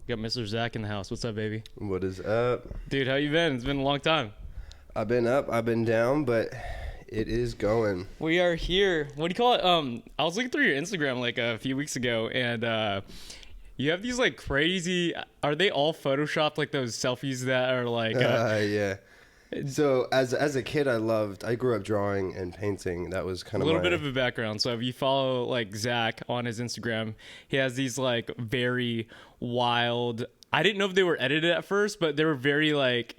Got Mr. Zach in the house. What's up, baby? What is up? Dude, how you been? It's been a long time. I've been up, I've been down, but it is going. We are here. What do you call it? I was looking through your Instagram like a few weeks ago, and you have these like crazy. Are they all photoshopped, like those selfies that are like? Yeah. So as a kid, I grew up drawing and painting. That was kind A of little bit of a background. So if you follow like Zach on his Instagram, he has these like very wild. I didn't know if they were edited at first, but they were very like.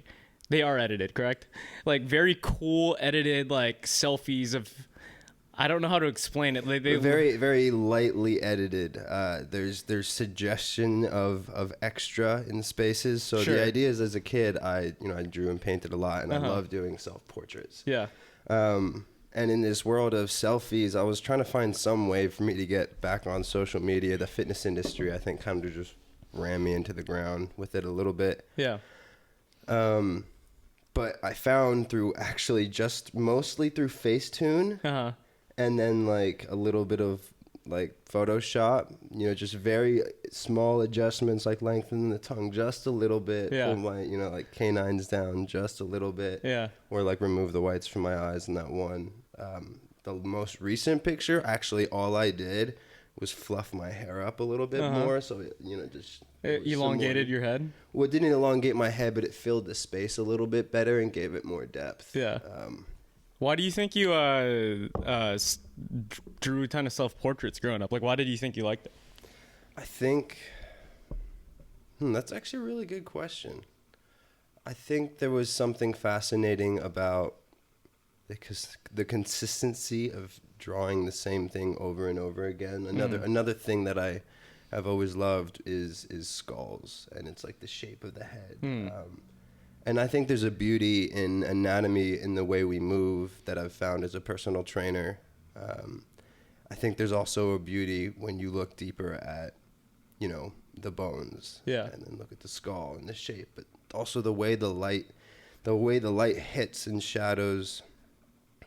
They are edited, correct? Like very cool edited like selfies of. I don't know how to explain it. Like, they very, very lightly edited. There's suggestion of extra in spaces. So Sure. the idea is, as a kid, I drew and painted a lot, and I love doing self portraits. Yeah. And in this world of selfies, I was trying to find some way for me to get back on social media. The fitness industry, I think, kind of just ran me into the ground with it a little bit. Yeah. But I found mostly through Facetune, and then like a little bit of like Photoshop, just very small adjustments, like lengthening the tongue just a little bit, pull my, like canines down just a little bit, or like remove the whites from my eyes in that one. The most recent picture, actually, all I did was fluff my hair up a little bit more, so it elongated your head. Well, it didn't elongate my head, but it filled the space a little bit better and gave it more depth. Yeah. Why do you think you drew a ton of self-portraits growing up? Like, why did you think you liked it? I think that's actually a really good question. I think there was something fascinating about the consistency of drawing the same thing over and over again. Another thing that I have always loved is skulls, and it's like the shape of the head. And I think there's a beauty in anatomy in the way we move that I've found as a personal trainer. I think there's also a beauty when you look deeper at, the bones. Yeah. And then look at the skull and the shape, but also the way the light hits and shadows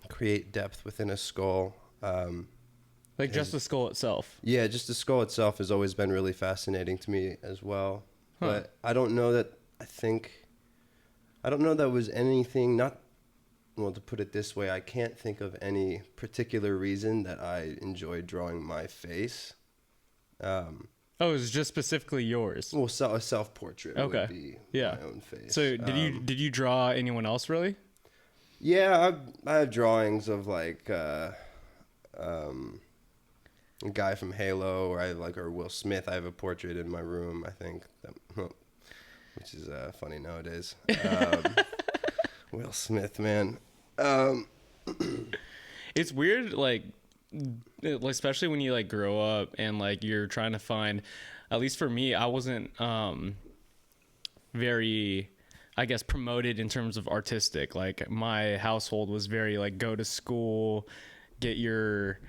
create depth within a skull. Like just the skull itself. Yeah, just the skull itself has always been really fascinating to me as well. But I don't know that was anything, to put it this way, I can't think of any particular reason that I enjoyed drawing my face. It was just specifically yours. Well, a self-portrait would be my own face. So did you draw anyone else really? Yeah, I have drawings of like a guy from Halo, or Will Smith. I have a portrait in my room, I think, which is funny nowadays. Will Smith, man. It's weird, like especially when you like grow up and like you're trying to find. At least for me, I wasn't very, I guess, promoted in terms of artistic. Like my household was very like go to school, get your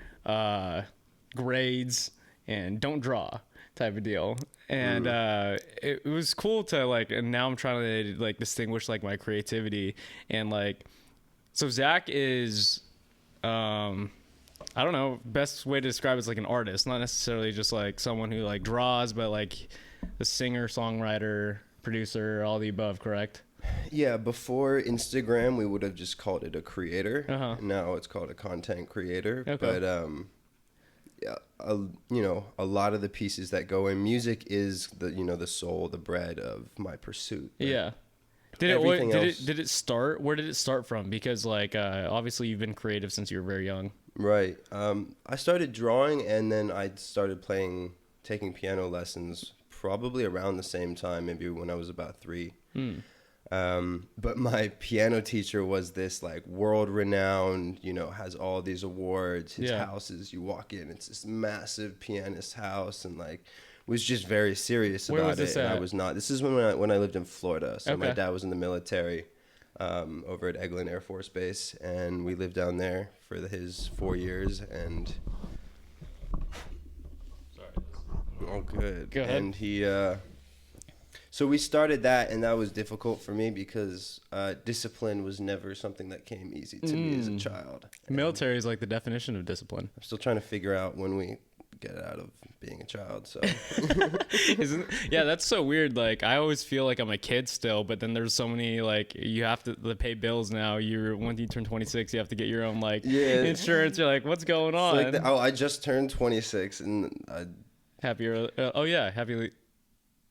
grades, and don't draw type of deal. And it was cool to like, and now I'm trying to like distinguish like my creativity and like, so Zach is, I don't know, best way to describe it is like an artist, not necessarily just like someone who like draws, but like the singer, songwriter, producer, all the above, correct? Yeah, before Instagram, we would have just called it a creator. Now it's called a content creator. Okay. But yeah, a lot of the pieces that go in music is the soul, the bread of my pursuit. Yeah. Did it start? Where did it start from? Because like obviously you've been creative since you were very young. Right. I started drawing, and then I started taking piano lessons probably around the same time, maybe when I was about 3. But my piano teacher was this like world renowned, has all these awards. His house is, you walk in, it's this massive pianist house, and like was just very serious about it. And I was not. This is when I lived in Florida. So my dad was in the military over at Eglin Air Force Base, and we lived down there for his 4 years. And oh, good. Go ahead. And he. So we started that, and that was difficult for me because discipline was never something that came easy to me as a child. Military is like the definition of discipline. I'm still trying to figure out when we get out of being a child. So Yeah, that's so weird. Like I always feel like I'm a kid still, but then there's so many like you have to pay bills now. Once you turn 26, you have to get your own like insurance. You're like, what's going on? It's like I just turned 26 and happy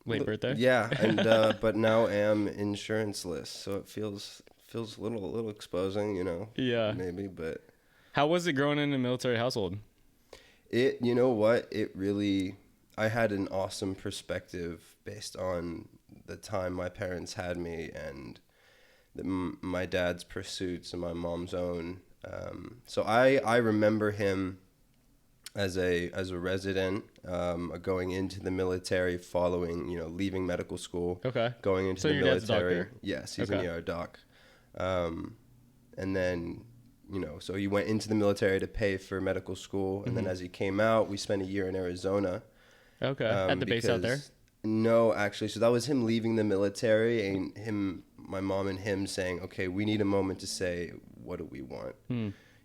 late birthday. Yeah, and but now am insuranceless, so it feels a little exposing, Yeah. maybe, but How was it growing in a military household? you know what? I had an awesome perspective based on the time my parents had me and my dad's pursuits and my mom's own. So I remember him as a resident, going into the military, following, leaving medical school. Okay. Going into So the your dad's a military. doctor? Yes, he's Okay. an ER doc. And then, so he went into the military to pay for medical school, and then as he came out, we spent a year in Arizona. Okay. At the base out there? No, actually. So that was him leaving the military and my mom and him saying, okay, we need a moment to say, what do we want?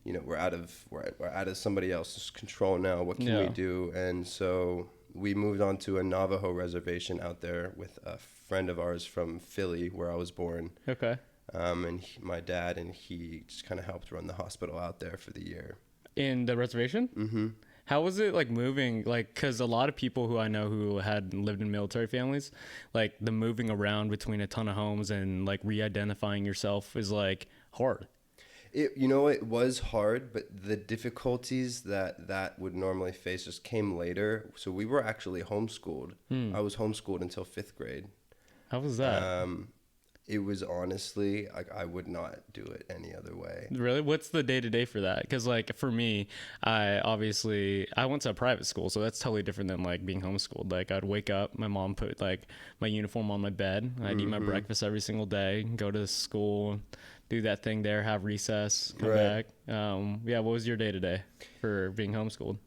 We're out of somebody else's control now. What can we do? And so we moved on to a Navajo reservation out there with a friend of ours from Philly, where I was born. Okay. And my dad, and he just kind of helped run the hospital out there for the year. In the reservation? Mm-hmm. How was it like moving? Like, because a lot of people who I know who had lived in military families, like the moving around between a ton of homes and like re-identifying yourself is like hard. It was hard, but the difficulties that would normally face just came later. So we were actually homeschooled. I was homeschooled until 5th grade. How was that? It was honestly, like, I would not do it any other way. Really? What's the day-to-day for that? Because like for me, I went to a private school, so that's totally different than like being homeschooled. Like I'd wake up, my mom put like my uniform on my bed, I'd eat my breakfast every single day, go to school, do that thing there, have recess, come back. What was your day-to-day for being homeschooled?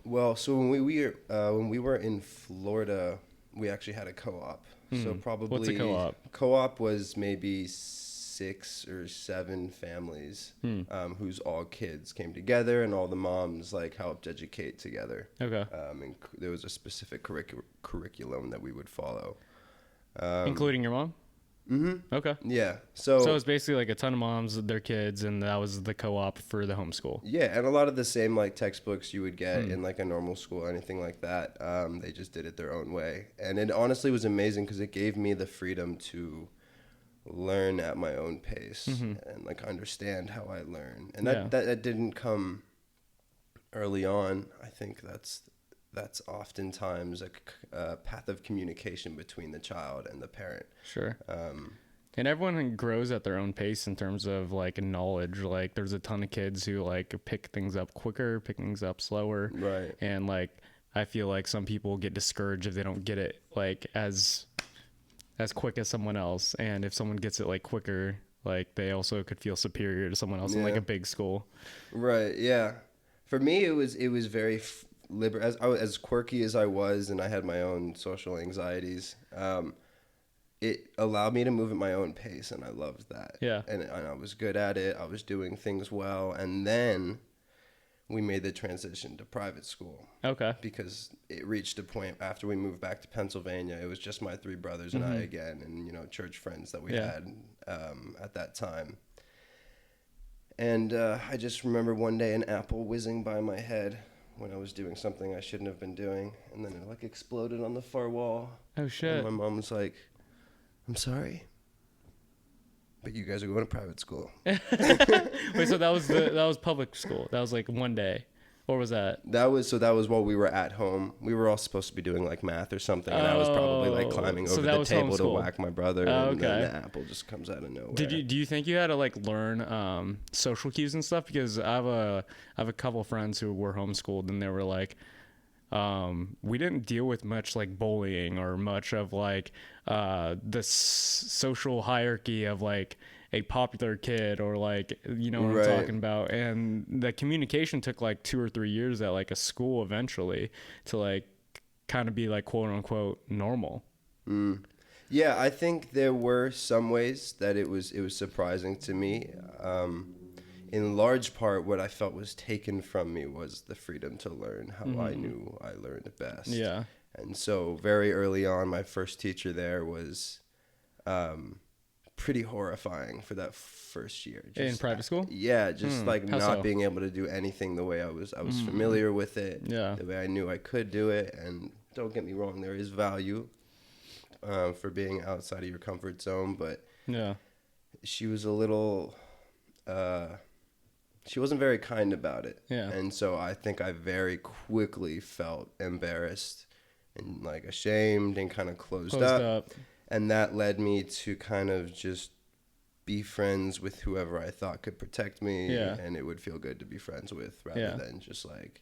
Well, so when we were in Florida, we actually had a co-op. So probably What's a co-op? Co-op was maybe 6 or 7 families whose all kids came together, and all the moms like helped educate together. Okay. And there was a specific curriculum that we would follow, Including your mom? Mm-hmm. Okay. Yeah. So it's basically like a ton of moms, their kids, and that was the co-op for the homeschool. Yeah, and a lot of the same like textbooks you would get in like a normal school or anything like that. They just did it their own way, and it honestly was amazing because it gave me the freedom to learn at my own pace and like understand how I learn. And that didn't come early on. I think that's oftentimes a path of communication between the child and the parent. Sure. And everyone grows at their own pace in terms of like knowledge. Like there's a ton of kids who like pick things up quicker, pick things up slower. Right. And like I feel like some people get discouraged if they don't get it like as quick as someone else. And if someone gets it like quicker, like they also could feel superior to someone else in like a big school. Right. Yeah. For me, it was very as quirky as I was, and I had my own social anxieties. It allowed me to move at my own pace, and I loved that. Yeah. And I was good at it. I was doing things well, and then we made the transition to private school. Okay. Because it reached a point after we moved back to Pennsylvania. It was just my 3 brothers and I again, and church friends that we had at that time. And I just remember one day an apple whizzing by my head when I was doing something I shouldn't have been doing, and then it like exploded on the far wall. Oh shit. And my mom was like, "I'm sorry, but you guys are going to private school." Wait, so that was public school. That was like one day. Or was that? That was while we were at home. We were all supposed to be doing like math or something, and I was probably like climbing over the table to whack my brother, and then the apple just comes out of nowhere. Do you think you had to like learn social cues and stuff? Because I have a couple friends who were homeschooled, and they were like, we didn't deal with much like bullying or much of like the social hierarchy of like a popular kid or like, what I'm talking about. And the communication took like 2 or 3 years at like a school eventually to like kind of be like quote unquote normal. Yeah, I think there were some ways that it was surprising to me. in large part, what I felt was taken from me was the freedom to learn how I knew I learned best. Yeah. And so very early on, my first teacher there was pretty horrifying for that first year. In private school? Yeah, just like How not so? being able to do anything the way I was familiar with it, Yeah. the way I knew I could do it. And don't get me wrong, there is value for being outside of your comfort zone, but Yeah. she was a little she wasn't very kind about it. Yeah. And so I think I very quickly felt embarrassed and like ashamed and kind of closed up. And that led me to kind of just be friends with whoever I thought could protect me, and it would feel good to be friends with, rather than just like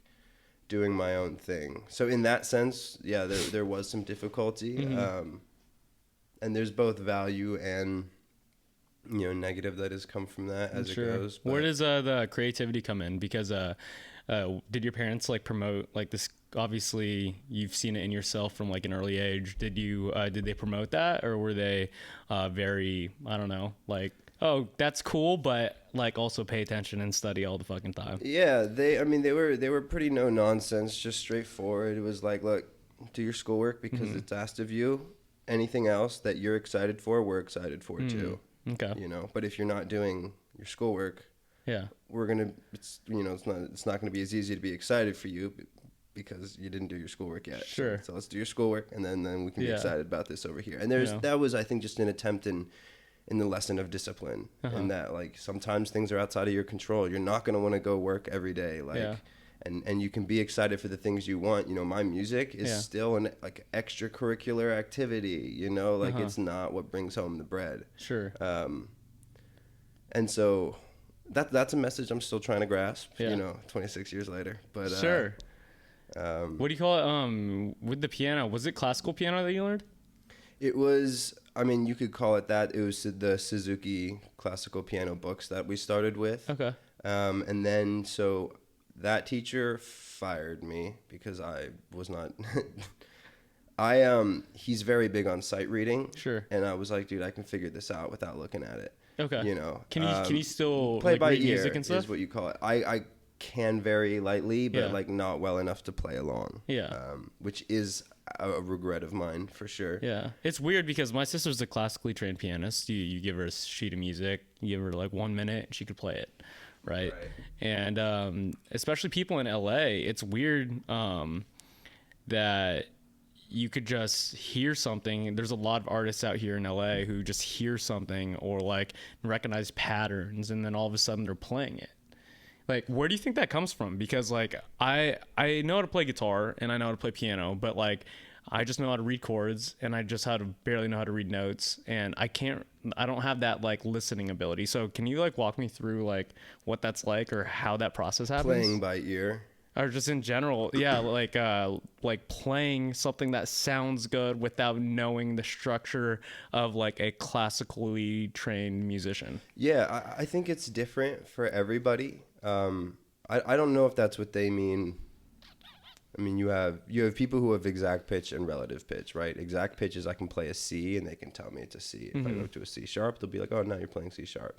doing my own thing. So in that sense, yeah, there was some difficulty. And there's both value and, you know, negative that has come from that as it goes. But where does the creativity come in? Because did your parents like promote like this? Obviously, you've seen it in yourself from like an early age. Did they promote that, or were they very, I don't know, like, oh, that's cool, but like also pay attention and study all the fucking time? Yeah, they were pretty no nonsense, just straightforward. It was like, look, do your schoolwork because it's asked of you. Anything else that you're excited for, we're excited for too. Okay. You know, but if you're not doing your schoolwork, it's not gonna be as easy to be excited for you because you didn't do your schoolwork yet. Sure. So let's do your schoolwork, and then we can be excited about this over here. And that was, I think, just an attempt in the lesson of discipline, and that like sometimes things are outside of your control. You're not gonna want to go work every day, like. And you can be excited for the things you want. You know, my music is still an like extracurricular activity, you know, like it's not what brings home the bread. Sure. And so that's a message I'm still trying to grasp, you know, 26 years later. But sure. What do you call it? With the piano, was it classical piano that you learned? It was, I mean, you could call it that. It was the Suzuki classical piano books that we started with. Okay. And then so that teacher fired me because I was not he's very big on sight reading. Sure. And I was like, dude, I can figure this out without looking at it. Okay. You know. Can you still play like, by read ear music and stuff? is what you call it. I can very lightly, but like not well enough to play along. Yeah. Which is a regret of mine for sure. Yeah. It's weird because my sister's a classically trained pianist. You give her a sheet of music, you give her like 1 minute, and she could play it. Right. And especially people in LA, it's weird that you could just hear something. There's a lot of artists out here in LA who just hear something or like recognize patterns, and then all of a sudden they're playing it. Like, where do you think that comes from? Because like I know how to play guitar and I know how to play piano, but like I just know how to read chords, and I just barely know how to read notes, and I don't have that like listening ability. So can you like walk me through like what that's like or how that process happens? Playing by ear. Or just in general, yeah, like playing something that sounds good without knowing the structure of like a classically trained musician. Yeah, I think it's different for everybody. I don't know if that's what they mean. I mean, you have people who have exact pitch and relative pitch, right? Exact pitch is I can play a C and they can tell me it's a C. If I go to a C sharp, they'll be like, oh, now you're playing C sharp.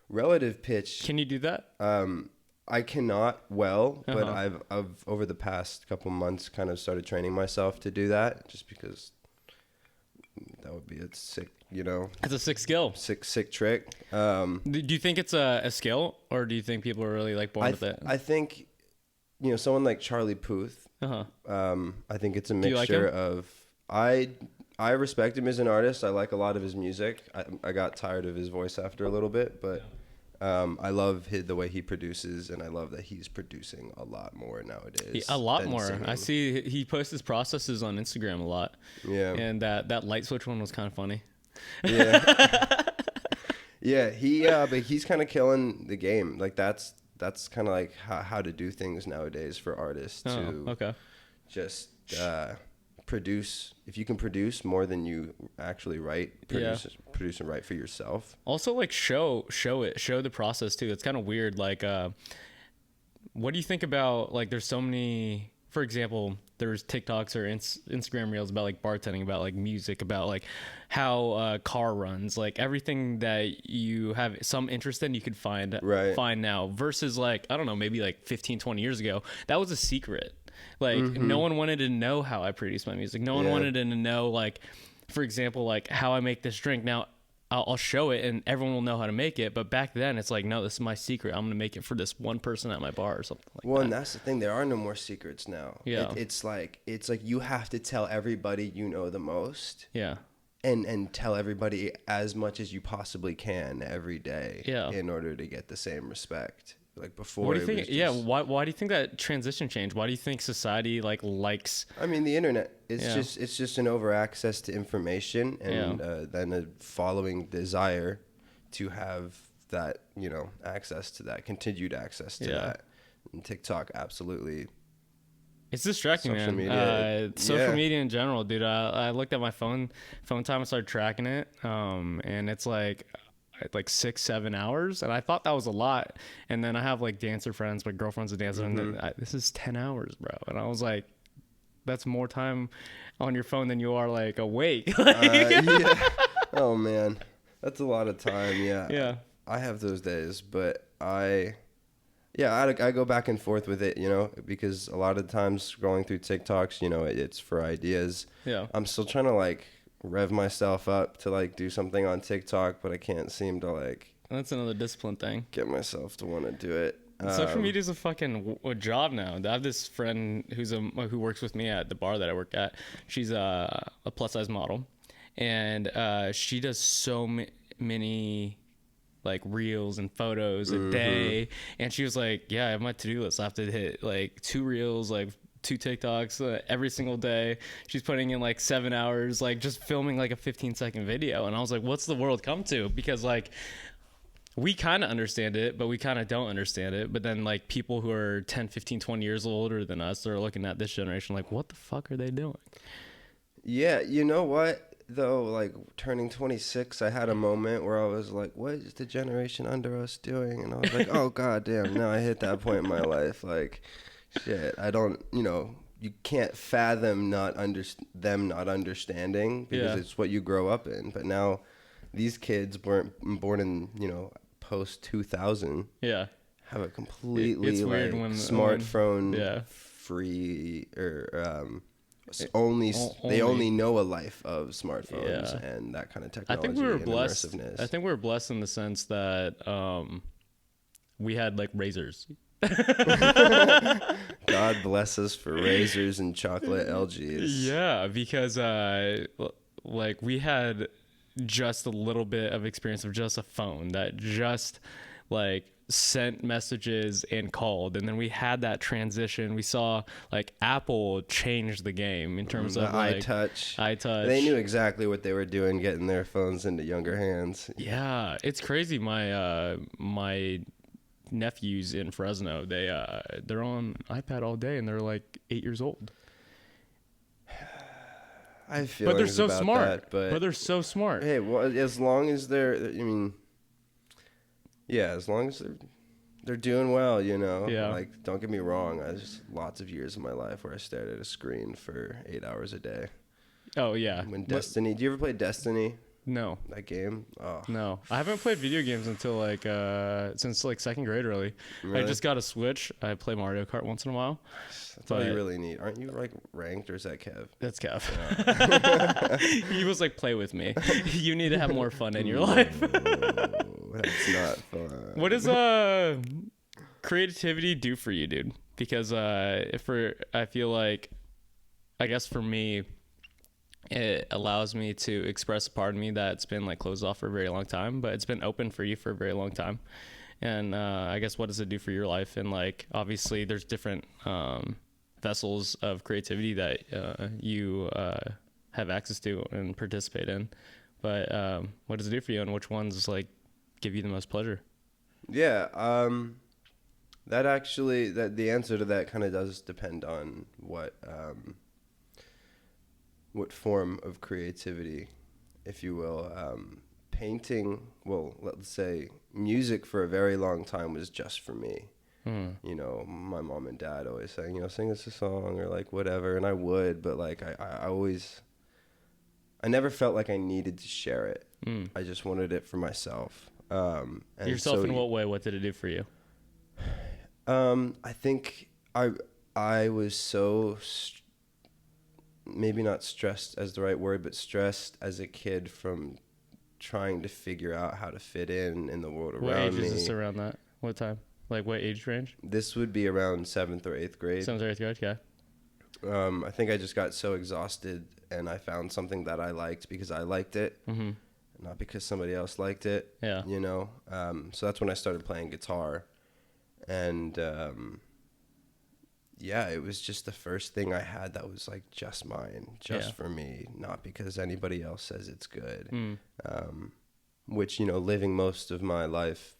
Relative pitch. Can you do that? I cannot but I've over the past couple months kind of started training myself to do that, just because that would be a sick, you know. It's a sick skill. Sick trick. Do you think it's a skill, or do you think people are really like born with it? I think, you know, someone like Charlie Puth. I think it's a mixture of I respect him as an artist. I like a lot of his music. I got tired of his voice after a little bit, but I love the way he produces, and I love that he's producing a lot more nowadays. A lot more. Singing. I see he posts his processes on Instagram a lot. Yeah. And that light switch one was kind of funny. Yeah. Yeah. But he's kind of killing the game. Like that's kind of like how to do things nowadays for artists to just produce. If you can produce more than you actually write, produce and write for yourself. Also, like show the process too. It's kind of weird. Like, what do you think about like? There's so many. For example, there's TikToks or Instagram reels about like bartending, about like music, about like how car runs, like everything that you have some interest in, you could find now, versus like, I don't know, maybe like 15, 20 years ago, that was a secret. Like no one wanted to know how I produce my music. No one wanted to know, like, for example, like how I make this drink. Now I'll show it and everyone will know how to make it. But back then it's like, no, this is my secret. I'm going to make it for this one person at my bar or something like that. Well, and that's the thing. There are no more secrets now. Yeah. It's like you have to tell everybody you know the most. Yeah. And tell everybody as much as you possibly can every day. Yeah. In order to get the same respect. Like before. What do you think? Yeah. Why do you think that transition changed? Why do you think society likes? I mean, the internet. It's just an over access to information, and then a following desire to have that, access to that, continued access to that. And TikTok, absolutely. It's distracting, social man. Media. Social media in general, dude. I looked at my phone time and started tracking it, and it's like 6-7 hours, and I thought that was a lot. And then I have like dancer friends, my girlfriend's a dancer, and this is 10 hours, bro. And I was like, that's more time on your phone than you are like awake. Oh man, that's a lot of time. Yeah. I have those days, but I go back and forth with it, because a lot of times scrolling through TikToks, it's for ideas. Yeah. I'm still trying to like rev myself up to like do something on TikTok, but I can't seem to like. That's another discipline thing. Get myself to want to do it. Social media is a fucking job now. I have this friend who works with me at the bar that I work at. She's a plus size model, and she does so many like reels and photos a day. And she was like, "Yeah, I have my to-do list. I have to hit like 2 reels, like 2 TikToks every single day." She's putting in like 7 hours, like just filming like a 15-second video. And I was like, what's the world come to? Because like, we kind of understand it, but we kind of don't understand it. But then like people who are 10, 15, 20 years older than us, they're looking at this generation like, what the fuck are they doing? Yeah, you know what though, like turning 26, I had a moment where I was like, what is the generation under us doing? And I was like, oh god damn, now I hit that point in my life, like shit, I don't, you can't fathom them not understanding, because it's what you grow up in. But now these kids born in, post 2000 have a completely it's like weird smartphone free or they only know a life of smartphones and that kind of technology. I think we were blessed. Immersiveness. I think we were blessed in the sense that we had like razors. God bless us for razors and chocolate LGs. Yeah, because like we had just a little bit of experience of just a phone that just like sent messages and called, and then we had that transition. We saw like Apple change the game in terms of like iTouch. They knew exactly what they were doing, getting their phones into younger hands. Yeah, it's crazy. My nephews in Fresno, they're on iPad all day, and they're like 8 years old. I feel, but they're so smart. But they're so smart. Hey, well, as long as as long as they're doing well, Yeah. Like, don't get me wrong. There's lots of years of my life where I stared at a screen for 8 hours a day. Oh yeah. Destiny. Do you ever play Destiny? No. That game? Oh. No. I haven't played video games until like since like second grade really. I just got a Switch. I play Mario Kart once in a while. That's all you really need. Aren't you like ranked, or is that Kev? That's Kev. Yeah. He was like, play with me. You need to have more fun in your life. That's not fun. What does creativity do for you, dude? Because I feel like, I guess for me, it allows me to express a part of me that's been like closed off for a very long time, but it's been open for you for a very long time. And I guess, what does it do for your life? And like, obviously there's different vessels of creativity that you have access to and participate in. But what does it do for you, and which ones like give you the most pleasure? Yeah, that the answer to that kind of does depend on what form of creativity, if you will. Painting, well, let's say music for a very long time was just for me. You know, my mom and dad always saying, you know, sing us a song or like whatever, and I would, but like I never felt like I needed to share it. I just wanted it for myself. And Yourself so, in what way? What did it do for you? I think I was so maybe not stressed as the right word, but stressed as a kid from trying to figure out how to fit in the world around me. What age is this around that? What time? Like what age range? This would be around 7th or 8th grade. 7th or 8th grade, yeah. I think I just got so exhausted, and I found something that I liked because I liked it, not because somebody else liked it. Yeah. You know, so that's when I started playing guitar, and yeah, it was just the first thing I had that was like just mine, just for me, not because anybody else says it's good. Which, you know, living most of my life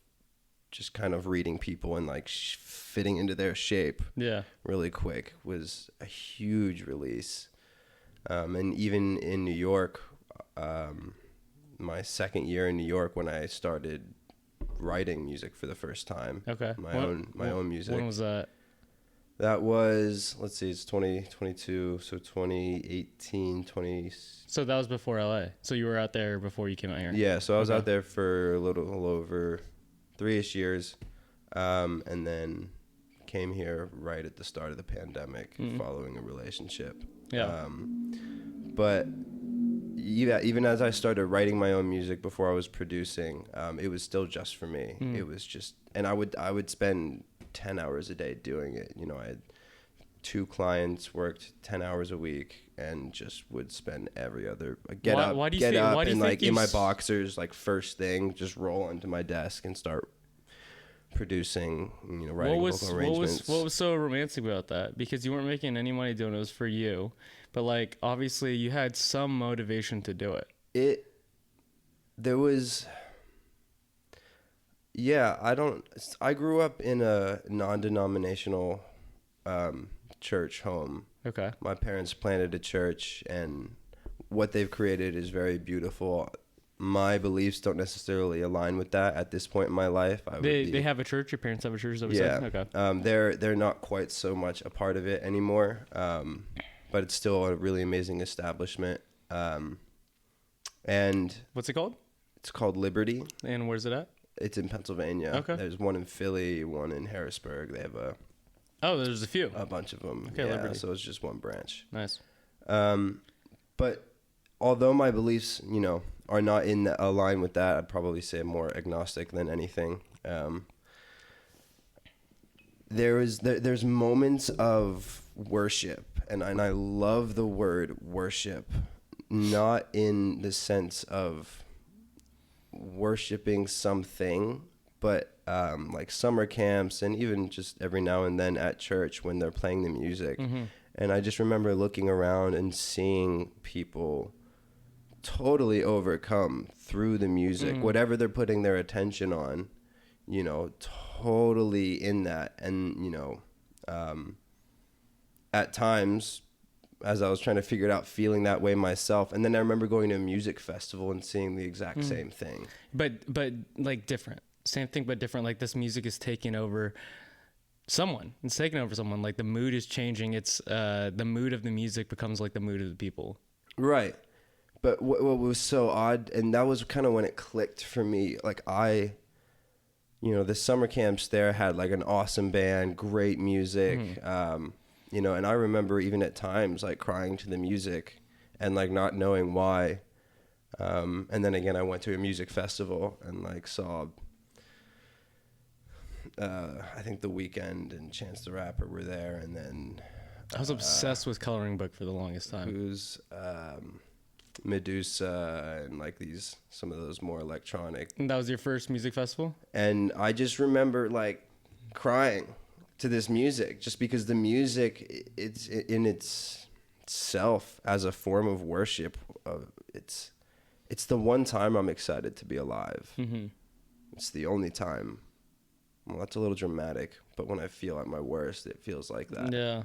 just kind of reading people and like fitting into their shape really quick was a huge release. And even in New York, my second year in New York, when I started writing music for the first time, my own music. When was that? That was, let's see, it's 2022, so 2018, 20... So that was before LA. So you were out there before you came out here. Yeah, so I was out there for a little over 3-ish years, and then came here right at the start of the pandemic, following a relationship. But yeah, even as I started writing my own music before I was producing, it was still just for me. It was just, and I would spend 10 hours a day doing it. You know, I had 2 clients, worked 10 hours a week, and just would spend every other get up and like in my boxers, like first thing, just roll onto my desk and start producing, you know, writing vocal arrangements. What was so romantic about that? Because you weren't making any money doing it. It was for you, but like obviously you had some motivation to do it. There was. Yeah, I grew up in a non-denominational church home. Okay. My parents planted a church, and what they've created is very beautiful. My beliefs don't necessarily align with that at this point in my life. They have a church? Your parents have a church? Yeah. Okay. They're not quite so much a part of it anymore, but it's still a really amazing establishment. And what's it called? It's called Liberty. And where's it at? It's in Pennsylvania. Okay. There's one in Philly, one in Harrisburg. They have there's a few. A bunch of them. Okay, yeah, Liberty. So it's just one branch. Nice. But although my beliefs, you know, are not in line with that, I'd probably say more agnostic than anything. There's moments of worship, and I love the word worship, not in the sense of worshiping something, but like summer camps and even just every now and then at church when they're playing the music. And I just remember looking around and seeing people totally overcome through the music, whatever they're putting their attention on, you know, totally in that. And, you know, at times, as I was trying to figure it out, feeling that way myself. And then I remember going to a music festival and seeing the exact same thing. But like different. Same thing, but different. Like this music is taking over someone. It's taking over someone. Like the mood is changing. It's the mood of the music becomes like the mood of the people. Right. But what was so odd, and that was kind of when it clicked for me. Like you know, the summer camps there had like an awesome band, great music. You know, and I remember even at times like crying to the music and like not knowing why. And then again, I went to a music festival and like saw, I think The Weeknd and Chance the Rapper were there. And then I was obsessed with Coloring Book for the longest time. Who's Medusa and like some of those more electronic. And that was your first music festival? And I just remember like crying to this music, just because the music, it's in itself as a form of worship. It's the one time I'm excited to be alive. It's the only time. Well, that's a little dramatic, but when I feel at my worst, it feels like that. Yeah.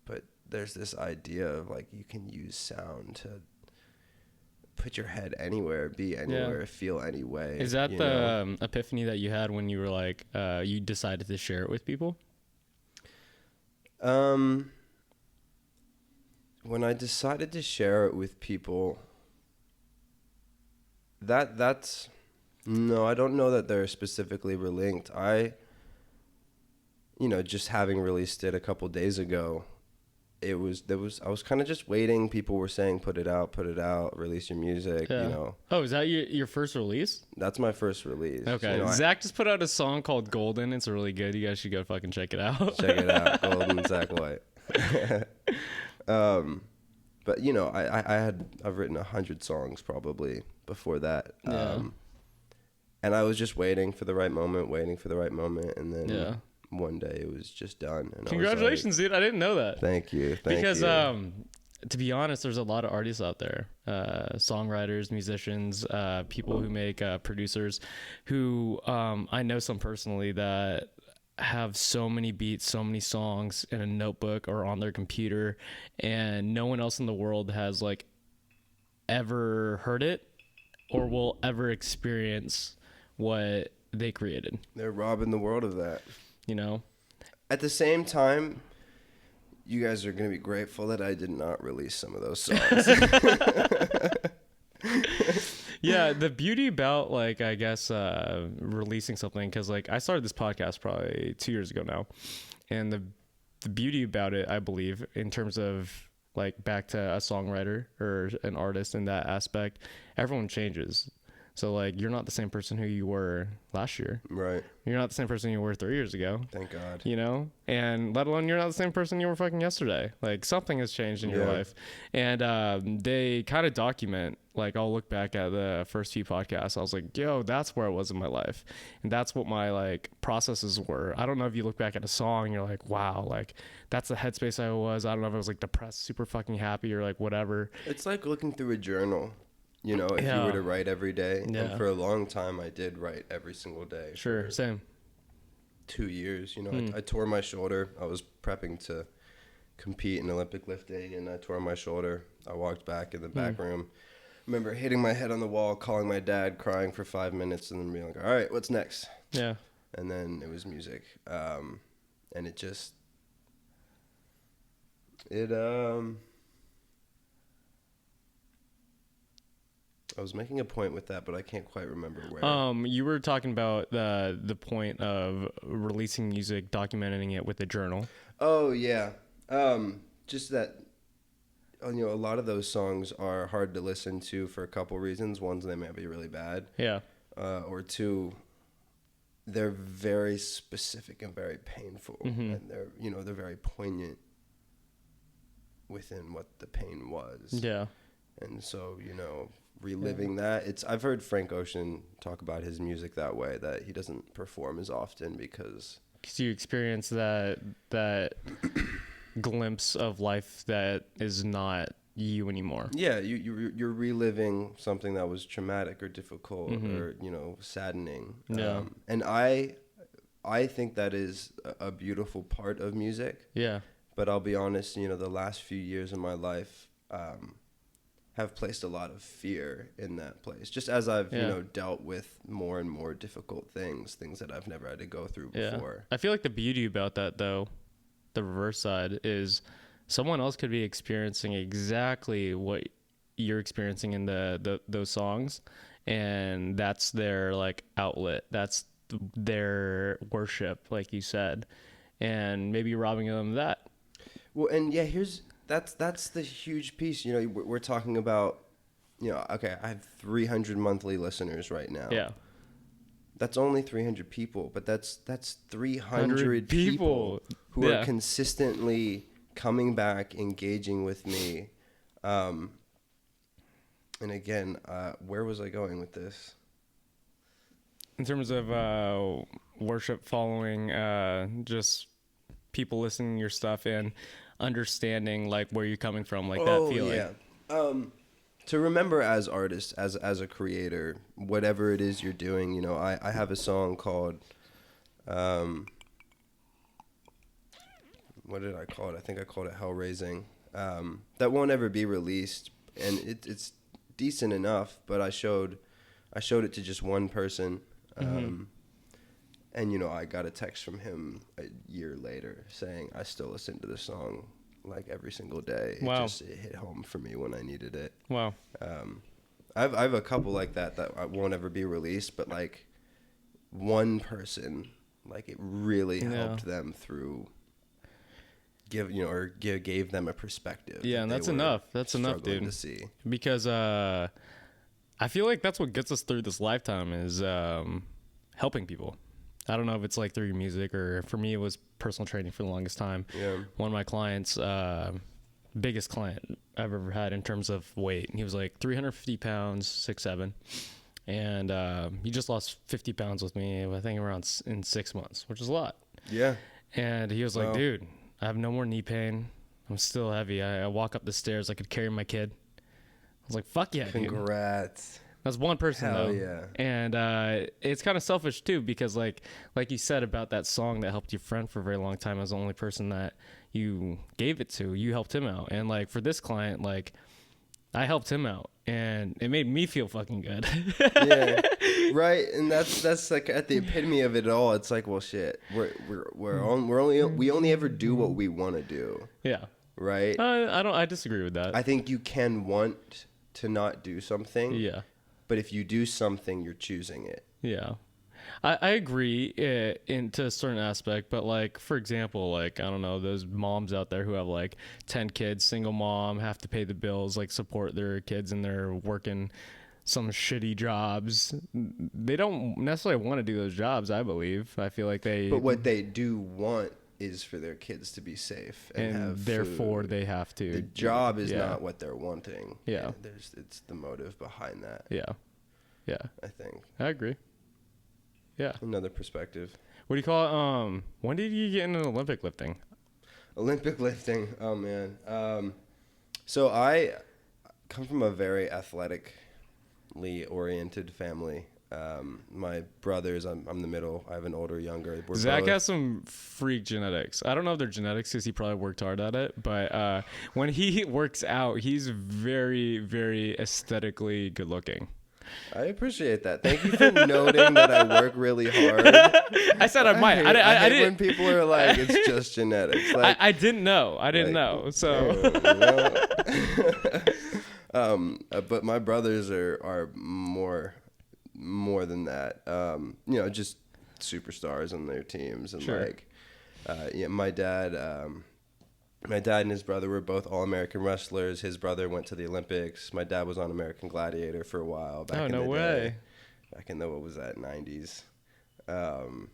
But there's this idea of like you can use sound put your head anywhere, be anywhere, feel any way. Is that the epiphany that you had when you were like, you decided to share it with people? When I decided to share it with people, that's no, I don't know that they're specifically linked. Just having released it a couple days ago, I was kind of just waiting. People were saying, put it out, release your music, Oh, is that your first release? That's my first release. Okay. Zach just put out a song called Golden. It's really good. You guys should go fucking check it out. Check it out. Golden Zach White. But I've written 100 songs probably before that. And I was just waiting for the right moment. And then one day it was just done. And congratulations, dude. I didn't know that. Thank you. Because to be honest, there's a lot of artists out there, songwriters, musicians, people who make producers who I know some personally that have so many beats, so many songs in a notebook or on their computer, and no one else in the world has like ever heard it or will ever experience what they created. They're robbing the world of that. At the same time, you guys are going to be grateful that I did not release some of those songs. Yeah, the beauty about, like, I guess, releasing something, because, like, I started this podcast probably 2 years ago now, and the beauty about it, I believe, in terms of, like, back to a songwriter or an artist in that aspect, everyone changes. So, like, you're not the same person who you were last year. Right. You're not the same person you were 3 years ago. Thank God. And let alone you're not the same person you were fucking yesterday. Like, something has changed in your life. And they kind of document, like, I'll look back at the first few podcasts. I was like, yo, that's where I was in my life. And that's what my, like, processes were. I don't know if you look back at a song and you're like, wow, like, that's the headspace I was. I don't know if I was, like, depressed, super fucking happy, or, like, whatever. It's like looking through a journal. If you were to write every day. Yeah. And for a long time, I did write every single day. Sure, same. 2 years, I tore my shoulder. I was prepping to compete in Olympic lifting, and I tore my shoulder. I walked back in the back room. I remember hitting my head on the wall, calling my dad, crying for 5 minutes, and then being like, all right, what's next? Yeah. And then it was music. And it just... I was making a point with that, but I can't quite remember where. You were talking about the point of releasing music, documenting it with a journal. Oh yeah, just that. A lot of those songs are hard to listen to for a couple reasons. One, they might be really bad. Yeah. Or two, they're very specific and very painful, and they're very poignant within what the pain was. Yeah. And so reliving that, I've heard Frank Ocean talk about his music that way, that he doesn't perform as often because you experience that glimpse of life that is not you anymore. Yeah, you're reliving something that was traumatic or difficult or saddening. Yeah. And I think that is a beautiful part of music. Yeah. But I'll be honest, the last few years of my life have placed a lot of fear in that place. Just as I've, dealt with more and more difficult things that I've never had to go through before. I feel like the beauty about that, though, the reverse side, is someone else could be experiencing exactly what you're experiencing in those songs, and that's their, like, outlet. That's their worship, like you said, and maybe you're robbing them of that. Well, and yeah, that's the huge piece. We're talking about, okay, I have 300 monthly listeners right now. Yeah. That's only 300 people, but that's 300 people who are consistently coming back, engaging with me. And again, where was I going with this? In terms of worship, following, just people listening to your stuff and understanding, like, where you're coming from, like that feeling. Yeah. To remember as artists, as a creator, whatever it is you're doing, I have a song called, what did I call it? I think I called it Hell Raising. That won't ever be released, and it's decent enough, but I showed it to just one person. And, you know, I got a text from him a year later saying, I still listen to the song like every single day. Wow. It hit home for me when I needed it. Wow. I have a couple like that won't ever be released, but like one person, like it really helped them through gave them a perspective. Yeah, and that's enough. That's enough, dude. To see. Because I feel like that's what gets us through this lifetime is helping people. I don't know if it's like through music or for me it was personal training for the longest time. Yeah. One of my clients, biggest client I've ever had in terms of weight. He was like 350 pounds, 6'7". And he just lost 50 pounds with me, I think around in 6 months, which is a lot. Yeah. And he was like, dude, I have no more knee pain. I'm still heavy. I walk up the stairs. I could carry my kid. I was like, fuck yeah, Congrats. dude. That's one person, Hell though. yeah. And it's kind of selfish, too, because like you said about that song that helped your friend for a very long time as the only person that you gave it to. You helped him out. And, like, for this client, like, I helped him out. And it made me feel fucking good. Yeah, right. And that's like at the epitome of it all. It's like, well, shit. We only ever do what we want to do. Yeah. Right. I disagree with that. I think you can want to not do something. Yeah. But if you do something, you're choosing it. Yeah. I agree to a certain aspect, but like, for example, like, I don't know, those moms out there who have like 10 kids, single mom, have to pay the bills, like support their kids and they're working some shitty jobs. They don't necessarily want to do those jobs, I believe. I feel like But what they do want is for their kids to be safe and have therefore food. They have to. The job is not what they're wanting. Yeah. It's the motive behind that. Yeah. Yeah. I think. I agree. Yeah. Another perspective. What do you call it? When did you get into Olympic lifting? Olympic lifting. Oh man. So I come from a very athletically oriented family. My brothers, I'm the middle. I have an older, younger. Zach has some freak genetics. I don't know if they're genetics because he probably worked hard at it, but when he works out, he's very, very aesthetically good looking. I appreciate that. Thank you for noting that I work really hard. I said I might. I didn't. When people are like, it's just genetics. Like, I didn't know. I didn't know. So. But my brothers are more than that. Just superstars on their teams, and sure. My dad and his brother were both All-American wrestlers. His brother went to the Olympics. My dad was on American Gladiator for a while back in the day. Back in the, what was that, 90s. And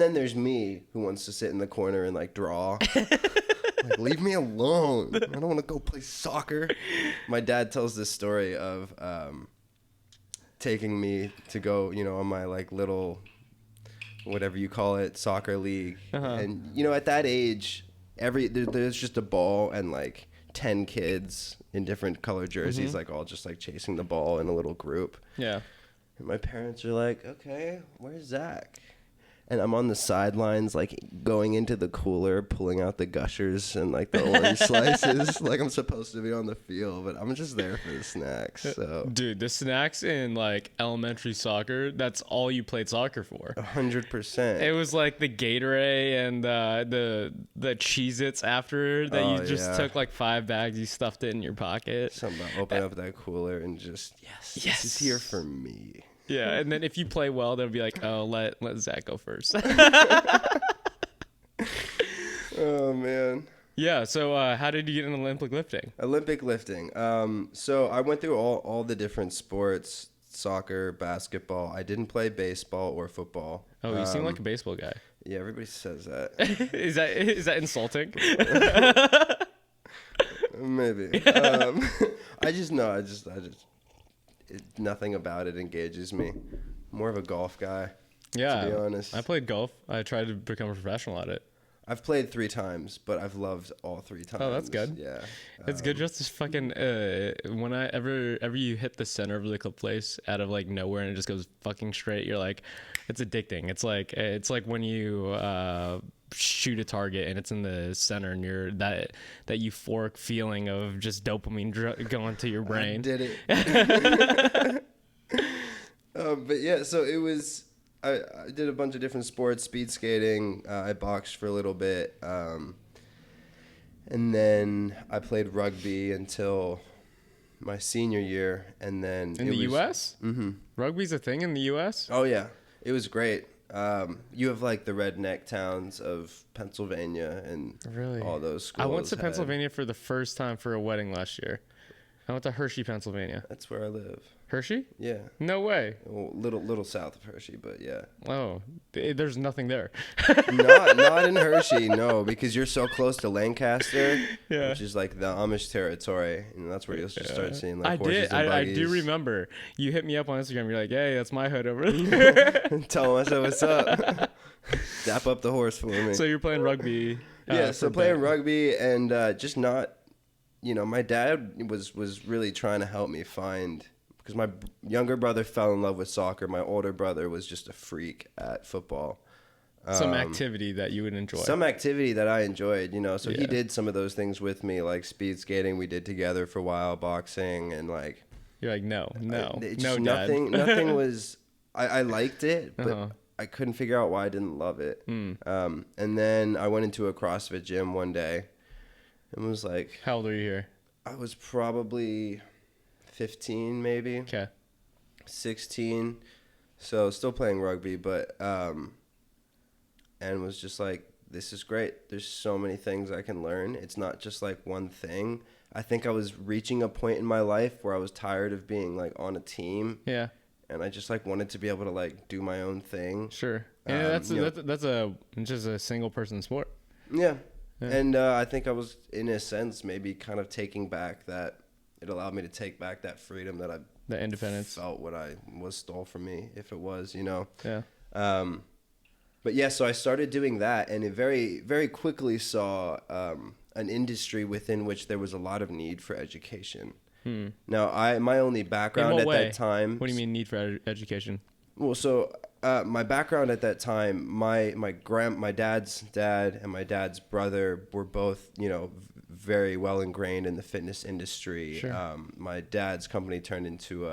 then there's me, who wants to sit in the corner and, like, draw. Like, leave me alone. I don't want to go play soccer. My dad tells this story of taking me to go, on my, like, little, whatever you call it, soccer league. Uh-huh. And, at that age... there's just a ball and like 10 kids in different color jerseys, like all just like chasing the ball in a little group. Yeah. And my parents are like, okay, where's Zach? And I'm on the sidelines, like going into the cooler, pulling out the Gushers and like the orange slices, like I'm supposed to be on the field, but I'm just there for the snacks. So, dude, the snacks in like elementary soccer, that's all you played soccer for. 100%. It was like the Gatorade and the Cheez-Its after that you just took like 5 bags, you stuffed it in your pocket. Something about open up that cooler and just, yes, this is here for me. Yeah, and then if you play well, they'll be like, "Oh, let Zach go first." Oh man. Yeah. So, how did you get into Olympic lifting? Olympic lifting. So I went through all the different sports: soccer, basketball. I didn't play baseball or football. Oh, you seem like a baseball guy. Yeah, everybody says that. Is that insulting? Maybe. I just nothing about it engages me. More of a golf guy. Yeah. To be honest. I played golf. I tried to become a professional at it. I've played 3 times, but I've loved all 3 times. Oh, that's good. Yeah. It's good just to fucking whenever you hit the center of the clip place out of like nowhere and it just goes fucking straight, you're like, it's addicting. It's like when you shoot a target and it's in the center and you're that euphoric feeling of just dopamine going to your brain. I did it. But yeah, so it was. I did a bunch of different sports, speed skating. I boxed for a little bit. And then I played rugby until my senior year. And then in the U.S.? Mm-hmm. Rugby's a thing in the U.S.? Oh, yeah. It was great. You have like the redneck towns of Pennsylvania and really? All those schools. I went to Pennsylvania for the first time for a wedding last year. I went to Hershey, Pennsylvania. That's where I live. Hershey? Yeah. No way. Well, little south of Hershey, but yeah. Oh, there's nothing there. not in Hershey, no, because you're so close to Lancaster, yeah. which is like the Amish territory, and that's where you'll start seeing like horses and I buggies. do remember. You hit me up on Instagram. You're like, hey, that's my hood over there. Tell them I said what's up. Dap up the horse for me. So you're playing rugby. Yeah, so playing rugby and just not, my dad was really trying to help me find. Because my younger brother fell in love with soccer. My older brother was just a freak at football. Some activity that you would enjoy. Some activity that I enjoyed, So he did some of those things with me, like speed skating we did together for a while, boxing, and like... You're like, no, nothing, Dad. Nothing was... I liked it, but I couldn't figure out why I didn't love it. And then I went into a CrossFit gym one day and was like... How old are you here? I was probably... 15 maybe. Okay. 16. So still playing rugby, but and was just like, this is great. There's so many things I can learn. It's not just like one thing. I think I was reaching a point in my life where I was tired of being like on a team. Yeah. And I just like wanted to be able to like do my own thing. Sure. Yeah, that's just a single person sport. Yeah. And I think I was in a sense maybe kind of taking back that. It allowed me to take back that freedom that the independence felt what I was stole from me, if it was, Yeah. But yeah, so I started doing that, and it very, very quickly saw an industry within which there was a lot of need for education. Now, my only background at that time. What do you mean need for education? Well, so my background at that time, my dad's dad and my dad's brother were both, very well ingrained in the fitness industry. Sure. My dad's company turned into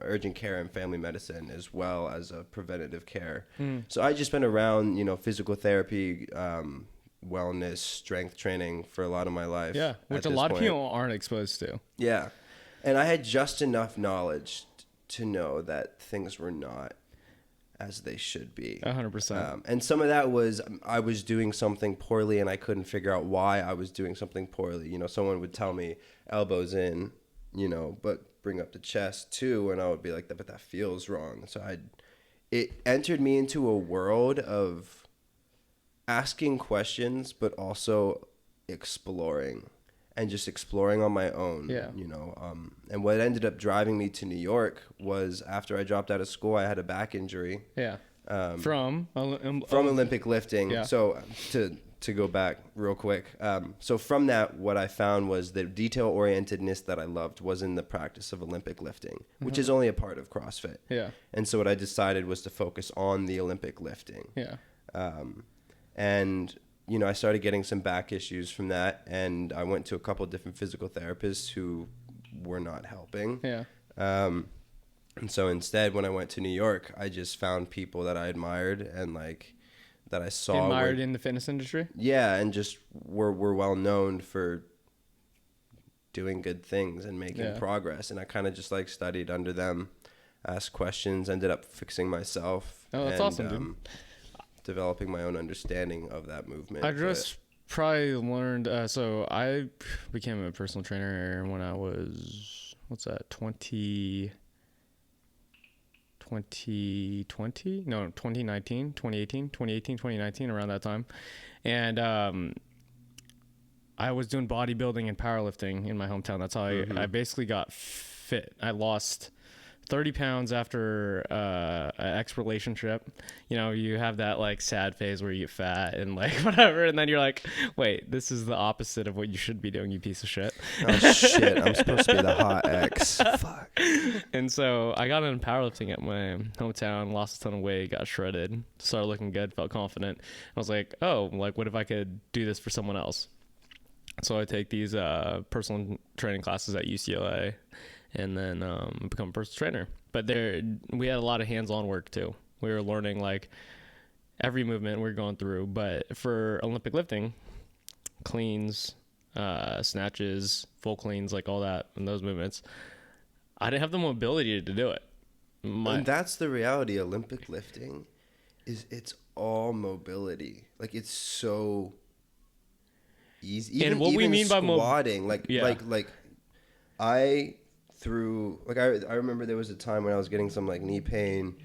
urgent care and family medicine as well as a preventative care. So I just been around, physical therapy, wellness, strength training for a lot of my life. Yeah, which a lot of people aren't exposed to. Yeah, and I had just enough knowledge to know that things were not as they should be. 100%. And some of that was I was doing something poorly and I couldn't figure out why I was doing something poorly. Someone would tell me elbows in, but bring up the chest too, and I would be like, but that feels wrong. So it entered me into a world of asking questions, but also exploring. And just exploring on my own, and what ended up driving me to New York was after I dropped out of school, I had a back injury. Yeah. From Olympic lifting. Yeah. So to go back real quick. So from that, what I found was the detail orientedness that I loved was in the practice of Olympic lifting, which is only a part of CrossFit. Yeah. And so what I decided was to focus on the Olympic lifting. Yeah. And I started getting some back issues from that, and I went to a couple of different physical therapists who were not helping. Yeah. And so instead, when I went to New York, I just found people that I admired and that I saw admired in the fitness industry. Yeah, and just were well known for doing good things and making progress. And I kind of just studied under them, asked questions, ended up fixing myself. Oh, that's awesome, dude. Developing my own understanding of that movement. I just probably learned, so I became a personal trainer when I was, 2020? No, 2019, 2019, around that time. And I was doing bodybuilding and powerlifting in my hometown. That's how I basically got fit. I lost 30 pounds after an ex relationship. You know, you have that like sad phase where you get fat and like whatever, and then you're like, wait, this is the opposite of what you should be doing, you piece of shit. Oh shit, I'm supposed to be the hot ex. Fuck. And so I got into powerlifting at my hometown, lost a ton of weight, got shredded, started looking good, felt confident. I was like, oh, like what if I could do this for someone else? So I take these personal training classes at UCLA, and then become a personal trainer. But we had a lot of hands-on work too. We were learning like every movement we were going through. But for Olympic lifting, cleans, snatches, full cleans, like all that, and those movements, I didn't have the mobility to do it. And that's the reality. Olympic lifting it's all mobility. Like it's so easy. Even, and what we mean by squatting, I remember there was a time when I was getting some like knee pain,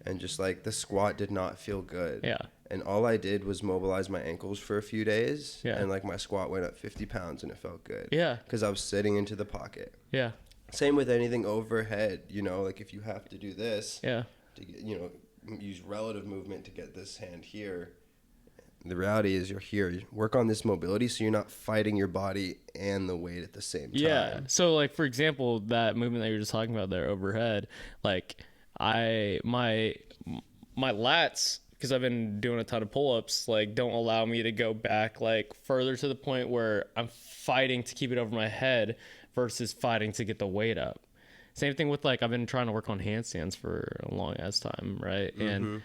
and just like the squat did not feel good. Yeah. And all I did was mobilize my ankles for a few days. Yeah. And like my squat went up 50 pounds and it felt good. Yeah. Because I was sitting into the pocket. Yeah. Same with anything overhead. You know, like if you have to do this. Yeah. To get, you know, use relative movement to get this hand here. The reality is you're here. You work on this mobility so you're not fighting your body and the weight at the same time. Yeah. So like for example, that movement that you were just talking about there, overhead, like my lats, because I've been doing a ton of pull-ups, like don't allow me to go back like further to the point where I'm fighting to keep it over my head versus fighting to get the weight up. Same thing with like I've been trying to work on handstands for a long ass time, right? Mm-hmm. And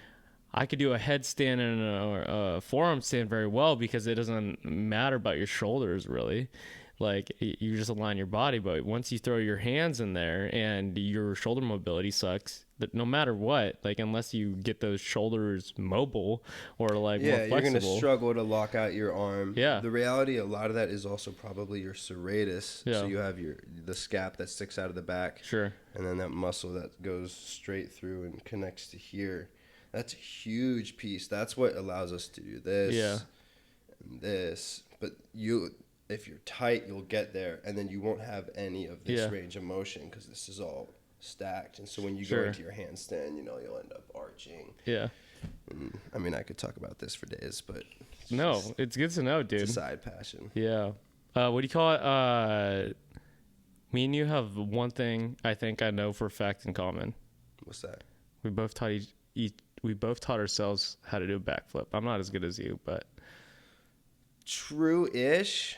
I could do a headstand and a forearm stand very well because it doesn't matter about your shoulders really. Like you just align your body, but once you throw your hands in there and your shoulder mobility sucks, that no matter what, like unless you get those shoulders mobile or like more flexible, you're gonna struggle to lock out your arm. Yeah. The reality, a lot of that is also probably your serratus. Yeah. So you have the scap that sticks out of the back. Sure. And then that muscle that goes straight through and connects to here. That's a huge piece. That's what allows us to do this. Yeah. And this. But if you're tight, you'll get there, and then you won't have any of this range of motion because this is all stacked. And so when you go into your handstand, you know, you'll end up arching. Yeah. And, I mean, I could talk about this for days, but it's good to know, dude. It's a side passion. Yeah. What do you call it? Me and you have one thing I think I know for a fact in common. What's that? We both taught ourselves how to do a backflip. I'm not as good as you, but true-ish.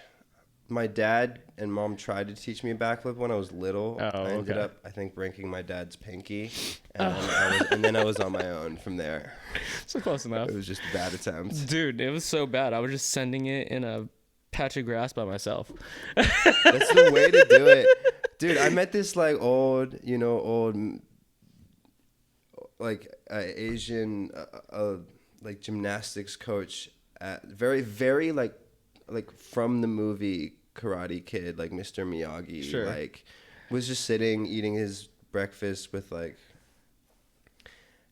My dad and mom tried to teach me a backflip when I was little. I ended up, I think, breaking my dad's pinky, and then I was on my own from there. So close enough. It was just a bad attempt. Dude, it was so bad. I was just sending it in a patch of grass by myself. That's the way to do it. Dude, I met this like old like Asian like gymnastics coach at very, very like from the movie Karate Kid, like Mr. Miyagi. Sure. Like was just sitting eating his breakfast with like,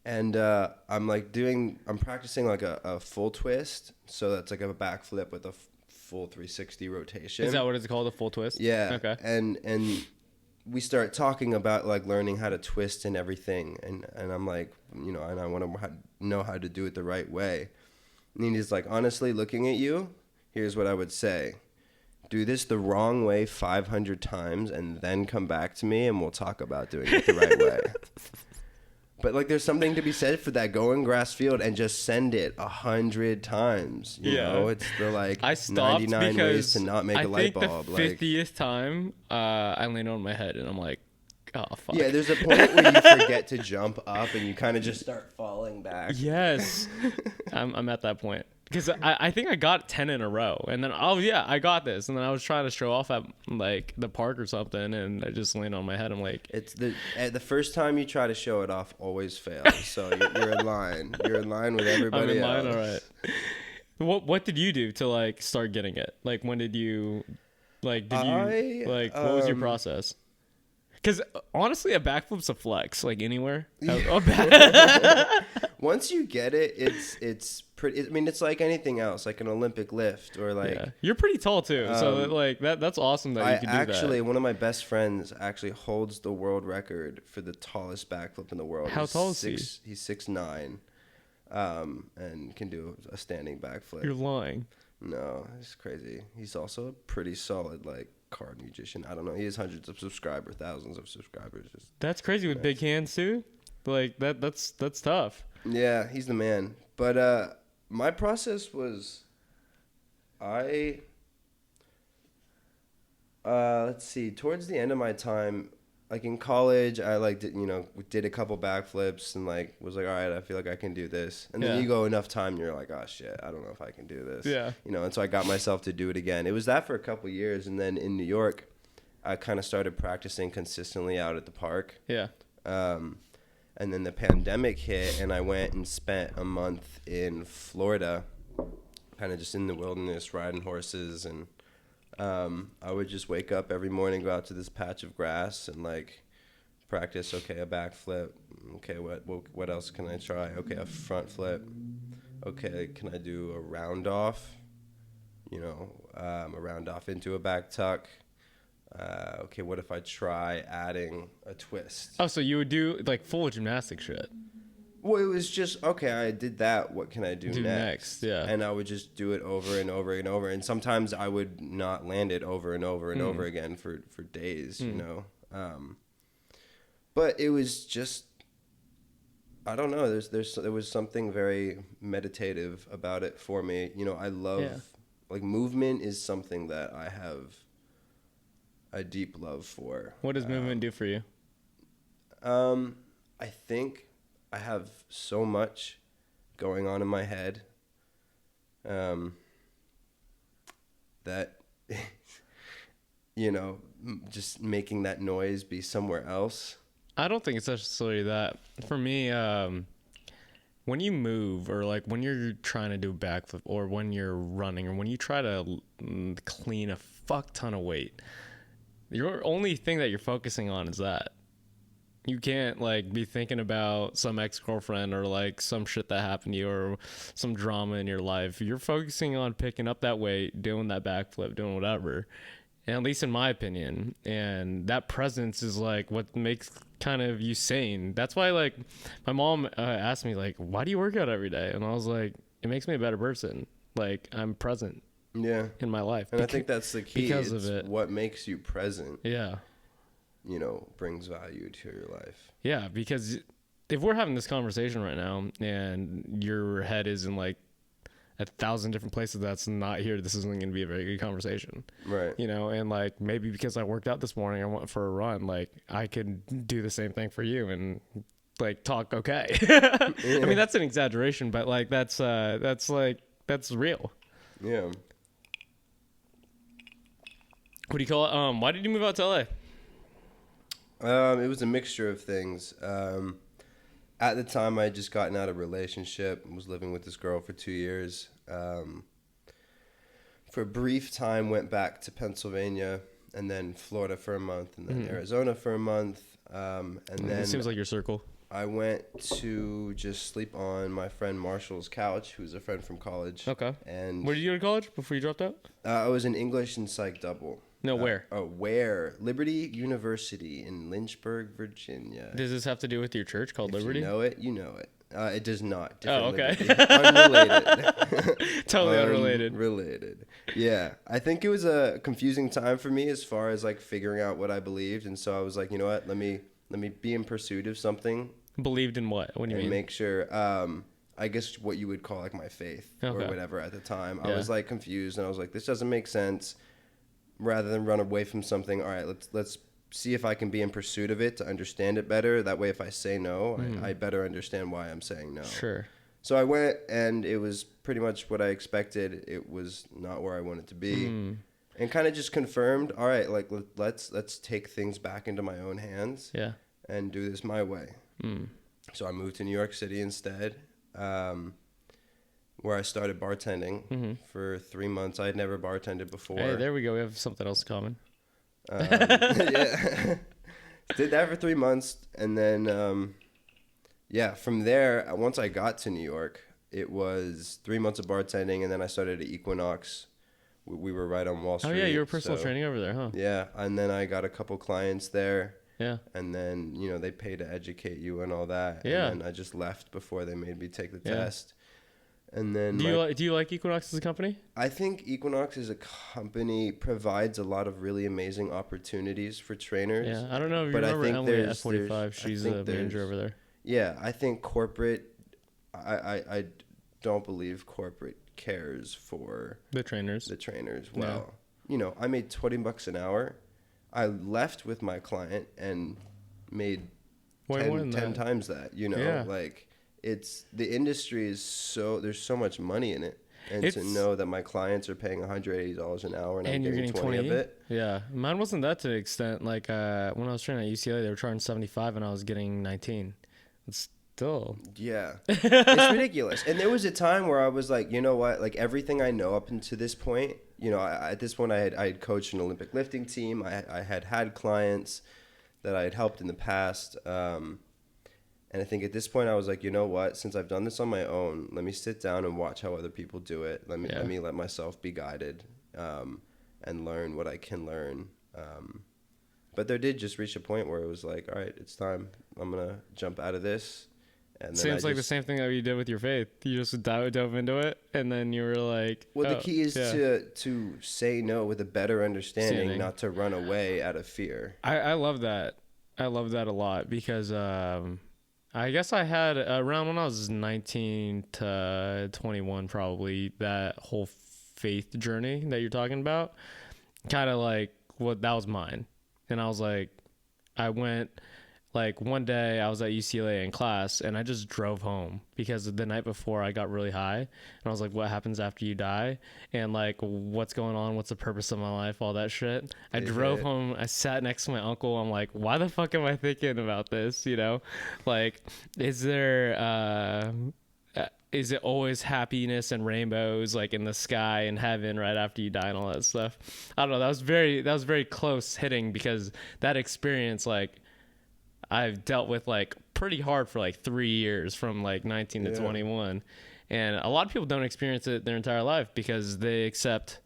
and I'm practicing like a full twist, so that's like a backflip with a full 360 rotation. Is that what it's called, a full twist? Yeah. Okay. And we start talking about like learning how to twist and everything, and I'm like, you know, and I want to know how to do it the right way. And he's like, honestly, looking at you, here's what I would say: do this the wrong way 500 times, and then come back to me, and we'll talk about doing it the right way. But like, there's something to be said for that. Go in grass field and just send it 100 times. You know, it's the like 99 ways to not make a light bulb. The 50th time, I leaned on my head and I'm like, oh fuck. Yeah, there's a point where you forget to jump up and you kind of just start falling back. Yes, I'm at that point. Because I think I got 10 in a row, and then I got this, and then I was trying to show off at like the park or something, and I just leaned on my head. I'm like, it's the first time you try to show it off always fails. So you're in line. You're in line with everybody else. I'm in line, all right. What did you do to like start getting it? Like when did you, like what was your process? Because honestly, a backflip's a flex, like anywhere. Once you get it, it's pretty. I mean, it's like anything else, like an Olympic lift or like. Yeah. You're pretty tall too, so like that's awesome that you can do that. One of my best friends actually holds the world record for the tallest backflip in the world. How tall is he? He's 6'9", and can do a standing backflip. You're lying. No, it's crazy. He's also a pretty solid like card musician. I don't know. He has hundreds of subscribers, thousands of subscribers. That's crazy with big hands too. Like that's tough. Yeah, he's the man. But my process was, let's see. Towards the end of my time, like in college, I like did a couple backflips and like was like, all right, I feel like I can do this. And then you go enough time, and you're like, oh shit, I don't know if I can do this. Yeah. And so I got myself to do it again. It was that for a couple years, and then in New York, I kind of started practicing consistently out at the park. Yeah. And then the pandemic hit, and I went and spent a month in Florida, kind of just in the wilderness, riding horses. And I would just wake up every morning, go out to this patch of grass, and like practice. Okay, a backflip. Okay, what else can I try? Okay, a front flip. Okay, can I do a round off? A round off into a back tuck. Okay, what if I try adding a twist? Oh, so you would do like full gymnastic shit? Well, it was just, okay, I did that. What can I do next? Yeah. And I would just do it over and over and over. And sometimes I would not land it over and over and over again for days, But it was just, I don't know. There was something very meditative about it for me. I love, like movement is something that I have a deep love for. What does movement do for you? I think I have so much going on in my head that just making that noise be somewhere else. I don't think it's necessarily that. For me, when you move or like when you're trying to do a backflip or when you're running or when you try to clean a fuck ton of weight, your only thing that you're focusing on is that. You can't like be thinking about some ex-girlfriend or like some shit that happened to you or some drama in your life. You're focusing on picking up that weight, doing that backflip, doing whatever. And at least in my opinion. And that presence is like what makes kind of you sane. That's why like my mom asked me like, why do you work out every day? And I was like, it makes me a better person. Like I'm present. Yeah. In my life. And I think that's the key. Because of it. What makes you present. Yeah. Brings value to your life. Yeah, because if we're having this conversation right now and your head is in like 1,000 different places that's not here, this isn't going to be a very good conversation. Right. And like maybe because I worked out this morning, I went for a run, like I could do the same thing for you and like talk okay. I mean, that's an exaggeration, but like that's real. Yeah. What do you call it? Why did you move out to LA? It was a mixture of things. At the time, I had just gotten out of a relationship and was living with this girl for 2 years. For a brief time, went back to Pennsylvania and then Florida for a month and then Arizona for a month. And then It seems like your circle. I went to just sleep on my friend Marshall's couch, who's a friend from college. Okay. And where did you go to college before you dropped out? I was in English and Psych Double. No, where? Where? Liberty University in Lynchburg, Virginia. Does this have to do with your church called Liberty? You know it, you know it. It does not. Different okay. Unrelated. Totally unrelated. Unrelated. Yeah. I think it was a confusing time for me as far as like figuring out what I believed. And so I was like, you know what? Let me be in pursuit of something. Believed in what? What do you mean? And make sure, I guess what you would call like my faith or whatever at the time. I was like confused and I was like, this doesn't make sense. Rather than run away from something, all right, let's see if I can be in pursuit of it to understand it better. That way, if I say no, I better understand why I'm saying no. Sure. So I went, and it was pretty much what I expected. It was not where I wanted to be, and kind of just confirmed, all right, like let's take things back into my own hands, and do this my way. So I moved to New York City instead. Where I started bartending for 3 months. I had never bartended before. Hey, there we go. We have something else in common. Yeah. Did that for 3 months, and then yeah, from there, once I got to New York, it was 3 months of bartending, and then I started at Equinox. We were right on Wall Oh Street. yeah, you were personal training over there, huh? Yeah, and then I got a couple clients there. Yeah. And then, they pay to educate you and all that. Yeah. And then I just left before they made me take the Yeah. test. And then do you like Equinox as a company? I think Equinox as a company provides a lot of really amazing opportunities for trainers. Yeah, I don't know if you But I remember think Emily at there's- 45. She's a manager over there. Yeah, I think corporate, I don't believe corporate cares for The trainers. Well, I made $20 an hour. I left with my client and made Way more than 10 that. times that, Yeah. like the industry is there's so much money in it. And to know that my clients are paying $180 an hour and I'm you're getting 20 of it. Yeah. Mine wasn't that to the extent. Like when I was training at UCLA, they were charging 75 and I was getting 19. It's still. Yeah. It's ridiculous. And there was a time where I was like, you know what? Like everything I know up until this point, at this point I had coached an Olympic lifting team. I had clients that I had helped in the past. And I think at this point I was like, you know what? Since I've done this on my own, let me sit down and watch how other people do it. Let me let myself be guided and learn what I can learn. But there did just reach a point where it was like, all right, it's time. I'm going to jump out of this. And then Seems like the same thing that you did with your faith. You just dove into it, and then you were like... Well, the key is to say no with a better understanding, not to run away out of fear. I love that. I love that a lot because I guess I had around when I was 19 to 21 probably, that whole faith journey that you're talking about. Kind of like, that was mine. And I was like, I went... Like one day I was at UCLA in class and I just drove home because the night before I got really high and I was like, what happens after you die? And like, what's going on? What's the purpose of my life? All that shit. I drove home. I sat next to my uncle. I'm like, why the fuck am I thinking about this? Like, is it always happiness and rainbows like in the sky and heaven right after you die and all that stuff? I don't know. That was very close hitting because that experience, like, I've dealt with like pretty hard for like 3 years from like 19 to 21. And a lot of people don't experience it their entire life because they accept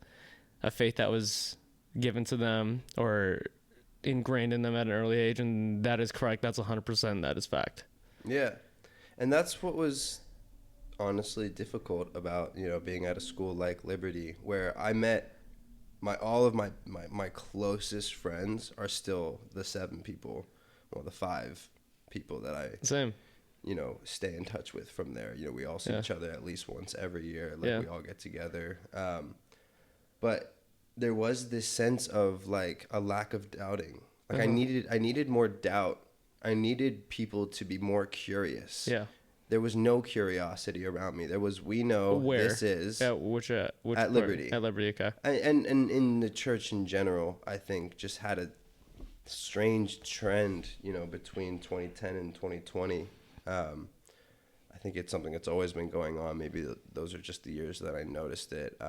a faith that was given to them or ingrained in them at an early age. And that is correct. That's 100%. That is fact. Yeah. And that's what was honestly difficult about, being at a school like Liberty, where I met all of my closest friends are still the 7 people. Well, the 5 people that I stay in touch with from there. We all see each other at least once every year. Like we all get together. But there was this sense of like a lack of doubting. Like I needed more doubt. I needed people to be more curious. Yeah. There was no curiosity around me. There was, this is at which at Liberty. At Liberty, okay. And in the church in general, I think just had a strange trend, between 2010 and 2020. I think it's something that's always been going on. Maybe those are just the years that I noticed it.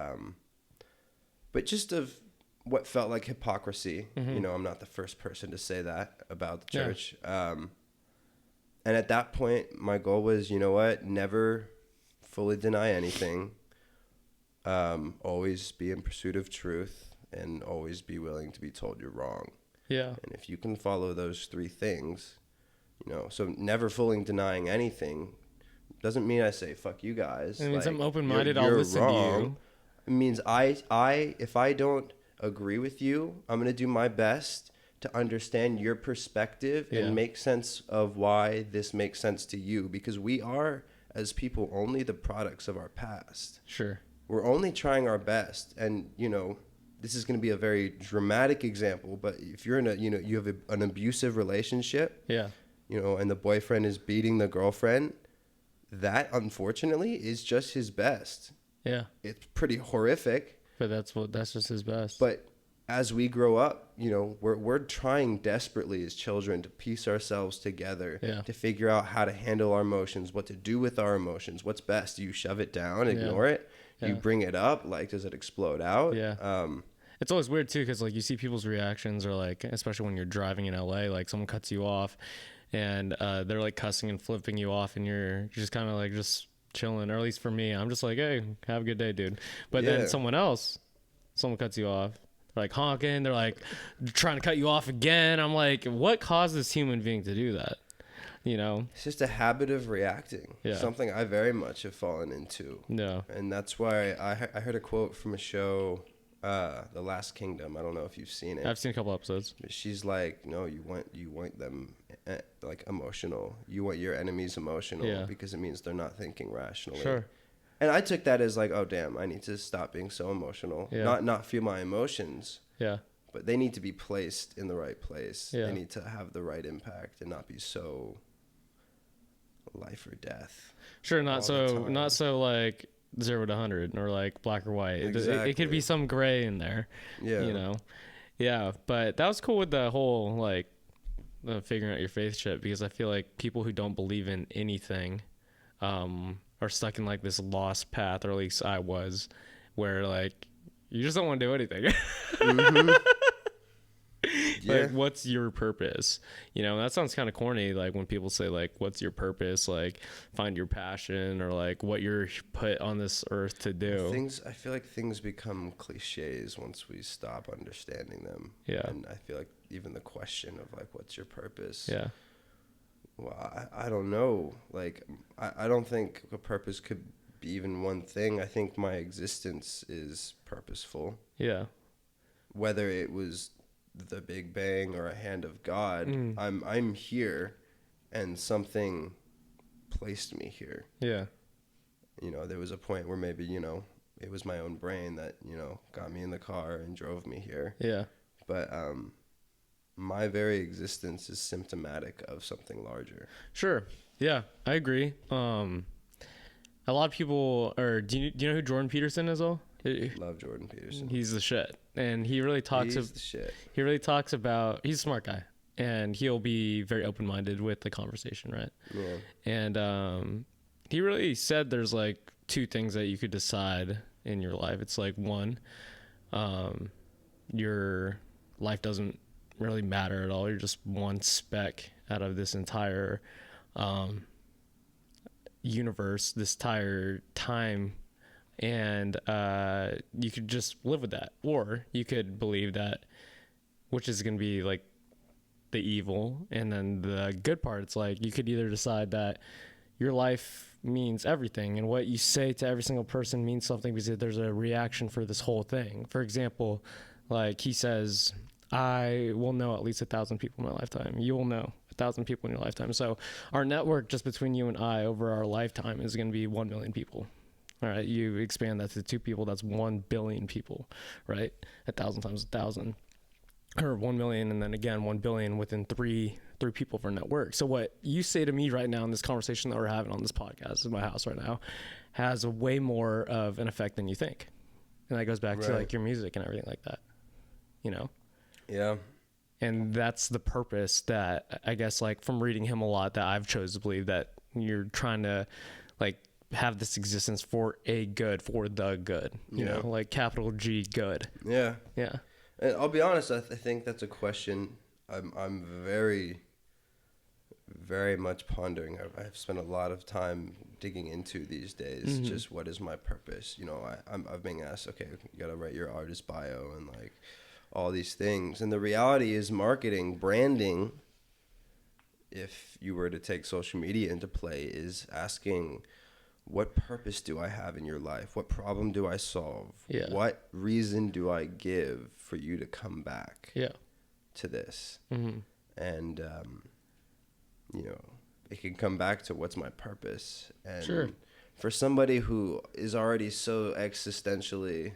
But just of what felt like hypocrisy. Mm-hmm. I'm not the first person to say that about the church. Yeah. And at that point, my goal was, never fully deny anything. Always be in pursuit of truth and always be willing to be told you're wrong. Yeah. And if you can follow those 3 things, so never fully denying anything doesn't mean I say, fuck you guys. It means I'm open-minded. I'll listen to you. It means if I don't agree with you, I'm going to do my best to understand your perspective and make sense of why this makes sense to you, because we are, as people, only the products of our past. Sure. We're only trying our best. And, this is going to be a very dramatic example, but if you're in you have an abusive relationship, and the boyfriend is beating the girlfriend, that unfortunately is just his best. Yeah. It's pretty horrific. But that's just his best. But as we grow up, we're trying desperately as children to piece ourselves together, to figure out how to handle our emotions, what to do with our emotions, what's best. Do you shove it down, ignore it? Do you bring it up? Like, does it explode out? Yeah. It's always weird too, because like you see people's reactions, or like especially when you're driving in LA, like someone cuts you off, and they're like cussing and flipping you off, and you're just kind of like just chilling. Or at least for me, I'm just like, hey, have a good day, dude. But then someone cuts you off, they're like honking, they're like trying to cut you off again. I'm like, what caused this human being to do that? You know, it's just a habit of reacting. Yeah. Something I very much have fallen into. No. And that's why I heard a quote from a show, The Last Kingdom. I don't know if you've seen it. I've seen a couple episodes. She's like, no, you want them like emotional. You want your enemies emotional because it means they're not thinking rationally. Sure. And I took that as like, oh damn, I need to stop being so emotional. Yeah. Not feel my emotions. Yeah. But they need to be placed in the right place. Yeah. They need to have the right impact and not be so life or death. Sure, not so like 0 to 100 or like black or white. Exactly. It could be some gray in there. Yeah. You know. Yeah, but that was cool with the whole like figuring out your faith shit, because I feel like people who don't believe in anything are stuck in like this lost path, or at least I was, where like you just don't want to do anything. Mm-hmm. Like, what's your purpose? You know, that sounds kind of corny, like when people say like, what's your purpose? Like, find your passion, or like what you're put on this earth to do. I feel like things become cliches once we stop understanding them. Yeah. And I feel like even the question of like, what's your purpose? Yeah. Well, I don't know. Like, I don't think a purpose could be even one thing. I think my existence is purposeful. Yeah. Whether it was the Big Bang or a hand of God, I'm here, and something placed me here. Yeah. You know, there was a point where maybe, you know, it was my own brain that, you know, got me in the car and drove me here. Yeah. But my very existence is symptomatic of something larger. Sure. Yeah, I agree. A lot of people do you know who Jordan Peterson is? Love Jordan Peterson. He's the shit. And he really talks He really talks about, he's a smart guy, and he'll be very open-minded with the conversation, right? Yeah. And he really said there's like 2 things that you could decide in your life. It's like, one, your life doesn't really matter at all. You're just one speck out of this entire universe, this entire time, and you could just live with that. Or you could believe that, which is going to be like the evil, and then the good part, it's like you could either decide that your life means everything, and what you say to every single person means something, because there's a reaction for this whole thing. For example, like he says, I will know at least 1,000 people in my lifetime. You will know 1,000 people in your lifetime. So our network just between you and I over our lifetime is going to be 1 million people. All right. You expand that to 2 people. That's 1 billion people, right? 1,000 times 1,000, or 1 million. And then again, 1 billion within three people for network. So what you say to me right now in this conversation that we're having on this podcast in my house right now has a way more of an effect than you think. And that goes back to like your music and everything like that, you know? Yeah. And that's the purpose that I guess, like, from reading him a lot, that I've chose to believe, that you're trying to like have this existence for a good, for the good, you know, like capital G good. Yeah. Yeah. And I'll be honest, I think that's a question I'm very, very much pondering. I've spent a lot of time digging into these days. Just what is my purpose? You know, I've been asked, okay, you got to write your artist bio and like all these things. And the reality is marketing, branding, if you were to take social media into play, is asking, what purpose do I have in your life? What problem do I solve? Yeah. What reason do I give for you to come back to this? And, you know, it can come back to what's my purpose. And for somebody who is already so existentially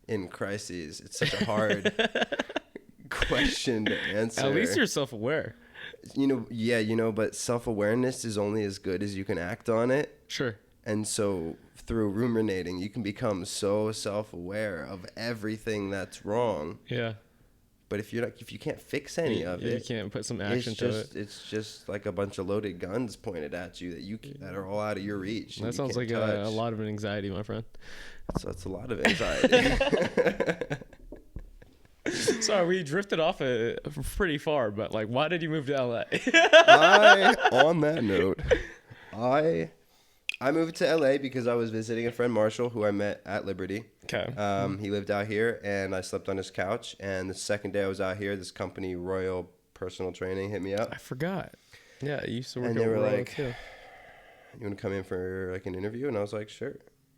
in crises, it's such a hard question to answer. At least you're self-aware. You know, yeah, you know, but self-awareness is only as good as you can act on it. Sure. And so through ruminating, you can become so self-aware of everything that's wrong. Yeah. But if you can't fix any of it, you can't put some action to it. It's just like a bunch of loaded guns pointed at you that are all out of your reach. That sounds like a lot of anxiety, my friend. So it's a lot of anxiety. Sorry, we drifted off pretty far, but like, why did you move to LA? On that note, I moved to LA because I was visiting a friend, Marshall, who I met at Liberty. Okay. He lived out here, and I slept on his couch. And the second day I was out here, this company, Royal Personal Training, hit me up. I forgot. Yeah, you used to work And at they were Royal like, too. "You want to come in for like an interview?" And I was like, "Sure."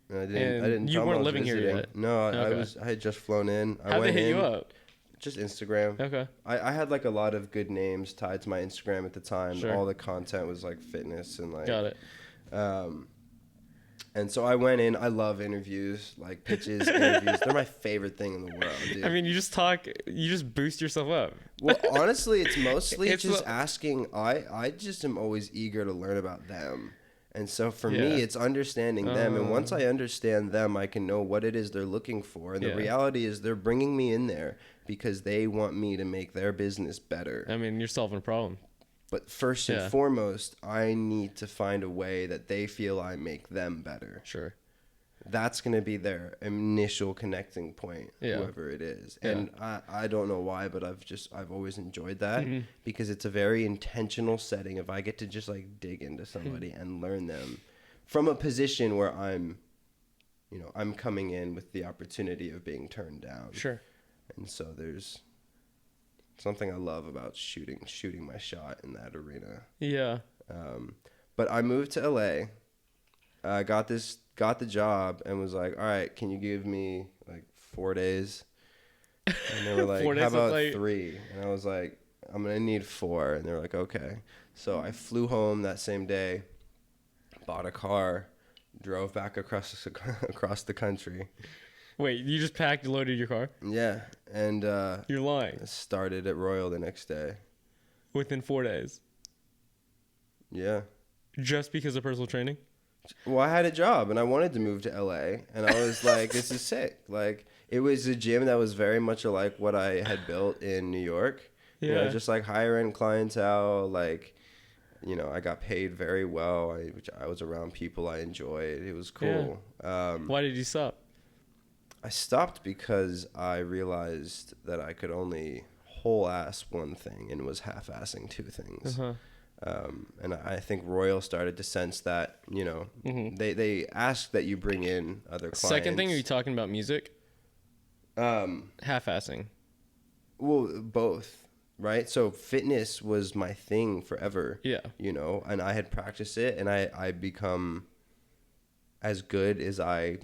And I And didn't. you tell them weren't I was living here visiting. yet? No, Okay. I had just flown in. I How'd went they hit in, you up? just Instagram. Okay. I had like a lot of good names tied to my Instagram at the time. Sure. All the content was like fitness and like. Got it. And so I went in. I love interviews, like pitches, interviews. They're my favorite thing in the world, dude. I mean, you just talk, you just boost yourself up. Well, honestly, it's mostly It's just the- asking. I just am always eager to learn about them. And so for Yeah. me, it's understanding them. And once I understand them, I can know what it is they're looking for. And the Yeah. reality is they're bringing me in there because they want me to make their business better. I mean, you're solving a problem. But first and Yeah. foremost, I need to find a way that they feel I make them better. Sure. That's going to be their initial connecting point, Yeah. whoever it is. Yeah. And I don't know why, but I've always enjoyed that Mhm. because it's a very intentional setting. If I get to just like dig into somebody and learn them from a position where I'm coming in with the opportunity of being turned down. Sure. And so there's something I love about shooting my shot in that arena. Yeah. But I moved to LA. I got the job and was like, all right, can you give me like 4 days? And they were like, 4 days how of, about like- 3? And I was like, I'm going to need 4. And they were like, okay. So I flew home that same day, bought a car, drove back across the country. Wait, you just packed, loaded your car? Yeah. And You're lying. started at Royal the next day. Within 4 days. Yeah. Just because of personal training? Well, I had a job and I wanted to move to LA, and I was like, this is sick. Like, it was a gym that was very much like what I had built in New York. Yeah. You know, just like higher end clientele. Like, I got paid very well. I was around people I enjoyed. It was cool. Why did you stop? I stopped because I realized that I could only whole ass one thing and was half assing 2 things. Uh-huh. And I think Royal started to sense that, Mhm. they ask that you bring in other clients. Second thing, are you talking about music? Half-assing. Well, both, right? So fitness was my thing forever. Yeah. And I had practiced it, and I become as good as I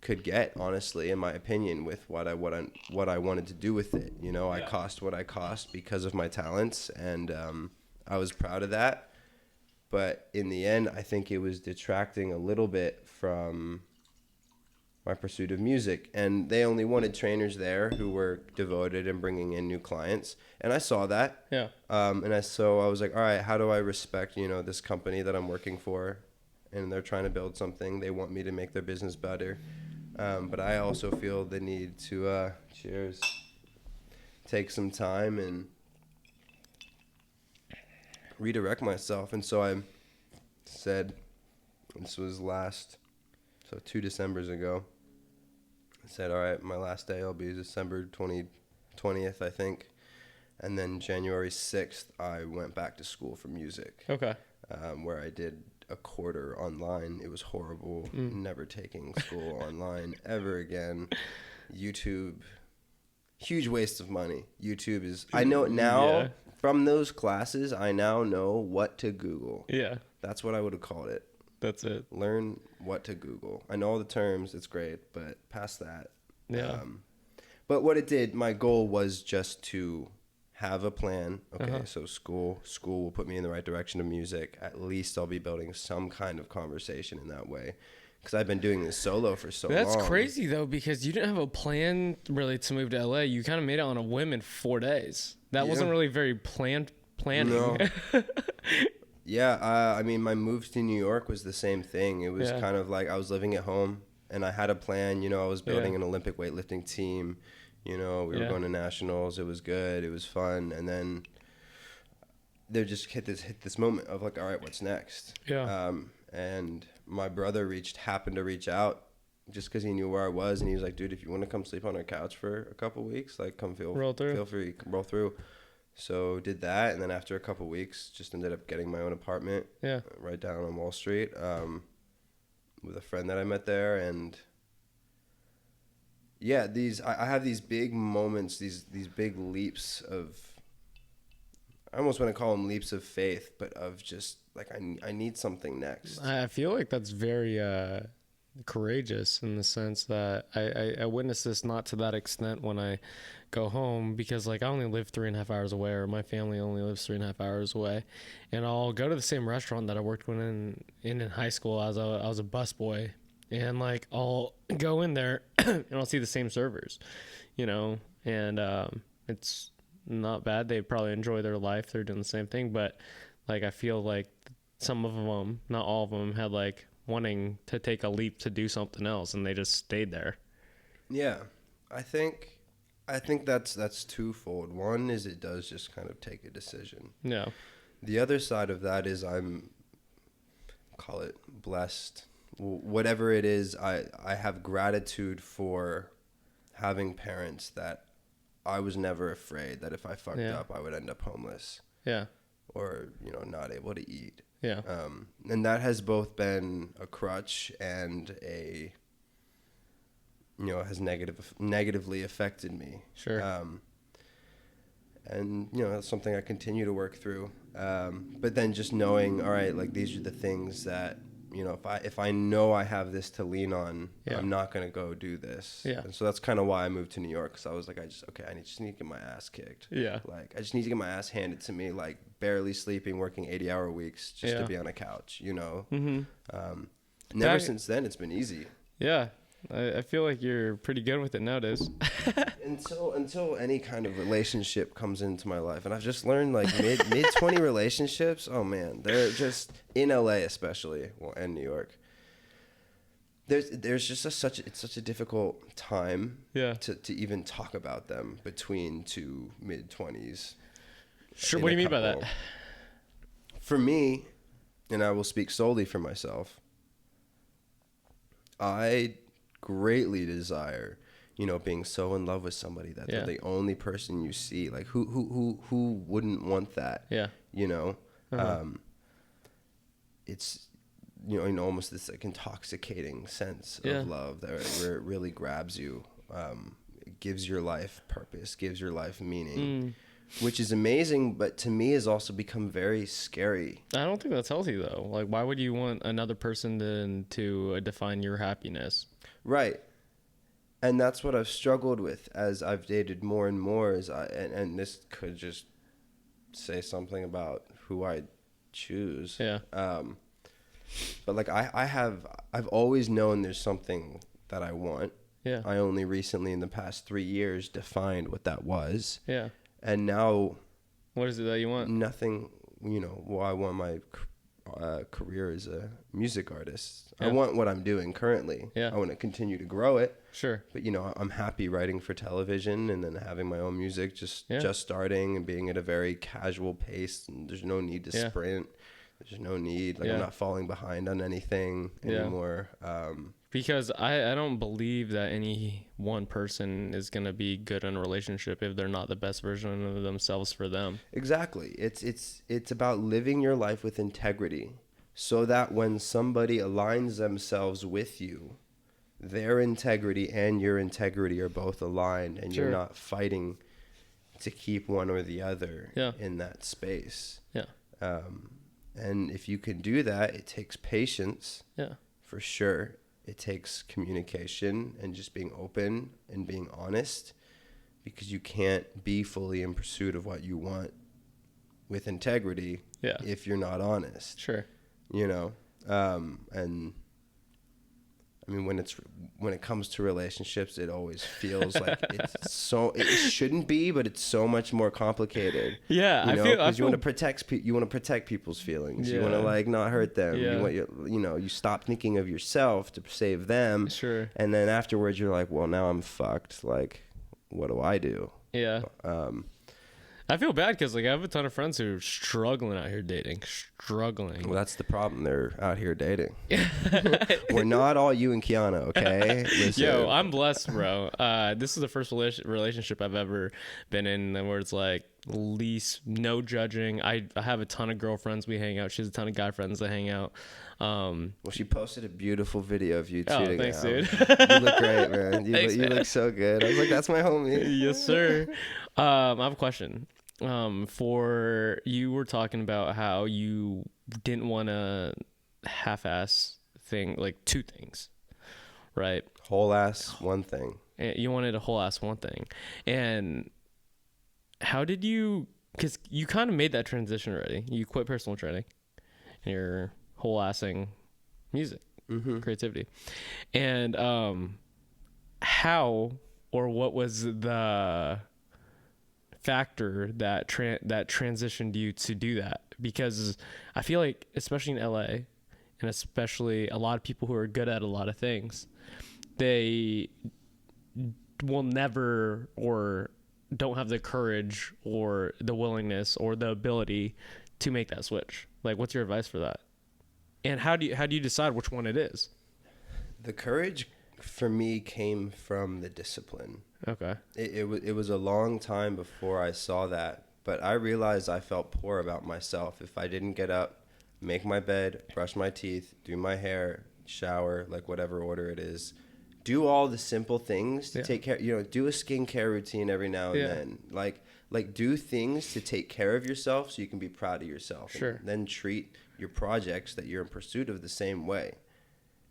could get, honestly, in my opinion, with what I wanted to do with it. I cost what I cost because of my talents, and I was proud of that. But in the end, I think it was detracting a little bit from my pursuit of music. And they only wanted trainers there who were devoted and bringing in new clients. And I saw that. Yeah. So I was like, all right, how do I respect, this company that I'm working for? And they're trying to build something. They want me to make their business better. But I also feel the need to, take some time and redirect myself. And so I said, this was 2 Decembers ago. I said, all right, my last day will be December 20th, I think. And then January 6th, I went back to school for music. Okay. Where I did a quarter online. It was horrible. Never taking school online ever again. YouTube, huge waste of money. YouTube is, I know now. Yeah. From those classes, I now know what to Google. Yeah. That's what I would have called it. That's it. Learn what to Google. I know all the terms. It's great, but past that. Yeah. But what it did, my goal was just to have a plan. Okay, Uh-huh. so school will put me in the right direction of music. At least I'll be building some kind of conversation in that way. Because I've been doing this solo for so long. That's crazy, though, because you didn't have a plan really to move to LA. You kind of made it on a whim in 4 days. That wasn't really very planning. No. Yeah, I mean, my move to New York was the same thing. It was kind of like I was living at home, and I had a plan. I was building an Olympic weightlifting team. We were going to nationals. It was good. It was fun. And then there just hit this moment of like, all right, what's next? Yeah. And my brother happened to reach out just because he knew where I was, and he was like, dude, if you want to come sleep on our couch for a couple weeks, like Roll through. feel free, roll through. So did that, and then after a couple weeks, just ended up getting my own apartment. Yeah. Right down on Wall Street, with a friend that I met there, and yeah, I have these big moments, these big leaps of, I almost want to call them leaps of faith, but of just like I need something next. I feel like that's very courageous in the sense that I witnessed this not to that extent when I go home, because like I only live 3.5 hours away, or my family only lives 3.5 hours away, and I'll go to the same restaurant that I worked in high school as I was a busboy, and like I'll go in there and I'll see the same servers, you know, and it's not bad. They probably enjoy their life. They're doing the same thing, but like I feel like some of them, not all of them, had like wanting to take a leap to do something else, and they just stayed there. Yeah, I think that's twofold. One is it does just kind of take a decision. Yeah. The other side of that is I'm, call it blessed, whatever it is. I have gratitude for having parents that I was never afraid that if I fucked up, I would end up homeless. Yeah. Or, you know, not able to eat. Yeah. And that has both been a crutch and a, you know, has negatively affected me. Sure. And, you know, that's something I continue to work through. But then just knowing, all right, like these are the things that, you know, if I know I have this to lean on, I'm not going to go do this. Yeah. And so that's kind of why I moved to New York. Because I was like, I just need to get my ass kicked. Yeah. Like, I just need to get my ass handed to me, like barely sleeping, working 80-hour weeks just to be on a couch, you know? Mm-hmm. Since then, it's been easy. Yeah. I feel like you're pretty good with it nowadays. until any kind of relationship comes into my life, and I've just learned like mid 20 relationships. Oh man, they're just in LA especially, and New York. There's just such a difficult time. Yeah. To even talk about them between two mid 20s. Sure. What do you mean by that? For me, and I will speak solely for myself, I greatly desire, you know, being so in love with somebody that they're the only person you see. Like who wouldn't want that? Yeah. You know, it's, you know, almost this like intoxicating sense of love where it really grabs you. It gives your life purpose, gives your life meaning, which is amazing, but to me has also become very scary. I don't think that's healthy though. Like, why would you want another person to define your happiness? Right. And that's what I've struggled with as I've dated more and more, and this could just say something about who I choose. Yeah. But like I've always known there's something that I want. Yeah. I only recently in the past 3 years defined what that was. Yeah. And now, what is it that you want? Nothing, you know. Well, I want my career as a music artist. Yeah. I want what I'm doing currently. Yeah. I want to continue to grow it. Sure. But, you know, I'm happy writing for television and then having my own music just starting and being at a very casual pace. And there's no need to sprint. There's no need. Like, I'm not falling behind on anything anymore. Because I don't believe that any one person is going to be good in a relationship if they're not the best version of themselves for them. Exactly. It's about living your life with integrity so that when somebody aligns themselves with you, their integrity and your integrity are both aligned, and you're not fighting to keep one or the other in that space. Yeah. And if you can do that, it takes patience. Yeah. For sure. It takes communication and just being open and being honest, because you can't be fully in pursuit of what you want with integrity if you're not honest. Sure. You know, and I mean, when it comes to relationships, it always feels like it shouldn't be, but it's so much more complicated. Yeah, you know, because you want to protect people's feelings. Yeah. You want to like not hurt them. Yeah. You want you stop thinking of yourself to save them. Sure. And then afterwards, you're like, well, now I'm fucked. Like, what do I do? Yeah. I feel bad because like I have a ton of friends who are struggling out here dating, struggling. Well, that's the problem. They're out here dating. We're not all you and Kiana, okay? Listen. Yo, I'm blessed, bro. This is the first relationship I've ever been in where it's like least no judging. I have a ton of girlfriends. We hang out. She has a ton of guy friends that hang out. Well, she posted a beautiful video of you two Oh, together. thanks, dude. You look great, man. Thanks, You man. look so good. I was like, that's my homie. Yes, sir. I have a question. For you were talking about how you didn't want to half-ass thing, like two things, right? Whole ass one thing. And you wanted a whole ass one thing. And how did you, because you kind of made that transition already. You quit personal training and you're whole assing music, creativity. And how or what was the factor that that transitioned you to do that? Because I feel like, especially in LA, and especially a lot of people who are good at a lot of things, they will never or don't have the courage or the willingness or the ability to make that switch. Like, what's your advice for that? And how do you decide which one it is? The courage for me came from the discipline. Okay. It was a long time before I saw that, but I realized I felt poor about myself if I didn't get up, make my bed, brush my teeth, do my hair, shower, like whatever order it is, do all the simple things to take care, do a skincare routine every now and then. Like do things to take care of yourself so you can be proud of yourself. Sure. And then treat your projects that you're in pursuit of the same way.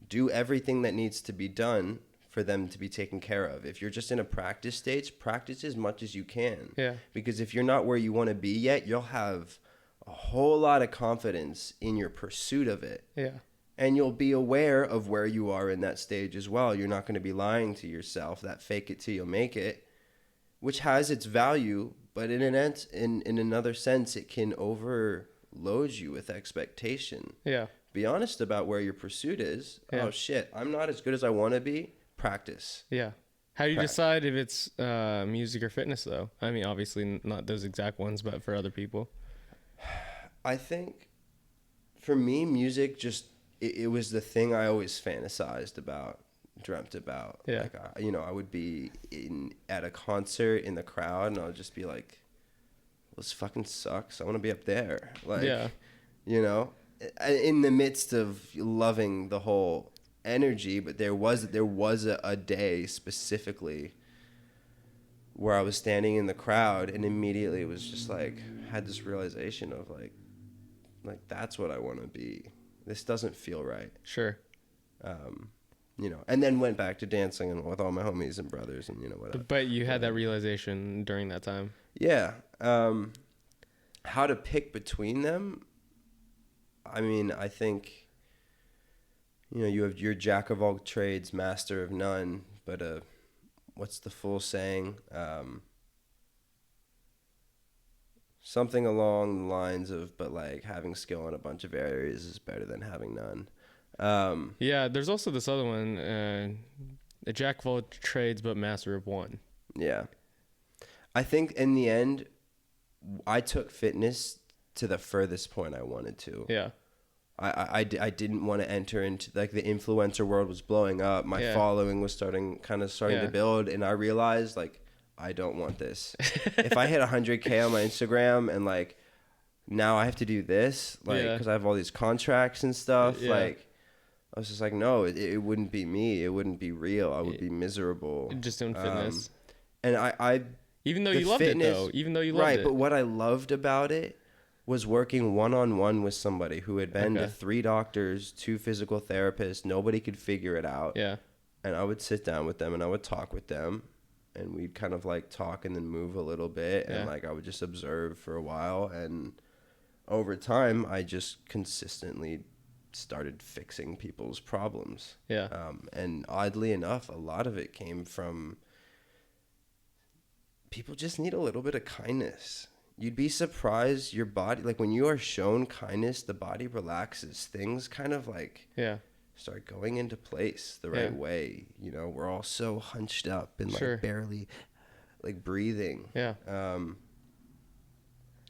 Do everything that needs to be done for them to be taken care of. If you're just in a practice stage, practice as much as you can. Yeah. Because if you're not where you want to be yet, you'll have a whole lot of confidence in your pursuit of it. Yeah. And you'll be aware of where you are in that stage as well. You're not going to be lying to yourself, that fake it till you make it, which has its value, but in another sense, it can overload you with expectation. Yeah. Be honest about where your pursuit is. Yeah. Oh, shit, I'm not as good as I want to be. Practice. Yeah. How do you decide if it's music or fitness, though? I mean, obviously not those exact ones, but for other people. I think for me, music just, it was the thing I always fantasized about, dreamt about. Yeah. Like, I would be at a concert in the crowd and I would just be like, well, this fucking sucks. I want to be up there. Like, in the midst of loving the whole energy, but there was a day specifically where I was standing in the crowd and immediately it was just like, had this realization of like that's what I want to be. This doesn't feel right. Sure. And then went back to dancing and with all my homies and brothers and whatever. But you had that realization during that time. Yeah. How to pick between them? I mean, I think you have your jack of all trades, master of none, but what's the full saying? Something along the lines of, but like having skill in a bunch of areas is better than having none. Yeah, there's also this other one, a jack of all trades, but master of one. Yeah. I think in the end, I took fitness to the furthest point I wanted to. Yeah. I didn't want to enter into, like, the influencer world was blowing up. My following was starting to build, and I realized, like, I don't want this. If I hit 100K on my Instagram and, like, now I have to do this, like, because I have all these contracts and stuff, like, I was just like, no, it wouldn't be me. It wouldn't be real. I would be miserable. Just doing fitness. And I even though you loved it, though. Even though you loved it. Right, but what I loved about it was working one-on-one with somebody who had been to 3 doctors, 2 physical therapists. Nobody could figure it out. Yeah. And I would sit down with them and I would talk with them. And we'd kind of like talk and then move a little bit. And like I would just observe for a while. And over time, I just consistently started fixing people's problems. Yeah. And oddly enough, a lot of it came from people just need a little bit of kindness. You'd be surprised your body, like when you are shown kindness, the body relaxes. Things kind of like start going into place the right way. We're all so hunched up and like barely like breathing. Yeah.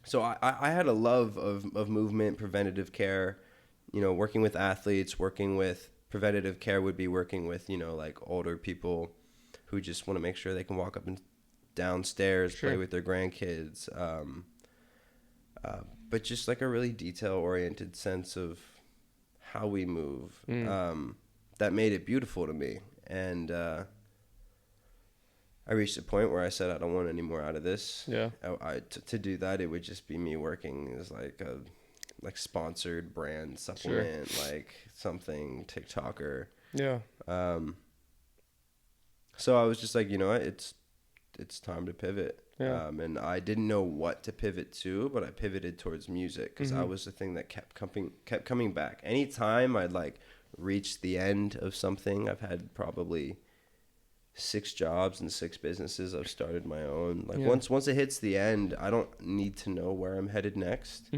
So I had a love of movement, preventative care, working with athletes, working with preventative care would be working with, like older people who just want to make sure they can walk up and downstairs, Sure. play with their grandkids. But just like a really detail oriented sense of how we move, that made it beautiful to me. And, I reached a point where I said, I don't want any more out of this. Yeah. To do that, it would just be me working as like a sponsored brand supplement, like something TikToker. Yeah. So I was just like, you know what, it's time to pivot. Yeah. And I didn't know what to pivot to, but I pivoted towards music because that was the thing that kept coming back. Anytime I'd like reach the end of something, I've had probably 6 jobs and 6 businesses. I've started my own. Like once it hits the end, I don't need to know where I'm headed next.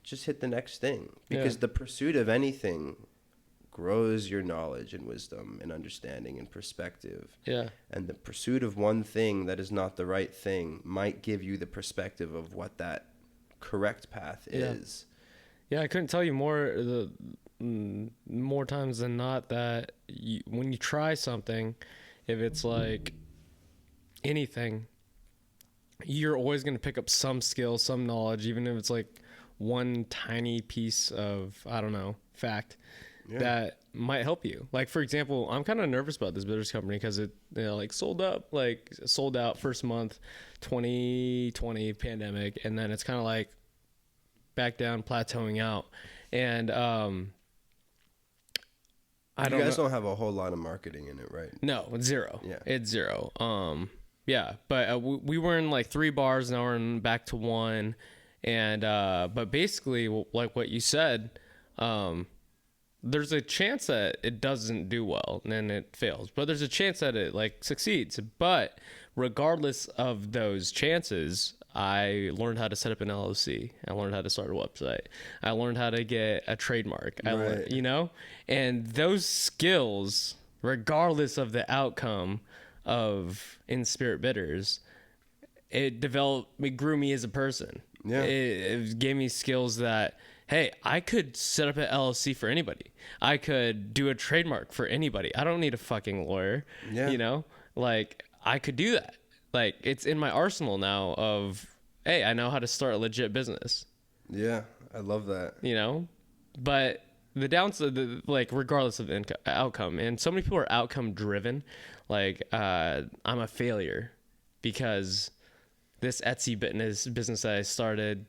Just hit the next thing, because the pursuit of anything grows your knowledge and wisdom and understanding and perspective. Yeah. And the pursuit of one thing that is not the right thing might give you the perspective of what that correct path is. Yeah, I couldn't tell you more times than not that when you try something, if it's like anything, you're always going to pick up some skill, some knowledge, even if it's like one tiny piece of, I don't know, fact that might help you. Like, for example, I'm kind of nervous about this bitters company because it sold out first month, 2020 pandemic. And then it's kind of like back down, plateauing out. And, You guys don't have a whole lot of marketing in it, right? No, it's zero. Yeah. It's zero. Yeah, but we were in like 3 bars, now we're back to 1. And, but basically, like what you said, there's a chance that it doesn't do well and then it fails, but there's a chance that it like succeeds. But regardless of those chances, I learned how to set up an LLC. I learned how to start a website. I learned how to get a trademark. I learned, and those skills, regardless of the outcome of Inspirit Bitters, it grew me as a person. Yeah. It gave me skills that, hey, I could set up an LLC for anybody. I could do a trademark for anybody. I don't need a fucking lawyer. Yeah. Like I could do that. Like it's in my arsenal now of, hey, I know how to start a legit business. Yeah, I love that. But the downside, like regardless of the outcome, and so many people are outcome driven. Like I'm a failure because this Etsy business that I started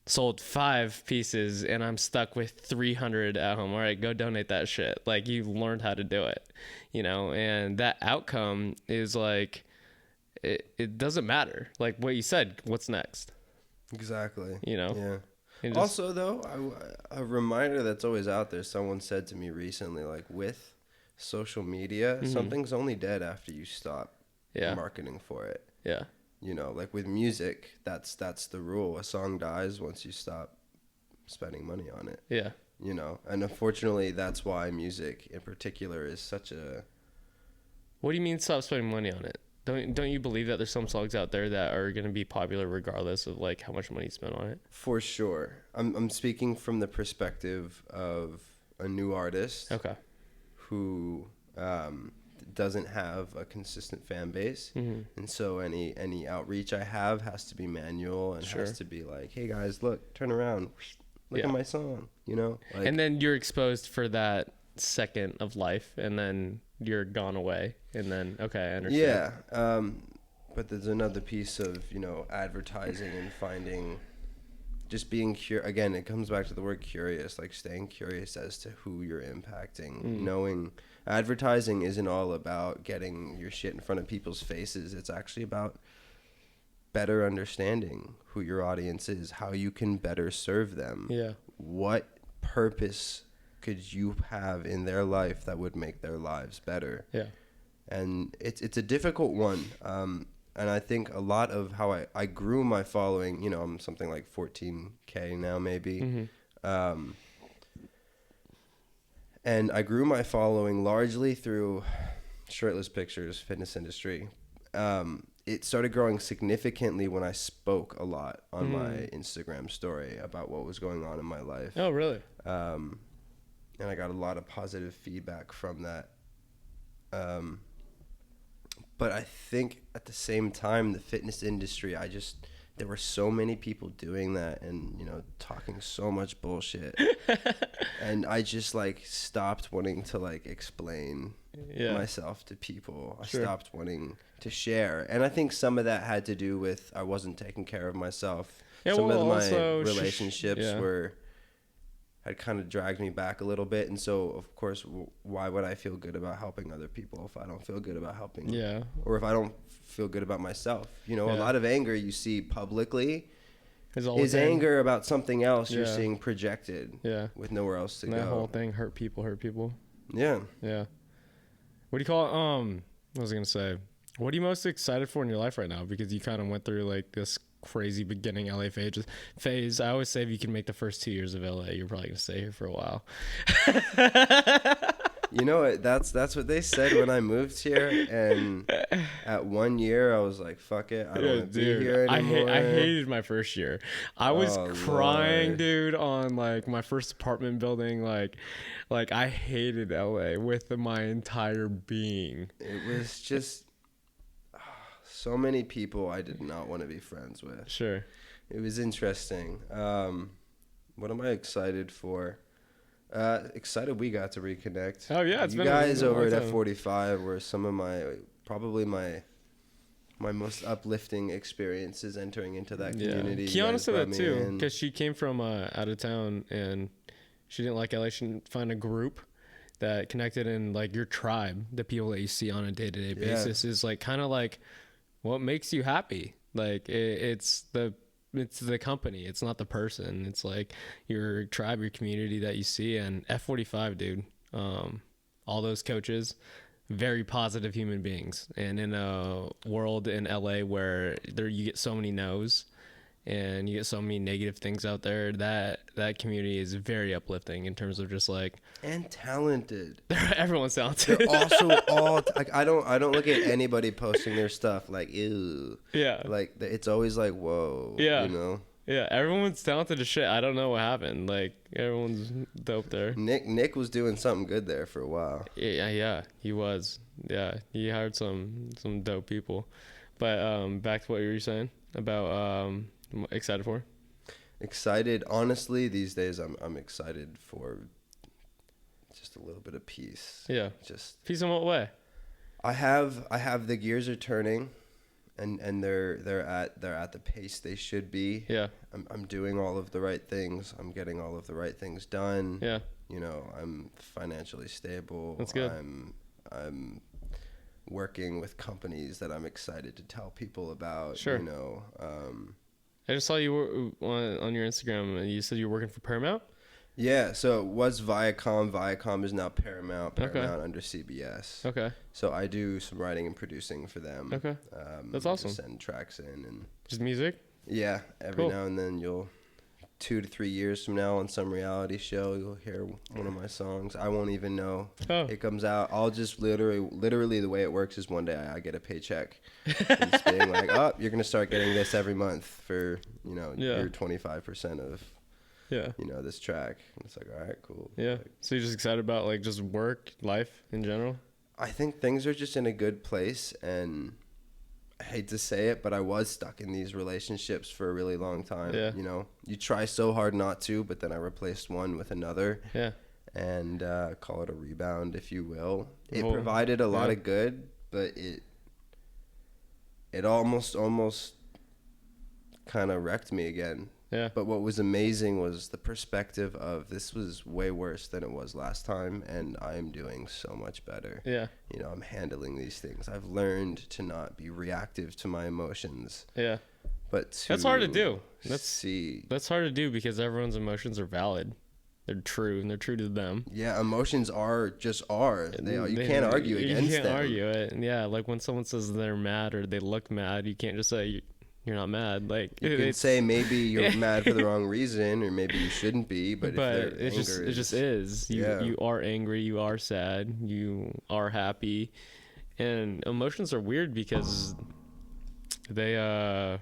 sold 5 pieces and I'm stuck with 300 at home. All right, go donate that shit. Like you learned how to do it, and that outcome is like, it doesn't matter. Like what you said, what's next? Exactly. Yeah. Also though, a reminder that's always out there. Someone said to me recently, like with social media, something's only dead after you stop marketing for it. Yeah. Like with music, that's the rule. A song dies once you stop spending money on it. Yeah. And unfortunately, that's why music in particular is such a... What do you mean stop spending money on it? Don't you believe that there's some songs out there that are going to be popular regardless of like how much money you spend on it? For sure. I'm speaking from the perspective of a new artist. Okay. Who doesn't have a consistent fan base, and so any outreach I have has to be manual and has to be like, hey guys, look, turn around, look at my song, like, and then you're exposed for that second of life and then you're gone away and then okay, I understand. But there's another piece of advertising and finding, just being again, it comes back to the word curious, like staying curious as to who you're impacting. Knowing advertising isn't all about getting your shit in front of people's faces. It's actually about better understanding who your audience is, how you can better serve them. What purpose could you have in their life that would make their lives better? And it's a difficult one. And I think a lot of how I grew my following, I'm something like 14K now maybe. And I grew my following largely through shirtless pictures, fitness industry. it started growing significantly when I spoke a lot on Mm. my Instagram story about what was going on in my life. Oh, really? And I got a lot of positive feedback from that. But I think at the same time, the fitness industry, there were so many people doing that and, you know, talking so much bullshit. And I just like stopped wanting to like explain myself to people. I stopped wanting to share. And I think some of that had to do with I wasn't taking care of myself. Some of my relationships had kind of dragged me back a little bit. And so, of course, why would I feel good about helping other people if I don't feel good about helping? Or if I don't feel good about myself? You know, a lot of anger you see publicly is anger about something else you're seeing projected with nowhere else to go. That whole thing, hurt people. Yeah. Yeah. What do you call it? What was I going to say? What are you most excited for in your life right now? Because you kind of went through like this crazy beginning LA phase. I always say if you can make the first 2 years of LA, you're probably going to stay here for a while. You know, that's what they said when I moved here, and at 1 year I was like, fuck it, I don't want to be here anymore. I hated my first year. I was crying, Lord. Dude, on like my first apartment building. Like I hated LA with my entire being. It was just so many people I did not want to be friends with. Sure. It was interesting. What am I excited for? Excited we got to reconnect. Oh yeah, you guys over at F45 were some of my most uplifting experiences entering into that community. Kiana said that too, because she came from out of town and she didn't like LA. She didn't find a group that connected, and like your tribe, the people that you see on a day-to-day basis, is like kind of like what makes you happy. Like it's the company. It's not the person. It's like your tribe, your community that you see. And F45, dude, all those coaches, very positive human beings. And in a world in LA where you get so many no's and you get so many negative things out there, that community is very uplifting in terms of just like, and talented. Everyone's talented. They're also all like I don't look at anybody posting their stuff like ew. Yeah. Like it's always like whoa. Yeah. You know. Yeah. Everyone's talented as shit. I don't know what happened. Like everyone's dope there. Nick was doing something good there for a while. Yeah. He was. Yeah. He hired some dope people. But back to what you were saying about excited for. Excited. Honestly, these days I'm excited for just a little bit of peace. Yeah. Just peace in what way? I have the gears are turning, and they're at the pace they should be. Yeah. I'm doing all of the right things. I'm getting all of the right things done. Yeah. You know, I'm financially stable. That's good. I'm working with companies that I'm excited to tell people about. Sure. You know. I just saw you were on your Instagram, and you said you were working for Paramount. Yeah, so it was Viacom. Viacom is now Paramount under CBS. Okay. So I do some writing and producing for them. Okay. That's awesome. Just send tracks in and just music? Yeah, every now and then 2 to 3 years from now on some reality show, you'll hear one of my songs. I won't even know. It comes out. I'll just literally the way it works is one day I get a paycheck. It's being like, oh, you're going to start getting this every month for, you know, your 25% of you know, this track. And it's like, all right, cool. Yeah. Like, so you're just excited about like just work, life in general? I think things are just in a good place, and I hate to say it, but I was stuck in these relationships for a really long time. Yeah. You know, you try so hard not to, but then I replaced one with another. Yeah. And call it a rebound, if you will. It provided a lot of good, but it almost kind of wrecked me again. Yeah. But what was amazing was the perspective of this was way worse than it was last time, and I'm doing so much better. Yeah. You know, I'm handling these things. I've learned to not be reactive to my emotions. Yeah. But that's hard to do. That's hard to do because everyone's emotions are valid. They're true, and they're true to them. Yeah, emotions are. You can't argue against them. You can't argue it. And yeah, like when someone says they're mad or they look mad, you can't just say you're not mad. Like you can say maybe you're mad for the wrong reason, or maybe you shouldn't be. But it just is. You are angry. You are sad. You are happy, and emotions are weird because they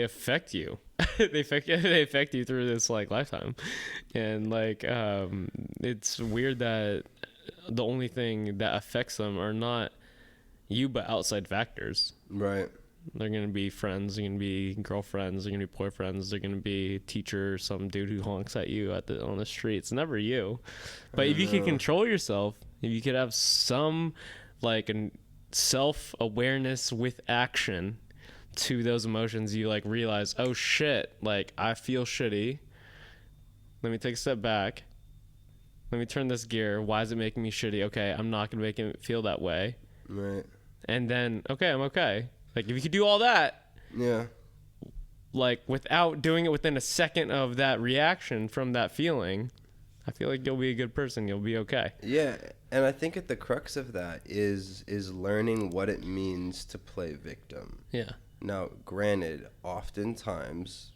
affect you. They affect you through this like lifetime, and like it's weird that the only thing that affects them are not you but outside factors. Right. They're gonna be friends, they're gonna be girlfriends, they're gonna be boyfriends, they're gonna be teacher, some dude who honks at you on the street. It's never you. But if you can control yourself, if you could have some like self-awareness with action to those emotions, you like realize, oh shit, like I feel shitty. Let me take a step back. Let me turn this gear. Why is it making me shitty? Okay, I'm not gonna make it feel that way. Right. And then, okay, I'm okay. Like if you could do all that, Yeah. like without doing it within a second of that reaction from that feeling, I feel like you'll be a good person. You'll be okay. Yeah, and I think at the crux of that is learning what it means to play victim. Yeah. Now, granted, oftentimes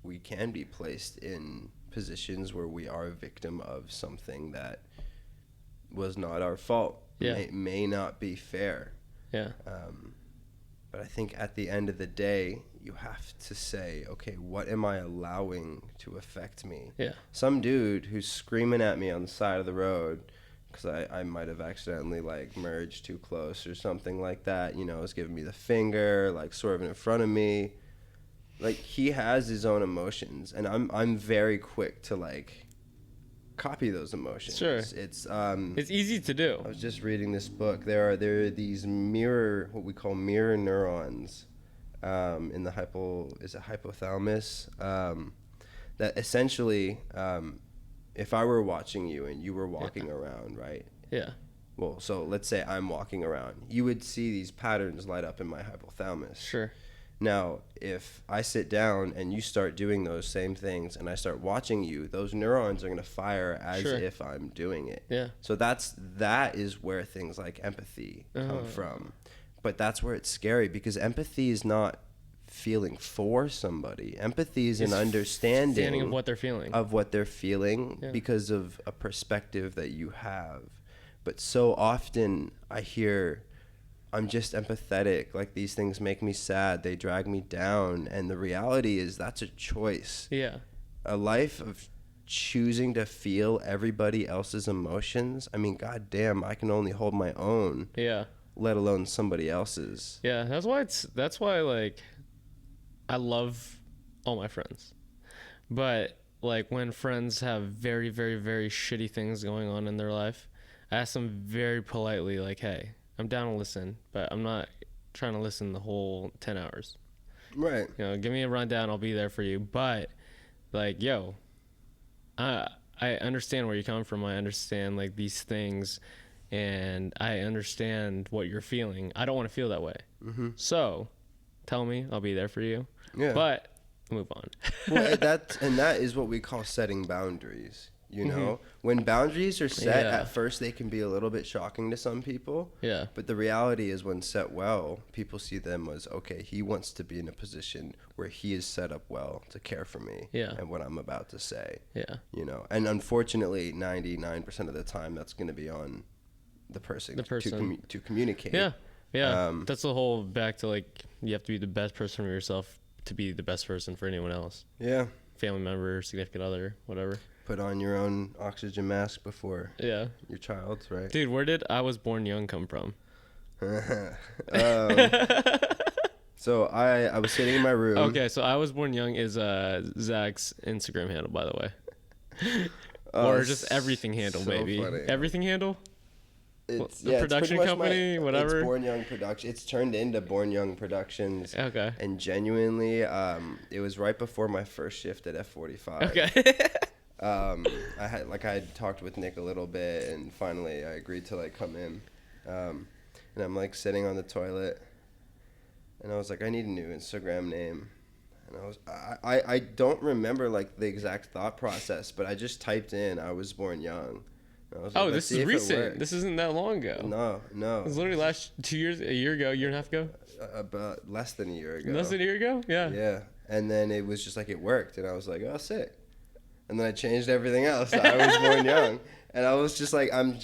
we can be placed in positions where we are a victim of something that was not our fault. Yeah. May not be fair. Yeah. But I think at the end of the day, you have to say, okay, what am I allowing to affect me? Yeah. Some dude who's screaming at me on the side of the road because I might have accidentally, like, merged too close or something like that, you know, is giving me the finger, like, swerving in front of me. Like, he has his own emotions, and I'm very quick to, like, copy those emotions. Sure. It's easy to do. I was just reading this book. There are these what we call mirror neurons in the hypothalamus that essentially if I were watching you and you were walking around, right? Yeah. Well, so let's say I'm walking around. You would see these patterns light up in my hypothalamus. Sure. Now, if I sit down and you start doing those same things and I start watching you, those neurons are going to fire as if I'm doing it. Yeah. So that is where things like empathy come from. But that's where it's scary because empathy is not feeling for somebody. Empathy is an understanding of what they're feeling. Because of a perspective that you have. But so often I hear, I'm just empathetic. Like, these things make me sad. They drag me down. And the reality is that's a choice. Yeah. A life of choosing to feel everybody else's emotions. I mean, goddamn, I can only hold my own. Yeah. Let alone somebody else's. Yeah. That's why like I love all my friends. But like when friends have very, very, very shitty things going on in their life, I ask them very politely, like, hey, I'm down to listen, but I'm not trying to listen the whole 10 hours. Right. You know, give me a rundown. I'll be there for you. But, like, yo, I understand where you're coming from. I understand, like, these things, and I understand what you're feeling. I don't want to feel that way. Mm-hmm. So, tell me. I'll be there for you. Yeah. But move on. Well, that is what we call setting boundaries. You know, when boundaries are set, at first they can be a little bit shocking to some people. Yeah. But the reality is, when set well, people see them as, okay, he wants to be in a position where he is set up well to care for me and what I'm about to say. Yeah. You know, and unfortunately, 99% of the time, that's going to be on the person. To communicate. Yeah. Yeah. That's the whole back to, like, you have to be the best person for yourself to be the best person for anyone else. Yeah. Family member, significant other, whatever. Put on your own oxygen mask before your child's, right? Dude, where did I Was Born Young come from? So I was sitting in my room. Okay, so I Was Born Young is Zach's Instagram handle, by the way. Or just everything handle, so maybe. Funny. Everything handle? It's the production company, whatever. It's Born Young Production. It's turned into Born Young Productions. Okay. And genuinely, it was right before my first shift at F45. Okay. I had talked with Nick a little bit, and finally I agreed to, like, come in. And I'm, like, sitting on the toilet, and I was like, I need a new Instagram name. And I don't remember, like, the exact thought process, but I just typed in I Was Born Young. Like, this is recent. This isn't that long ago. No. It was literally last 2 years, a year ago, year and a half ago. About less than a year ago. Less than a year ago? Yeah. Yeah. And then it was just like, it worked, and I was like, oh, sick. And then I changed everything else. I Was Born Young. And I was just like, I'm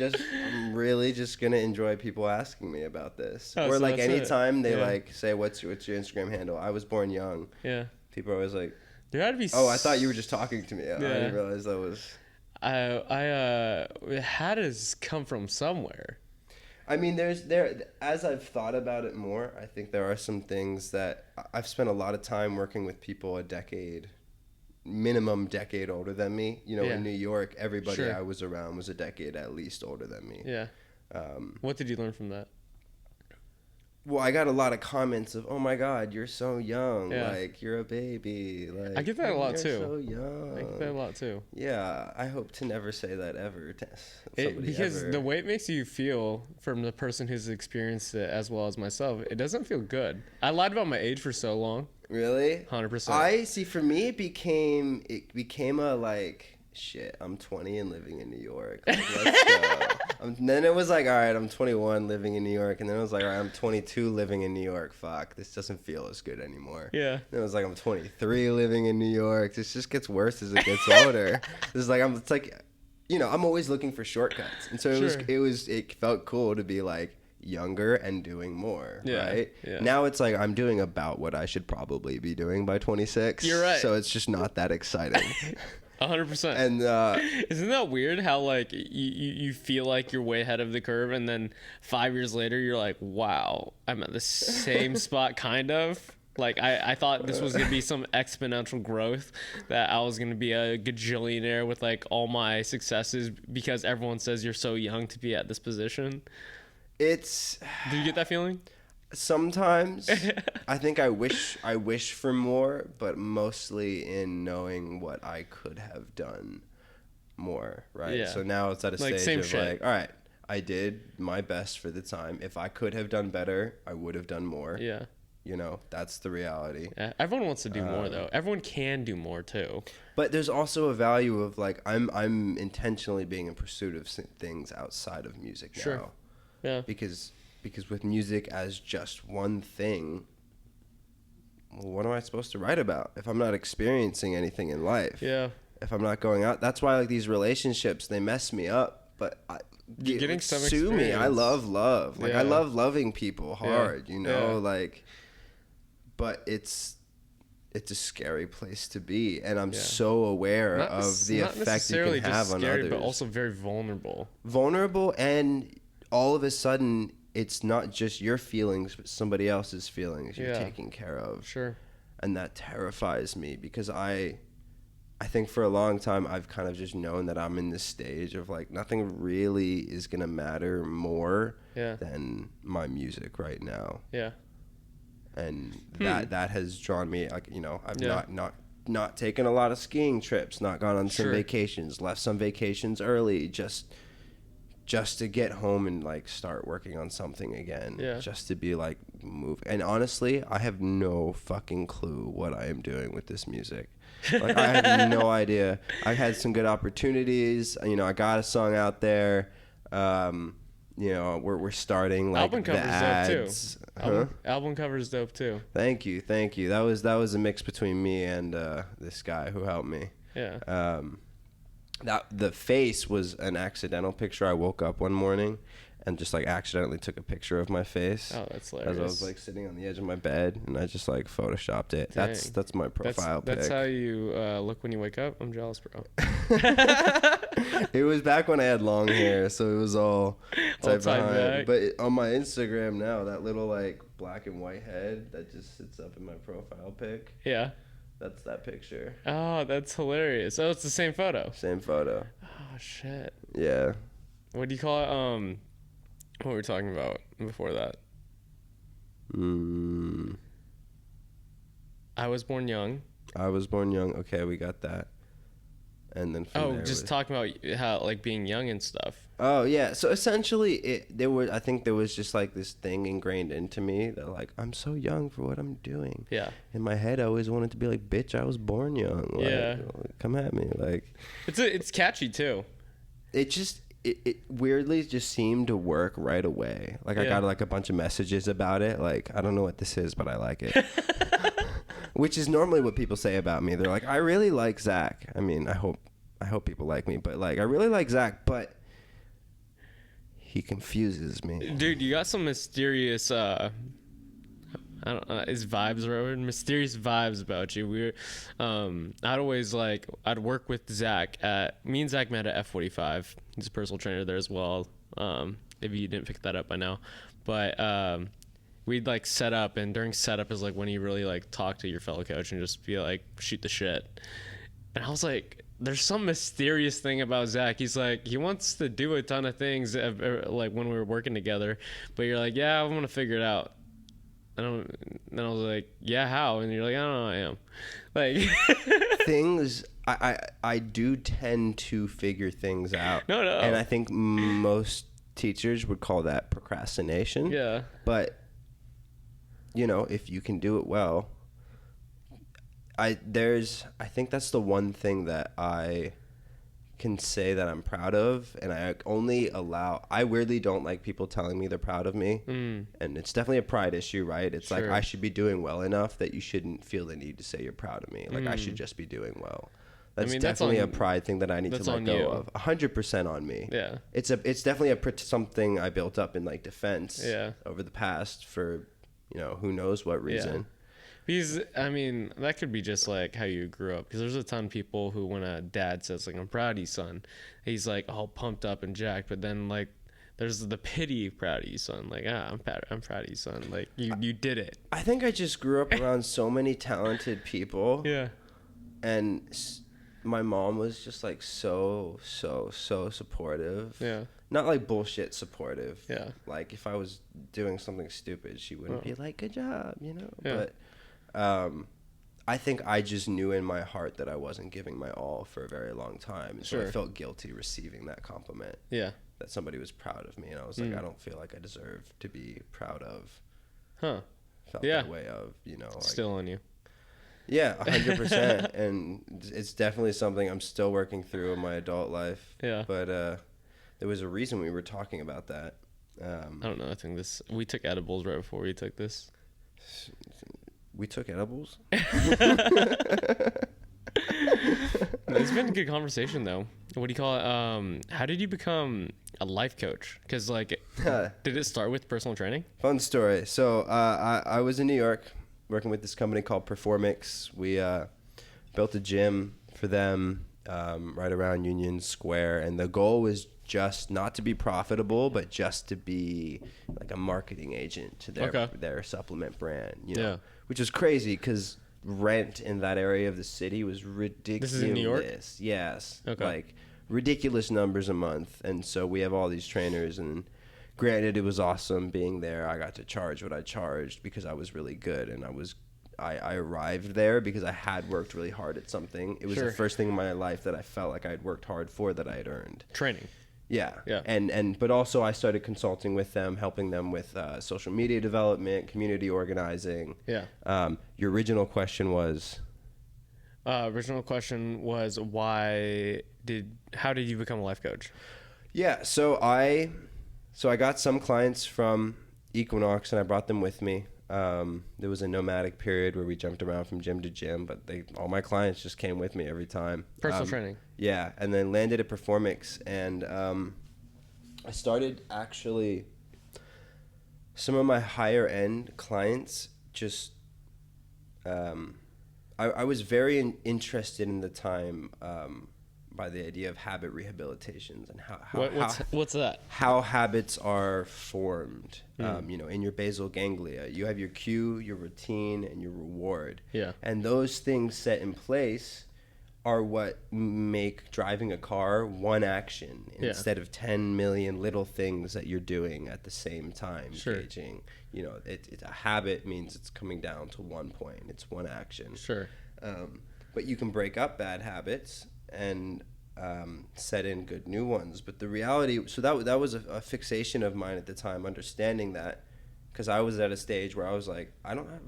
really just gonna enjoy people asking me about this. Oh, Or so like that's anytime it. they Yeah. like say, what's your Instagram handle? I was born young. Yeah. People are always like, There had to be. oh, I thought you were just talking to me. I Yeah. didn't realize that was. It had to come from somewhere. I mean, as I've thought about it more, I think there are some things that I've spent a lot of time working with people minimum decade older than me. You know, Yeah. in New York, everybody Sure. I was around was a decade at least older than me. Yeah. What did you learn from that? Well, I got a lot of comments of, "Oh my God, you're so young! Yeah. Like you're a baby!" Like I get that a lot you're too. So young. I get that a lot too. Yeah, I hope to never say that ever to somebody Because ever. the way it makes you feel from the person who's experienced it as well as myself, it doesn't feel good. I lied about my age for so long. Really? 100%. I see. For me, it became a like, shit. I'm 20 and living in New York. Like, let's go. Then it was like, all right, I'm 21 living in New York, and then it was like, all right, I'm 22 living in New York. Fuck, this doesn't feel as good anymore. Yeah. Then it was like, I'm 23 living in New York. This just gets worse as it gets older. It's like, you know, I'm always looking for shortcuts, and so it felt cool to be like younger and doing more, right? Yeah. Now it's like I'm doing about what I should probably be doing by 26. You're right. So it's just not that exciting. 100%. And isn't that weird how like you feel like you're way ahead of the curve, and then 5 years later you're like, wow, I'm at the same spot kind of. Like I thought this was gonna be some exponential growth, that I was gonna be a gajillionaire with like all my successes because everyone says you're so young to be at this position. it's Do you get that feeling? sometimes I think I wish for more, but mostly in knowing what I could have done more, right? Yeah. So now it's at a Like, stage same of shit. like, all right, I did my best for the time. If I could have done better, I would have done more. Yeah. You know, that's the reality. Yeah. Everyone wants to do more though. Everyone can do more too. But there's also a value of like I'm intentionally being in pursuit of things outside of music now. Sure. Yeah. Because with music as just one thing, well, what am I supposed to write about if I'm not experiencing anything in life? Yeah. If I'm not going out, that's why like these relationships, they mess me up. But You're getting like, some sue me. I experience. love love. Like I Yeah. love loving people hard. You know, Yeah. like. But it's a scary place to be, and I'm Yeah. so aware Not of the not effect you necessarily can just have on scary, others. but also very vulnerable. Vulnerable, and all of a sudden, it's not just your feelings, but somebody else's feelings you're Yeah. taking care of. Sure. And that terrifies me because I think for a long time I've kind of just known that I'm in this stage of like nothing really is gonna matter more Yeah. than my music right now. Yeah. And that has drawn me, like, you know, I've Yeah. not taken a lot of skiing trips, not gone on some Sure. vacations, left some vacations early just to get home and like start working on something again. Yeah. Just to be like move. And honestly, I have no fucking clue what I am doing with this music. Like I have no idea. I've had some good opportunities. You know, I got a song out there. You know, we're starting like Album the cover's dope, too. ads. Huh? Album cover's dope too. Thank you. That was a mix between me and this guy who helped me. Yeah. That the face was an accidental picture. I woke up one morning and just like accidentally took a picture of my face. Oh, that's hilarious. As I was like sitting on the edge of my bed, and I just like photoshopped it. Dang. That's my profile pic. That's how you look when you wake up. I'm jealous, bro. It was back when I had long hair, so it was all tied tied behind. back. But on my Instagram now, that little like black and white head that just sits up in my profile pic, Yeah. that's that picture. Oh, that's hilarious. Oh, it's the same photo. Same photo. Oh shit. Yeah. What do you call it? What were we talking about before that? I was born young. I was born young. Okay, we got that. And then from Oh, there just talking about how like being young and stuff. Oh yeah. So essentially, I think there was just like this thing ingrained into me that like I'm so young for what I'm doing. Yeah. In my head, I always wanted to be like, bitch, I was born young. Like, Yeah. Come at me, like. It's catchy too. It weirdly just seemed to work right away. Like I Yeah. got like a bunch of messages about it. Like, I don't know what this is, but I like it. Which is normally what people say about me. They're like, I really like Zach. I mean, I hope people like me, but like I really like Zach, but He confuses me. Dude, you got some mysterious I don't know, is vibes the right word? Mysterious vibes about you. I'd work with Zach me and Zach met at F45. He's a personal trainer there as well. If you didn't pick that up by now, but we'd like set up, and during setup is like when you really like talk to your fellow coach and just be like, shoot the shit. And I was like, there's some mysterious thing about Zach. He's like, he wants to do a ton of things like when we were working together, but you're like, yeah, I'm gonna figure it out. And then I was like, yeah, how? And you're like, I don't know, I am. Like Things I do tend to figure things out. No. And I think most teachers would call that procrastination. Yeah. But if you can do it well, I think that's the one thing that I can say that I'm proud of, and I weirdly don't like people telling me they're proud of me. And it's definitely a pride issue, right? It's Sure. like I should be doing well enough that you shouldn't feel the need to say you're proud of me. Like I should just be doing well. That's definitely a pride thing that I need to let go of. 100% on me. Yeah. It's definitely something I built up in like defense over the past for who knows what reason. Yeah. Because, I mean, that could be just like how you grew up. Because there's a ton of people who, when a dad says, like, I'm proud of you, son, he's like all pumped up and jacked. But then, like, there's the pity proud of you, son. Like, I'm proud of you, son. Like, you did it. I think I just grew up around so many talented people. Yeah. And my mom was just like so supportive. Yeah. Not like bullshit supportive. Yeah. Like if I was doing something stupid, she wouldn't be like, good job, Yeah. But I think I just knew in my heart that I wasn't giving my all for a very long time. And so I felt guilty receiving that compliment. Yeah. That somebody was proud of me. And I was like, I don't feel like I deserve to be proud of. Huh. Felt that way of, like, still on you. Yeah, 100%. And it's definitely something I'm still working through in my adult life. Yeah. But there was a reason we were talking about that. I don't know. I think we took edibles right before we took this. We took edibles? It's been a good conversation, though. What do you call it? How did you become a life coach? Because, like, did it start with personal training? Fun story. So I was in New York working with this company called Performix. We built a gym for them right around Union Square. And the goal was just not to be profitable, but just to be like a marketing agent to their supplement brand, which is crazy because rent in that area of the city was ridiculous. This is in New York? Yes. Okay. Like ridiculous numbers a month. And so we have all these trainers, and granted it was awesome being there. I got to charge what I charged because I was really good, and I arrived there because I had worked really hard at something. It was the first thing in my life that I felt like I had worked hard for, that I had earned. Training. Yeah. Yeah. But also I started consulting with them, helping them with social media development, community organizing. Yeah. Your original question was? How did you become a life coach? Yeah. So I got some clients from Equinox and I brought them with me. There was a nomadic period where we jumped around from gym to gym, but all my clients just came with me every time. Personal training. Yeah, and then landed at Performix, and I started actually some of my higher end clients just I was very interested in the time by the idea of habit rehabilitations and what's that? How habits are formed. In your basal ganglia, you have your cue, your routine, and your reward. Yeah. And those things set in place are what make driving a car one action instead of 10 million little things that you're doing at the same time. Sure. Engaging. It's a habit means it's coming down to one point. It's one action. Sure. But you can break up bad habits and set in good new ones. But the reality, so that was a fixation of mine at the time, understanding that, because I was at a stage where I was like, I don't have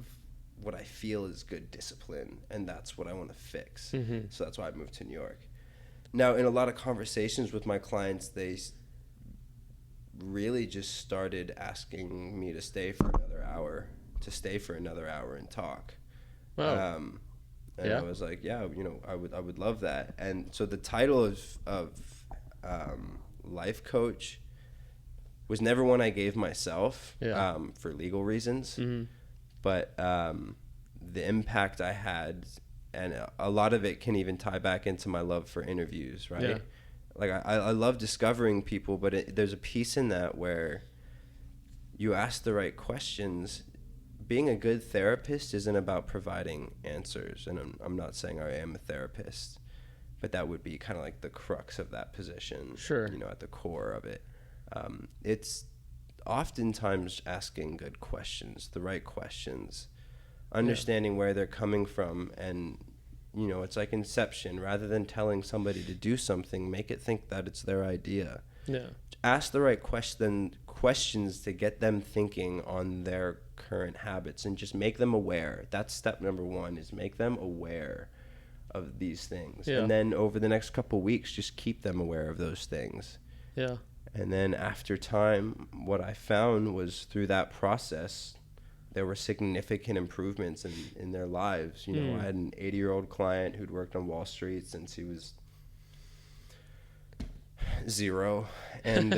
what I feel is good discipline, and that's what I want to fix. Mm-hmm. So that's why I moved to New York. Now, in a lot of conversations with my clients, they really just started asking me to stay for another hour and talk. Wow. And I was like, I would love that. And so the title of life coach was never one I gave myself Yeah. for legal reasons. Mm-hmm. But the impact I had, and a lot of it can even tie back into my love for interviews, right? Yeah. Like I love discovering people, but there's a piece in that where you ask the right questions. Being a good therapist isn't about providing answers, and I'm not saying I am a therapist, but that would be kind of like the crux of that position. Sure. You know, at the core of it, it's oftentimes asking good questions, the right questions, understanding where they're coming from, and you know, it's like Inception. Rather than telling somebody to do something, make it think that it's their idea. Yeah. Ask the right questions to get them thinking on their current habits, and just make them aware. That's step number one, is make them aware of these things. Yeah. And then over the next couple weeks, just keep them aware of those things. Yeah. And then after time, what I found was through that process, there were significant improvements in their lives. You know, I had an 80-year-old client who'd worked on Wall Street since he was 0. And,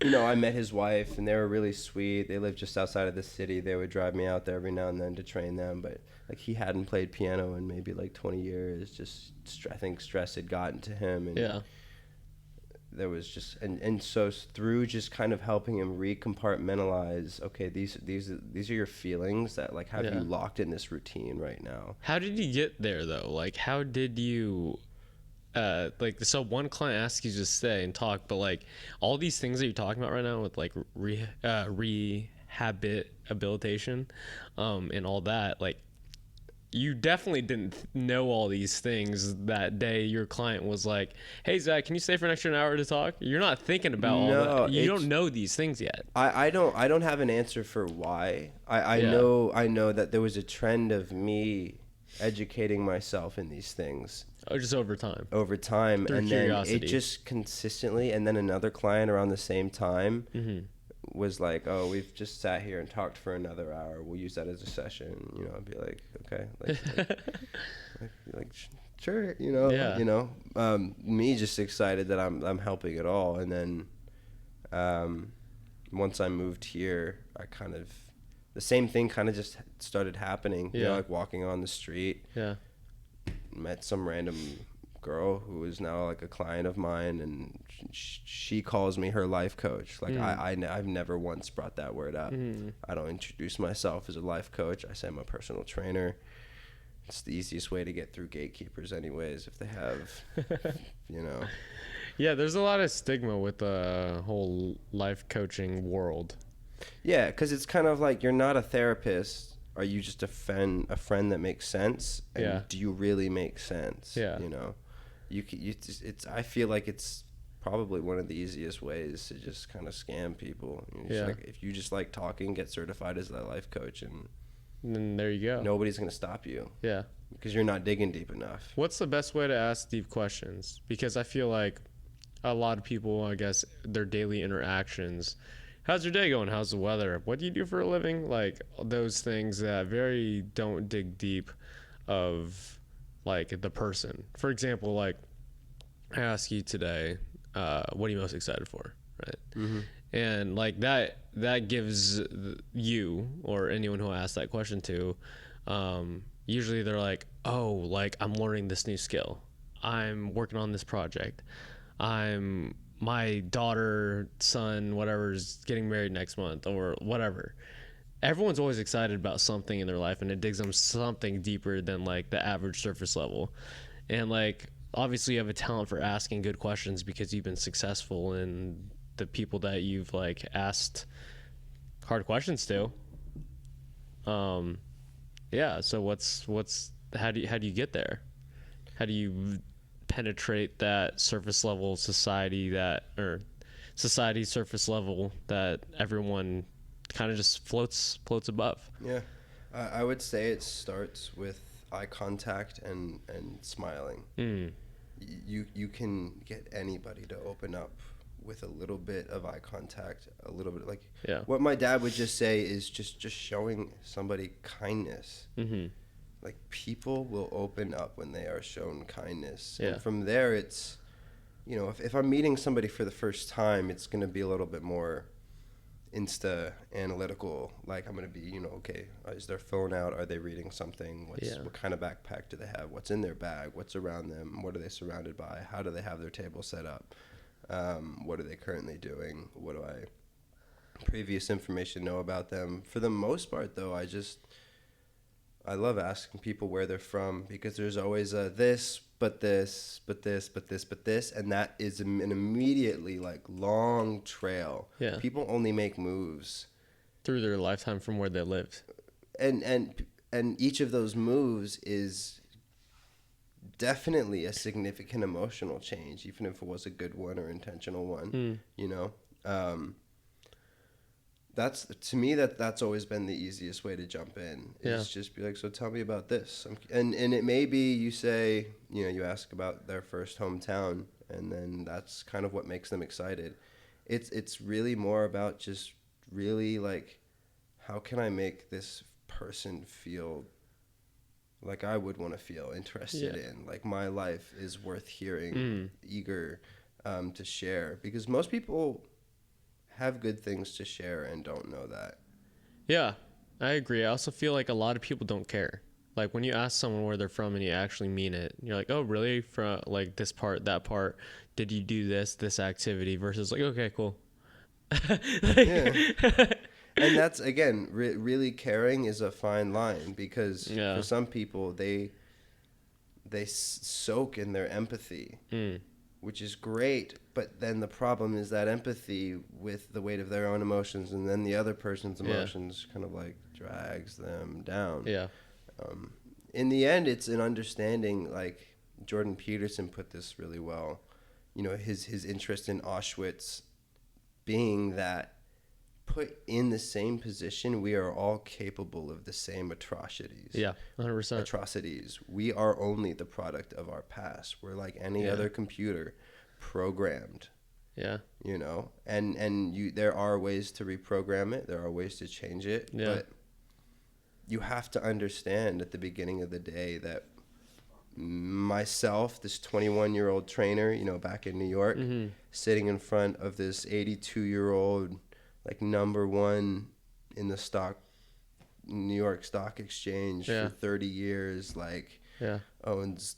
you know, I met his wife, and they were really sweet. They lived just outside of the city. They would drive me out there every now and then to train them. But, like, he hadn't played piano in maybe, like, 20 years. Just, I think stress had gotten to him. And Yeah. there was just, and so through just kind of helping him recompartmentalize, okay, these are your feelings that, like, have you locked in this routine right now. How did you get there though? Like, how did you like, so one client asks you to stay and talk, but like all these things that you're talking about right now with like rehabilitation and all that, like, you definitely didn't know all these things that day your client was like, hey, Zach, can you stay for an extra hour to talk? You're not thinking about all that. You don't know these things yet. I don't have an answer for why. I know that there was a trend of me educating myself in these things. Oh, just over time. Through And curiosity. then it just consistently, and then another client around the same time was like, oh, we've just sat here and talked for another hour. We'll use that as a session. You know, I'd be like, okay, like sure, you know, you know, me just excited that I'm helping at all. And then once I moved here, I kind of, the same thing kind of just started happening. You know, like walking on the street. Yeah. Met some random girl who is now like a client of mine, and she calls me her life coach. Like I've never once brought that word up. I don't introduce myself as a life coach. I say I'm a personal trainer. It's the easiest way to get through gatekeepers anyways, if they have, you know. Yeah, there's a lot of stigma with the whole life coaching world. Yeah, because it's kind of like, you're not a therapist. Are you just a friend that makes sense? And do you really make sense? Yeah. You know, I feel like it's probably one of the easiest ways to just kind of scam people. Like, if you just like talking, get certified as a life coach, and then there you go. Nobody's going to stop you. Yeah. Because you're not digging deep enough. What's the best way to ask deep questions? Because I feel like a lot of people, I guess, their daily interactions, how's your day going? How's the weather? What do you do for a living? Like, those things that very don't dig deep of, like, the person. For example, like, I ask you today, what are you most excited for? Right? Mm-hmm. And, like, that gives you, or anyone who asks that question to, usually they're like, oh, like, I'm learning this new skill. I'm working on this project. My daughter, son, whatever, is getting married next month, or whatever. Everyone's always excited about something in their life, and it digs them something deeper than, like, the average surface level. And, like, obviously you have a talent for asking good questions because you've been successful in the people that you've, like, asked hard questions to. Yeah. So how do you get there? How do you penetrate that surface level society surface level that everyone kind of just floats above? Yeah. I would say it starts with eye contact and smiling. You can get anybody to open up with a little bit of eye contact, a little bit, like, what my dad would just say is just showing somebody kindness. Like, people will open up when they are shown kindness. And from there, it's you know, if I'm meeting somebody for the first time, it's going to be a little bit more insta analytical. Like, I'm going to be, you know, okay, is their phone out? Are they reading something? What kind of backpack do they have? What's in their bag? What's around them? What are they surrounded by? How do they have their table set up? What are they currently doing? What do I previous information know about them? For the most part, though, I love asking people where they're from, because there's always a this, but this, but this, but this, but this, and that is an immediately like long trail. Yeah. People only make moves through their lifetime from where they lived, and each of those moves is definitely a significant emotional change, even if it was a good one or intentional one. You know, that's, to me, that's always been the easiest way to jump in, is just be like, so tell me about this. And it may be, you say, you know, you ask about their first hometown, and then that's kind of what makes them excited. It's really more about just really like, how can I make this person feel like I would want to feel interested in, like my life is worth hearing, eager to share, because most people have good things to share and don't know that. Yeah, I agree. I also feel like a lot of people don't care. Like, when you ask someone where they're from and you actually mean it, you're like, oh, really? From like this part, that part, did you do this activity? Versus like, okay, cool. And that's, again, really caring is a fine line, because for some people, they soak in their empathy, which is great. But then the problem is that empathy with the weight of their own emotions, and then the other person's emotions kind of like drags them down. Yeah. In the end, it's an understanding, like Jordan Peterson put this really well, you know, his interest in Auschwitz being that, put in the same position, we are all capable of the same atrocities. Yeah, 100%. Atrocities. We are only the product of our past. We're like any other computer, programmed. Yeah. You know, and there are ways to reprogram it. There are ways to change it. Yeah. But you have to understand at the beginning of the day that myself, this 21-year-old trainer, you know, back in New York, sitting in front of this 82-year-old, like #1 in the New York Stock Exchange for 30 years, like owns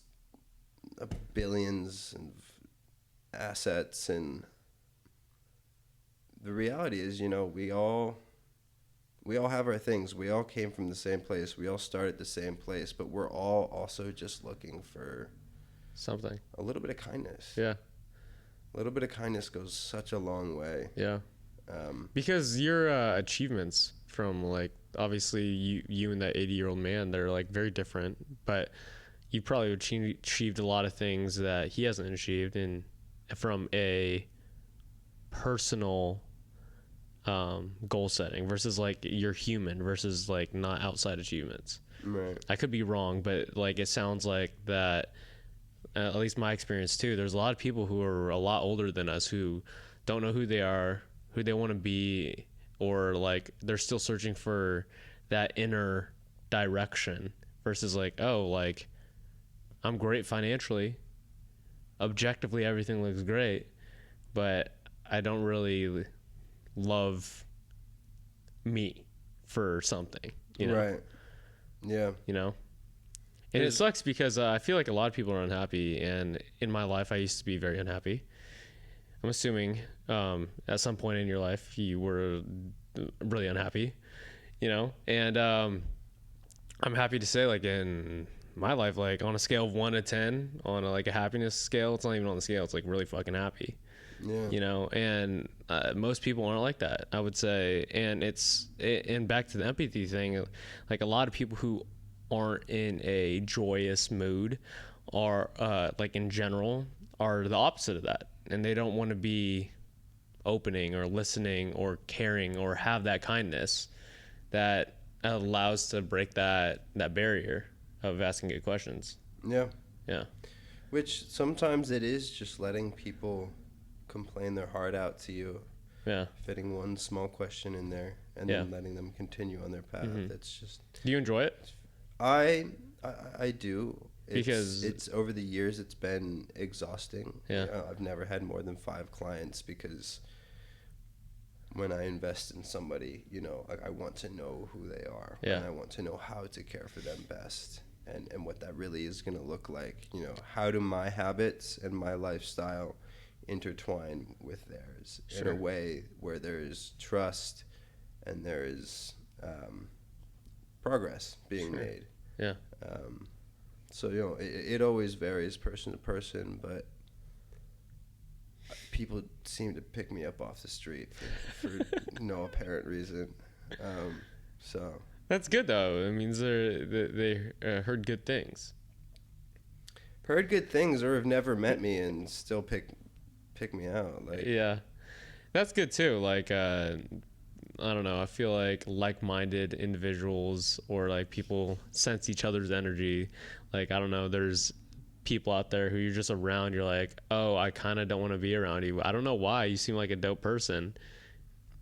billions of assets. And the reality is, you know, we all have our things. We all came from the same place. We all started the same place, but we're all also just looking for something. A little bit of kindness. Yeah. A little bit of kindness goes such a long way. Yeah. Because your achievements from, like, obviously you and that 80-year-old man, they're like very different, but you probably achieved a lot of things that he hasn't achieved, and from a personal goal setting versus like you're human versus like not outside achievements. Right. I could be wrong, but like it sounds like that, at least my experience too, there's a lot of people who are a lot older than us who don't know who they are, who they want to be, or like they're still searching for that inner direction versus like, oh, like I'm great financially, objectively everything looks great, but I don't really love me for something, you know? Right. Yeah. You know? And it sucks because I feel like a lot of people are unhappy, and in my life I used to be very unhappy. I'm assuming at some point in your life you were really unhappy, you know? And I'm happy to say, like, in my life, like on a scale of 1 to 10 on a happiness scale, it's not even on the scale, it's like really fucking happy. Yeah. You know, and most people aren't like that, I would say. And and back to the empathy thing, like a lot of people who aren't in a joyous mood are like in general are the opposite of that, and they don't want to be opening or listening or caring or have that kindness that allows to break that barrier of asking good questions. Yeah. Which sometimes it is just letting people complain their heart out to you, fitting one small question in there and then letting them continue on their path. It's just, do you enjoy it? I do. Because It's over the years, it's been exhausting. Yeah. I've never had more than 5 clients because when I invest in somebody, I want to know who they are. Yeah. And I want to know how to care for them best and what that really is going to look like. How do my habits and my lifestyle intertwine with theirs in a way where there's trust and there is progress being made. Yeah. So, it always varies person to person, but people seem to pick me up off the street for no apparent reason. So That's good, though. It means they heard good things. Heard good things or have never met me and still pick me out. Yeah. That's good, too. Like, I don't know. I feel like like-minded individuals or like people sense each other's energy. Like, I don't know. There's people out there who you're just around. You're like, oh, I kind of don't want to be around you. I don't know why. You seem like a dope person.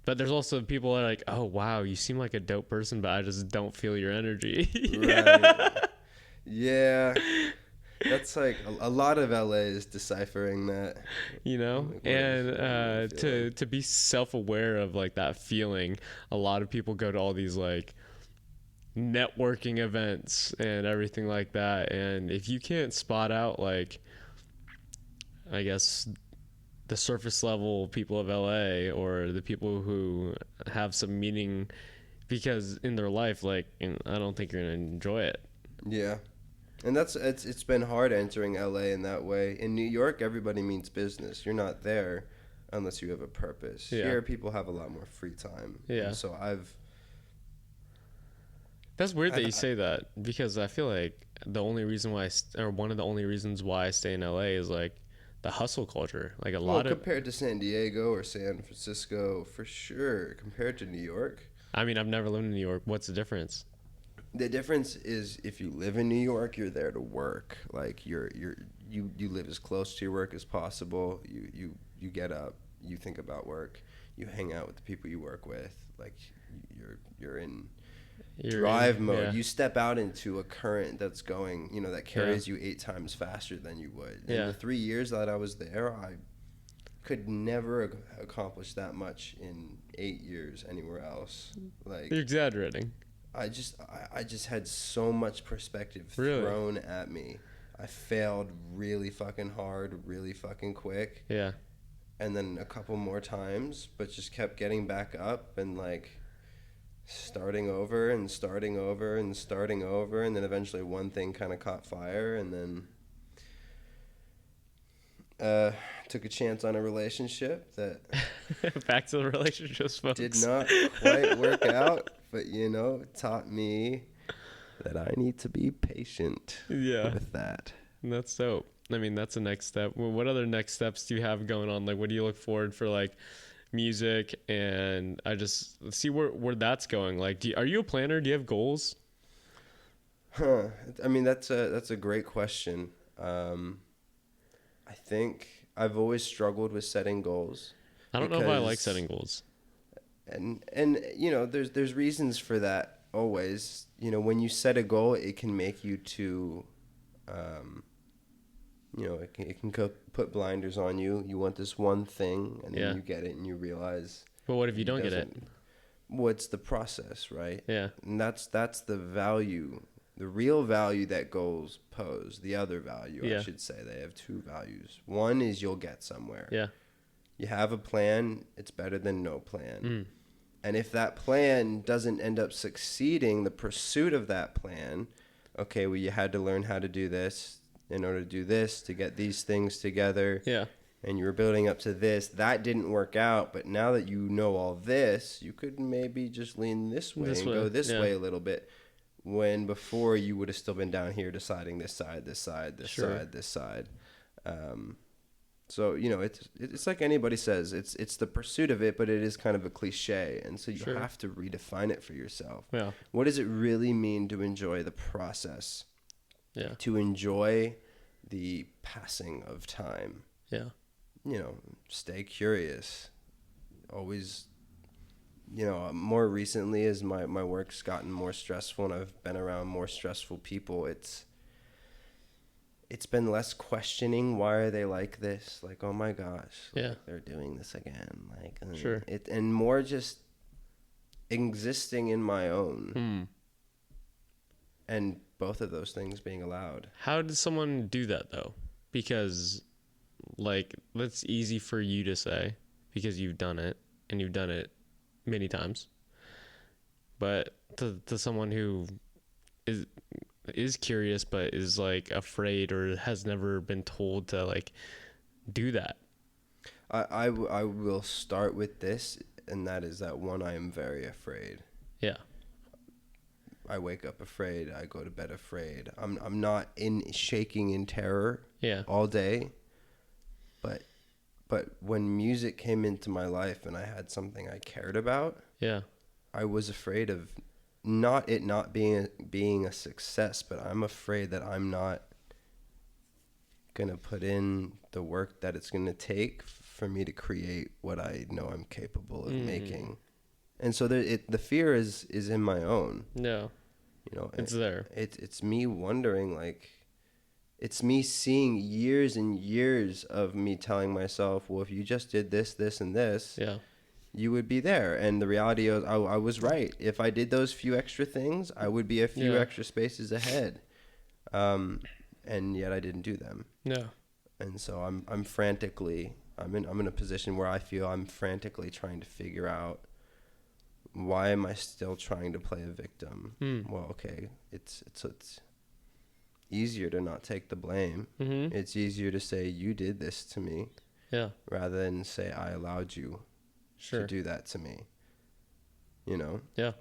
But there's also people that are like, oh, wow, you seem like a dope person, but I just don't feel your energy. Right. Yeah. That's like a lot of LA is deciphering that, and to be self-aware of like that feeling. A lot of people go to all these like networking events and everything like that, and if you can't spot out like, I guess, the surface level people of LA or the people who have some meaning because in their life, like, I don't think you're gonna enjoy it. Yeah. And it's been hard entering LA in that way. In New York, everybody means business. You're not there unless you have a purpose. Yeah. Here, people have a lot more free time. Yeah. And so That's weird that you say that, because I feel like the only reason why one of the only reasons why I stay in LA is like the hustle culture. Like compared to San Diego or San Francisco, for sure. Compared to New York. I mean, I've never lived in New York. What's the difference? The difference is if you live in New York, you're there to work. Like you live as close to your work as possible. You get up, you think about work, you hang out with the people you work with. Like you're in drive mode. Yeah. You step out into a current that's going, that carries you 8 times faster than you would. Yeah. In the 3 years that I was there, I could never accomplish that much in 8 years anywhere else. Like, you're exaggerating. I just had so much perspective thrown at me. I failed really fucking hard, really fucking quick. Yeah. And then a couple more times, but just kept getting back up and like starting over and starting over and starting over. And then eventually one thing kind of caught fire, and then took a chance on a relationship that back to the relationships, folks. Did not quite work out, but it taught me that I need to be patient with that. That's dope. I mean, that's the next step. Well, what other next steps do you have going on? Like, what do you look forward for, like music? And I just see where that's going. Like, are you a planner? Do you have goals? I mean, that's a great question. I think I've always struggled with setting goals. I don't know if I like setting goals. And there's reasons for that always. When you set a goal, it can make you too, it can put blinders on you. You want this one thing, and then you get it, and you realize. But what if you don't get it? What's the process, right? Yeah. And that's the value. The real value that goals pose, the other value, I should say. They have 2 values. One is you'll get somewhere. Yeah. You have a plan, it's better than no plan. And if that plan doesn't end up succeeding, the pursuit of that plan, okay, well, you had to learn how to do this in order to do this, to get these things together. Yeah. And you were building up to this. That didn't work out, but now that you know all this, you could maybe just lean this way and go this way a little bit. When before you would have still been down here deciding this side, this side, this side, this side. So, it's like anybody says, it's the pursuit of it, but it is kind of a cliche. And so you have to redefine it for yourself. Yeah. What does it really mean to enjoy the process? Yeah. To enjoy the passing of time. Yeah. Stay curious. Always, more recently as my work's gotten more stressful and I've been around more stressful people, it's been less questioning why are they like this, like, oh my gosh, like, Yeah. they're doing this again, like, Sure. it, and more just existing in my own, and both of those things being allowed. How did someone do that though? Because like that's easy for you to say because you've done it and you've done it many times. But to someone who is curious but is like afraid or has never been told to like do that. I will start with this, and that is that one, I am very afraid. Yeah. I wake up afraid. I go to bed afraid. I'm not shaking in terror. Yeah. All day. But when music came into my life and I had something I cared about, Yeah. I was afraid of not being a success, but I'm afraid that I'm not gonna put in the work that it's gonna take for me to create what I know I'm capable of making. And so the fear is in my own. No. You know, It's there. It's me wondering, like, it's me seeing years and years of me telling myself, well, if you just did this, this, and this, Yeah. you would be there. And the reality is, I was right. If I did those few extra things, I would be a few extra spaces ahead. And yet I didn't do them. No. And so I'm in a position where I feel I'm frantically trying to figure out, why am I still trying to play a victim? Well, okay, it's easier to not take the blame. It's easier to say, you did this to me. Yeah. Rather than say, I allowed you to do that to me. You know? Yeah.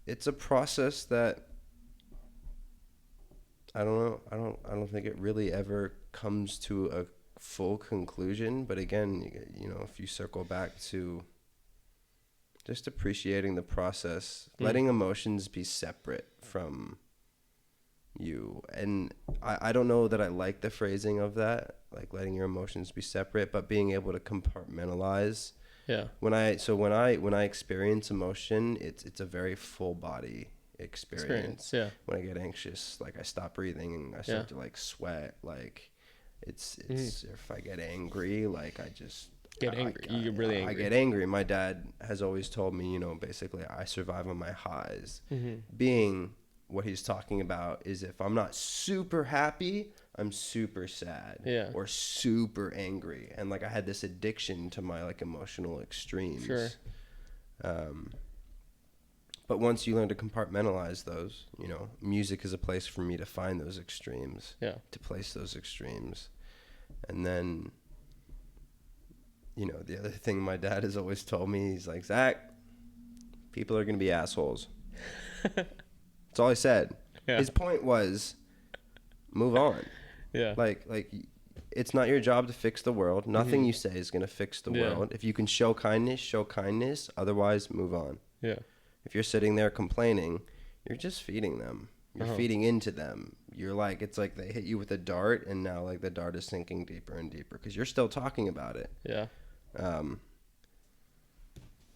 It's a process that I don't know. I don't think it really ever comes to a full conclusion. But again, you know, if you circle back to just appreciating the process, letting emotions be separate from you. And I don't know that I like the phrasing of that, like letting your emotions be separate, but being able to compartmentalize. Yeah. When I experience emotion, it's a very full body experience. Yeah. When I get anxious, like, I stop breathing and I start to like sweat. Like, it's if I get angry, like, I just get angry. You get really angry. I get angry. My dad has always told me, you know, basically I survive on my highs. Being what he's talking about is, if I'm not super happy, I'm super sad. Yeah. Or super angry. And like, I had this addiction to my like emotional extremes. Sure. But once you learn to compartmentalize those, you know, music is a place for me to find those extremes. Yeah. To place those extremes. And then, you know, the other thing my dad has always told me, he's like, Zach, people are going to be assholes. That's all he said. Yeah. His point was, move on. Yeah. Like it's not your job to fix the world. Nothing you say is going to fix the world. If you can show kindness, show kindness. Otherwise, move on. Yeah. If you're sitting there complaining, you're just feeding them. You're feeding into them. You're like, it's like they hit you with a dart, and now like the dart is sinking deeper and deeper because you're still talking about it. Yeah. I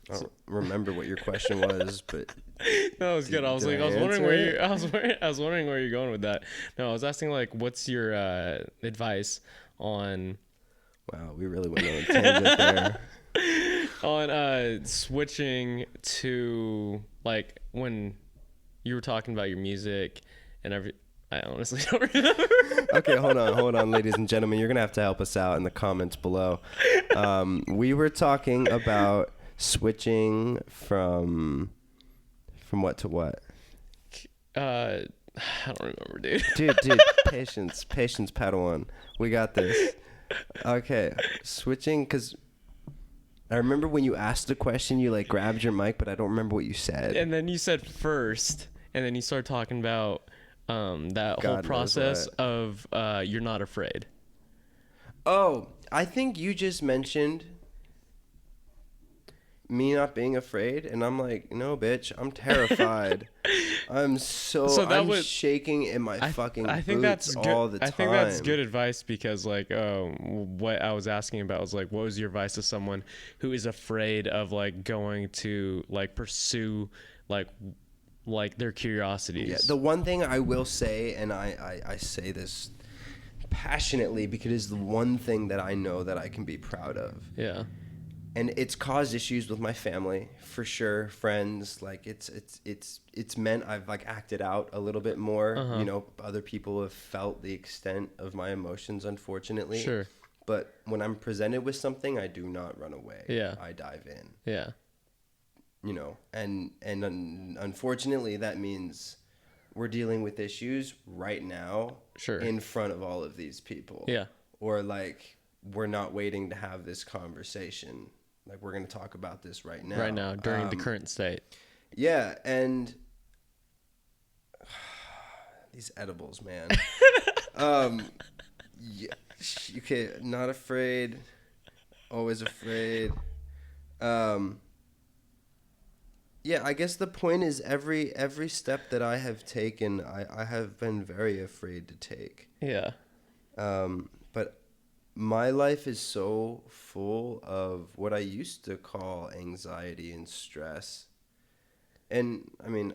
don't remember what your question was, but that was good. I was wondering where you're going with that. No, I was asking like, what's your advice on? Wow, we really went on a tangent there. On switching to, like, when you were talking about your music and I honestly don't remember. Okay, hold on, ladies and gentlemen. You're going to help us out in the comments below. We were talking about switching from what to what? I don't remember, dude. Dude, patience, Padawan. We got this. Okay, switching, because I remember when you asked the question, you like grabbed your mic, but I don't remember what you said. And then you said first, and then you started talking about that whole process of you're not afraid. Oh, I think you just mentioned me not being afraid, and I'm like, no, bitch, I'm terrified. I'm shaking in my fucking boots all the time. I think that's good advice because, like, what I was asking about was like, what was your advice to someone who is afraid of like going to like pursue like like their curiosities. Yeah, the one thing I will say, and I say this passionately because it's the one thing that I know that I can be proud of. Yeah. And it's caused issues with my family, for sure, friends. Like it's meant I've like acted out a little bit more. Uh-huh. You know, other people have felt the extent of my emotions, unfortunately. Sure. But when I'm presented with something, I do not run away. Yeah. I dive in. Yeah. You know, and unfortunately, that means we're dealing with issues right now. Sure. In front of all of these people. Yeah. Or like we're not waiting to have this conversation. Like we're going to talk about this right now. Right now, during the current state. Yeah, and these edibles, man. Yeah, okay, not afraid, always afraid. Yeah, I guess the point is every step that I have taken, I have been very afraid to take. Yeah. But my life is so full of what I used to call anxiety and stress. And I mean,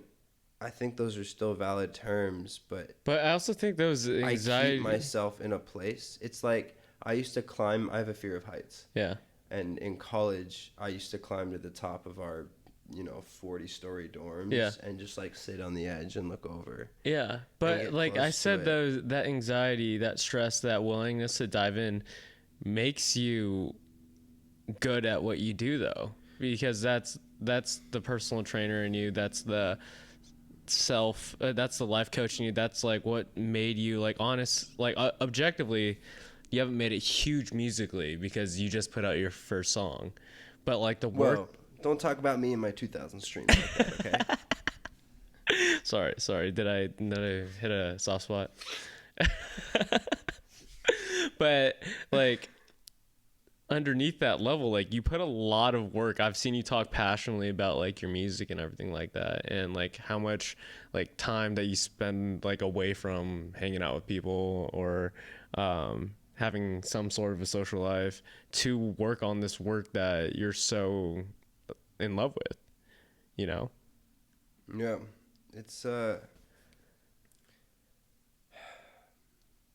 I think those are still valid terms, but I also think those anxiety. I keep myself in a place. It's like I used to climb. I have a fear of heights. Yeah. And in college, I used to climb to the top of our, 40-story dorms. Yeah. And just like sit on the edge and look over. Yeah, but like I said, that anxiety, that stress, that willingness to dive in makes you good at what you do, though, because that's the personal trainer in you. That's the that's the life coach in you. That's like what made you like honest, like objectively, you haven't made it huge musically because you just put out your first song, but like the work. Well, don't talk about me and my 2,000 streams like that, okay? Sorry. Did I hit a soft spot? But like underneath that level, like you put a lot of work. I've seen you talk passionately about like your music and everything like that, and like how much like time that you spend like away from hanging out with people or having some sort of a social life to work on this work that you're so in love with, Yeah,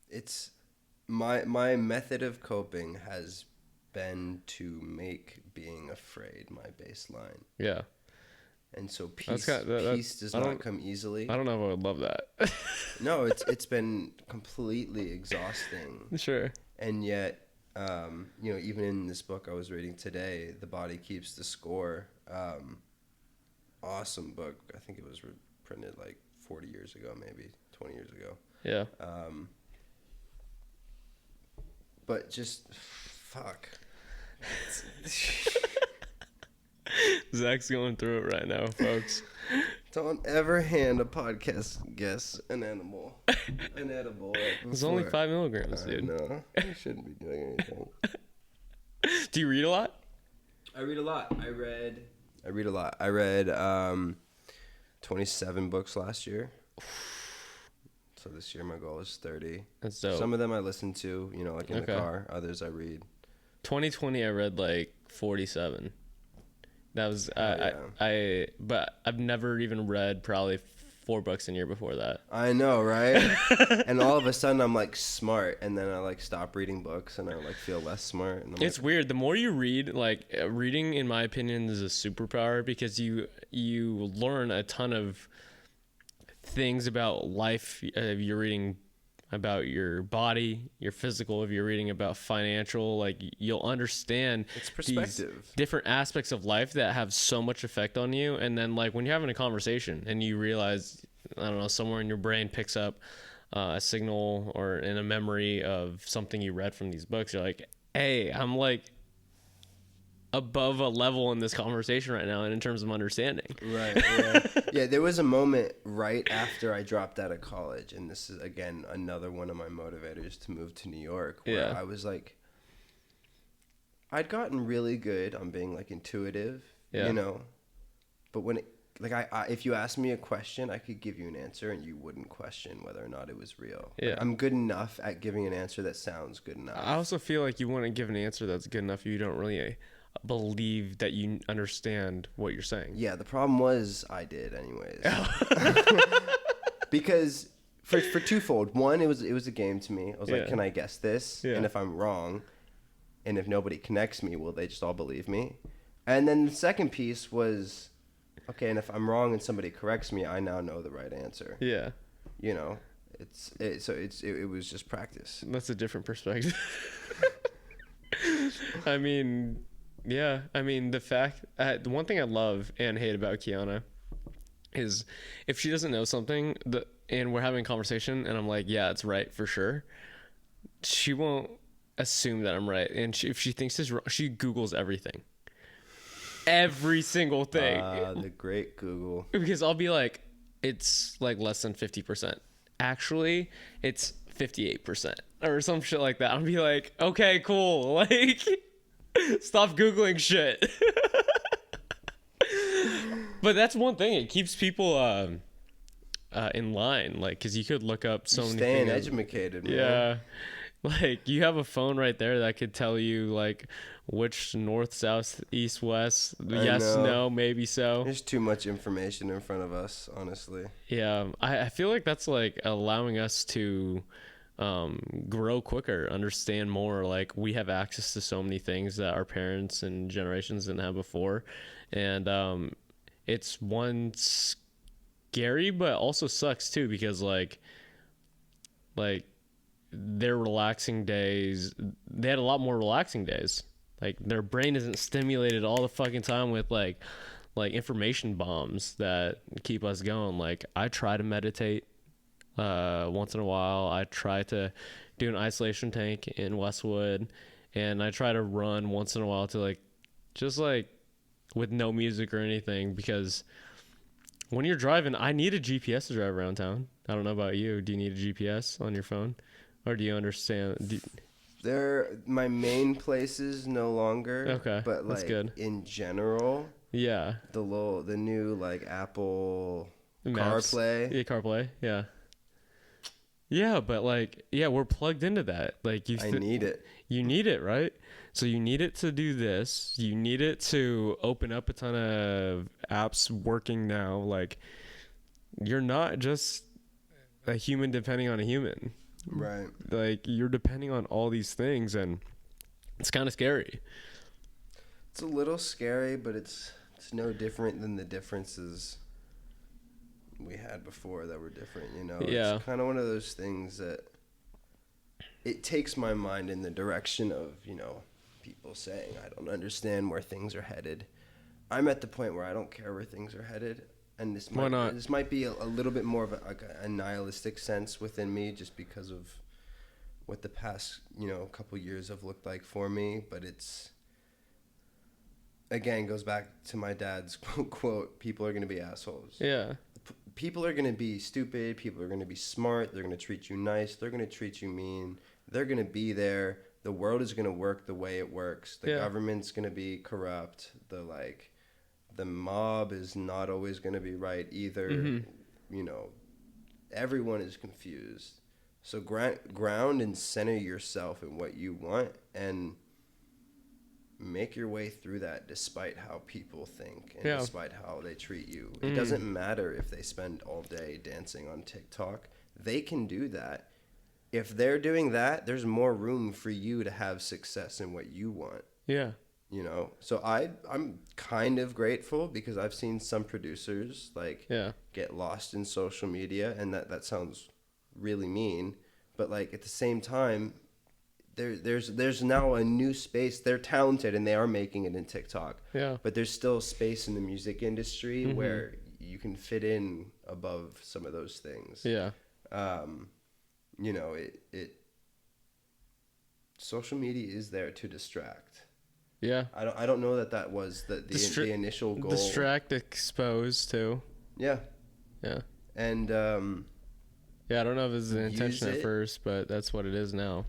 it's my method of coping has been to make being afraid my baseline. Yeah. And so peace does not come easily. I don't know if I would love that. No, it's been completely exhausting. Sure. And yet, even in this book I was reading today, The Body Keeps the Score, awesome book. I think it was printed like 40 years ago, maybe 20 years ago. Yeah. But just, fuck. Zach's going through it right now, folks. Don't ever hand a podcast guest an edible. It's only 5 milligrams, dude. No, you shouldn't be doing anything. Do you read a lot? I read a lot. I read a lot. I read 27 books last year. So this year my goal is 30. That's dope. Some of them I listen to, like in the car. Others I read. 2020 I read like 47. That was but I've never even read probably 4 books a year before that. I know, right? And all of a sudden I'm like smart, and then I like stop reading books and I like feel less smart. And it's weird. The more you read, like reading, in my opinion, is a superpower because you learn a ton of things about life. If you're reading about your body, your physical, if you're reading about financial, like you'll understand it's perspective, these different aspects of life that have so much effect on you. And then like when you're having a conversation and you realize, I don't know, somewhere in your brain picks up a signal or in a memory of something you read from these books, you're like, hey, I'm like above a level in this conversation right now and in terms of understanding. Right. Yeah, there was a moment right after I dropped out of college, and this is again another one of my motivators to move to New York, where I was like, I'd gotten really good on being like intuitive, but when it, like I if you asked me a question, I could give you an answer and you wouldn't question whether or not it was real. Yeah. Like, I'm good enough at giving an answer that sounds good enough. I also feel like you wouldn't give an answer that's good enough if you don't really believe that you understand what you're saying. Yeah, the problem was I did anyways. Because for twofold. One, it was a game to me. I was like, can I guess this? Yeah. And if I'm wrong, and if nobody connects me, will they just all believe me? And then the second piece was, okay, and if I'm wrong and somebody corrects me, I now know the right answer. Yeah. You know, it was just practice. That's a different perspective. I mean, yeah. I mean, the one thing I love and hate about Kiana is if she doesn't know something and we're having a conversation and I'm like, yeah, it's right for sure, she won't assume that I'm right. And if she thinks it's wrong, she Googles everything. Every single thing. The great Google. Because I'll be like, it's like less than 50%. Actually, it's 58% or some shit like that. I'll be like, okay, cool. Like, stop Googling shit. But that's one thing. It keeps people in line. Like, because you could look up so many things. Staying educated, man. Yeah. Like, you have a phone right there that could tell you, like, which north, south, east, west. Yes, no, maybe so. There's too much information in front of us, honestly. Yeah. I feel like that's, like, allowing us to grow quicker, understand more. Like, we have access to so many things that our parents and generations didn't have before. And it's one scary, but also sucks, too, because, like their relaxing days, they had a lot more relaxing days. Like, their brain isn't stimulated all the fucking time with like information bombs that keep us going. Like, I try to meditate once in a while. I try to do an isolation tank in Westwood, and I try to run once in a while to like just like with no music or anything, because when you're driving, I need a GPS to drive around town. I don't know about you. Do you need a GPS on your phone? Or do you understand? They're my main places no longer. Okay, but like that's good. In general, yeah, the new like Apple Maps. CarPlay. Yeah, CarPlay. Yeah. Yeah, but like, yeah, we're plugged into that. Like, I need it. You need it, right? So you need it to do this. You need it to open up a ton of apps working now. Like, you're not just a human depending on a human. Right. Like, you're depending on all these things, and it's kind of scary. It's a little scary, but it's no different than the differences we had before that were different, you know? Yeah. It's kind of one of those things that it takes my mind in the direction of, you know, people saying, I don't understand where things are headed. I'm at the point where I don't care where things are headed. And this might be a little bit more of a nihilistic sense within me, just because of what the past, you know, couple years have looked like for me. But it's, again, goes back to my dad's quote, people are going to be assholes. Yeah. People are going to be stupid. People are going to be smart. They're going to treat you nice. They're going to treat you mean. They're going to be there. The world is going to work the way it works. The government's going to be corrupt. The mob is not always going to be right either. Mm-hmm. You know, everyone is confused. So ground and center yourself in what you want and make your way through that despite how people think and despite how they treat you. It doesn't matter if they spend all day dancing on TikTok. They can do that. If they're doing that, there's more room for you to have success in what you want. Yeah. You know, so I'm kind of grateful because I've seen some producers get lost in social media, and that sounds really mean, but like at the same time, there's now a new space. They're talented and they are making it in TikTok. Yeah. But there's still space in the music industry where you can fit in above some of those things. Yeah. You know, social media is there to distract. Yeah. I don't know that was the initial goal. Distract, expose too. Yeah. Yeah. And yeah, I don't know if it was the intention at first, but that's what it is now.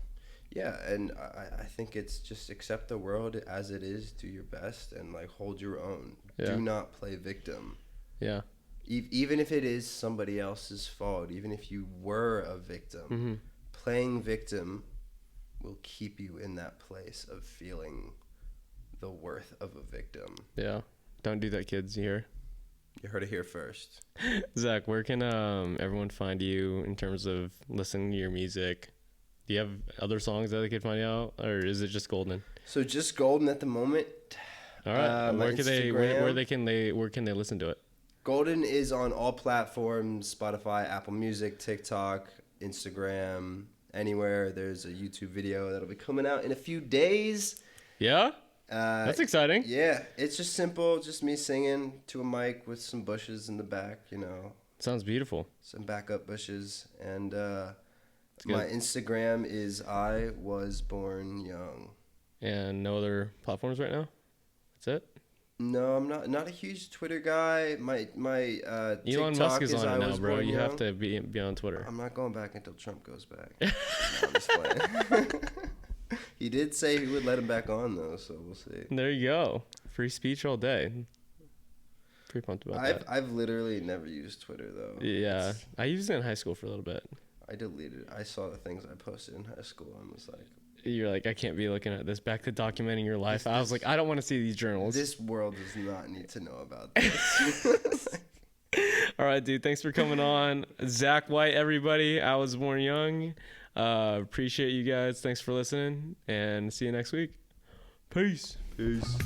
Yeah, and I think it's just accept the world as it is, do your best, and like hold your own. Yeah. Do not play victim. Yeah. Even if it is somebody else's fault, even if you were a victim, playing victim will keep you in that place of feeling the worth of a victim. Yeah. Don't do that, kids. You hear? You heard it here first. Zach, where can everyone find you in terms of listening to your music? Do you have other songs that they could find out, or is it just Golden? So just Golden at the moment. All right. My Where can they listen to it? Golden is on all platforms: Spotify, Apple Music, TikTok, Instagram, anywhere. There's a YouTube video that'll be coming out in a few days. Yeah. That's exciting. Yeah, it's just simple, just me singing to a mic with some bushes in the back, Sounds beautiful. some backup bushes, and my Instagram is I was born young. And no other platforms right now? That's it? No, I'm not a huge Twitter guy. My Elon TikTok Musk is on I it now, was bro. born You young. have to be on Twitter. I'm not going back until Trump goes back. No, I'm just playing. He did say he would let him back on, though, so we'll see. There you go. Free speech all day. Pretty pumped about that. I've literally never used Twitter, though. Yeah. I used it in high school for a little bit. I deleted it. I saw the things I posted in high school and was like... You're like, I can't be looking at this. Back to documenting your life. I was like, I don't want to see these journals. This world does not need to know about this. All right, dude. Thanks for coming on. Zach White, everybody. I was born young. Appreciate you guys. Thanks for listening. And see you next week. Peace. Peace.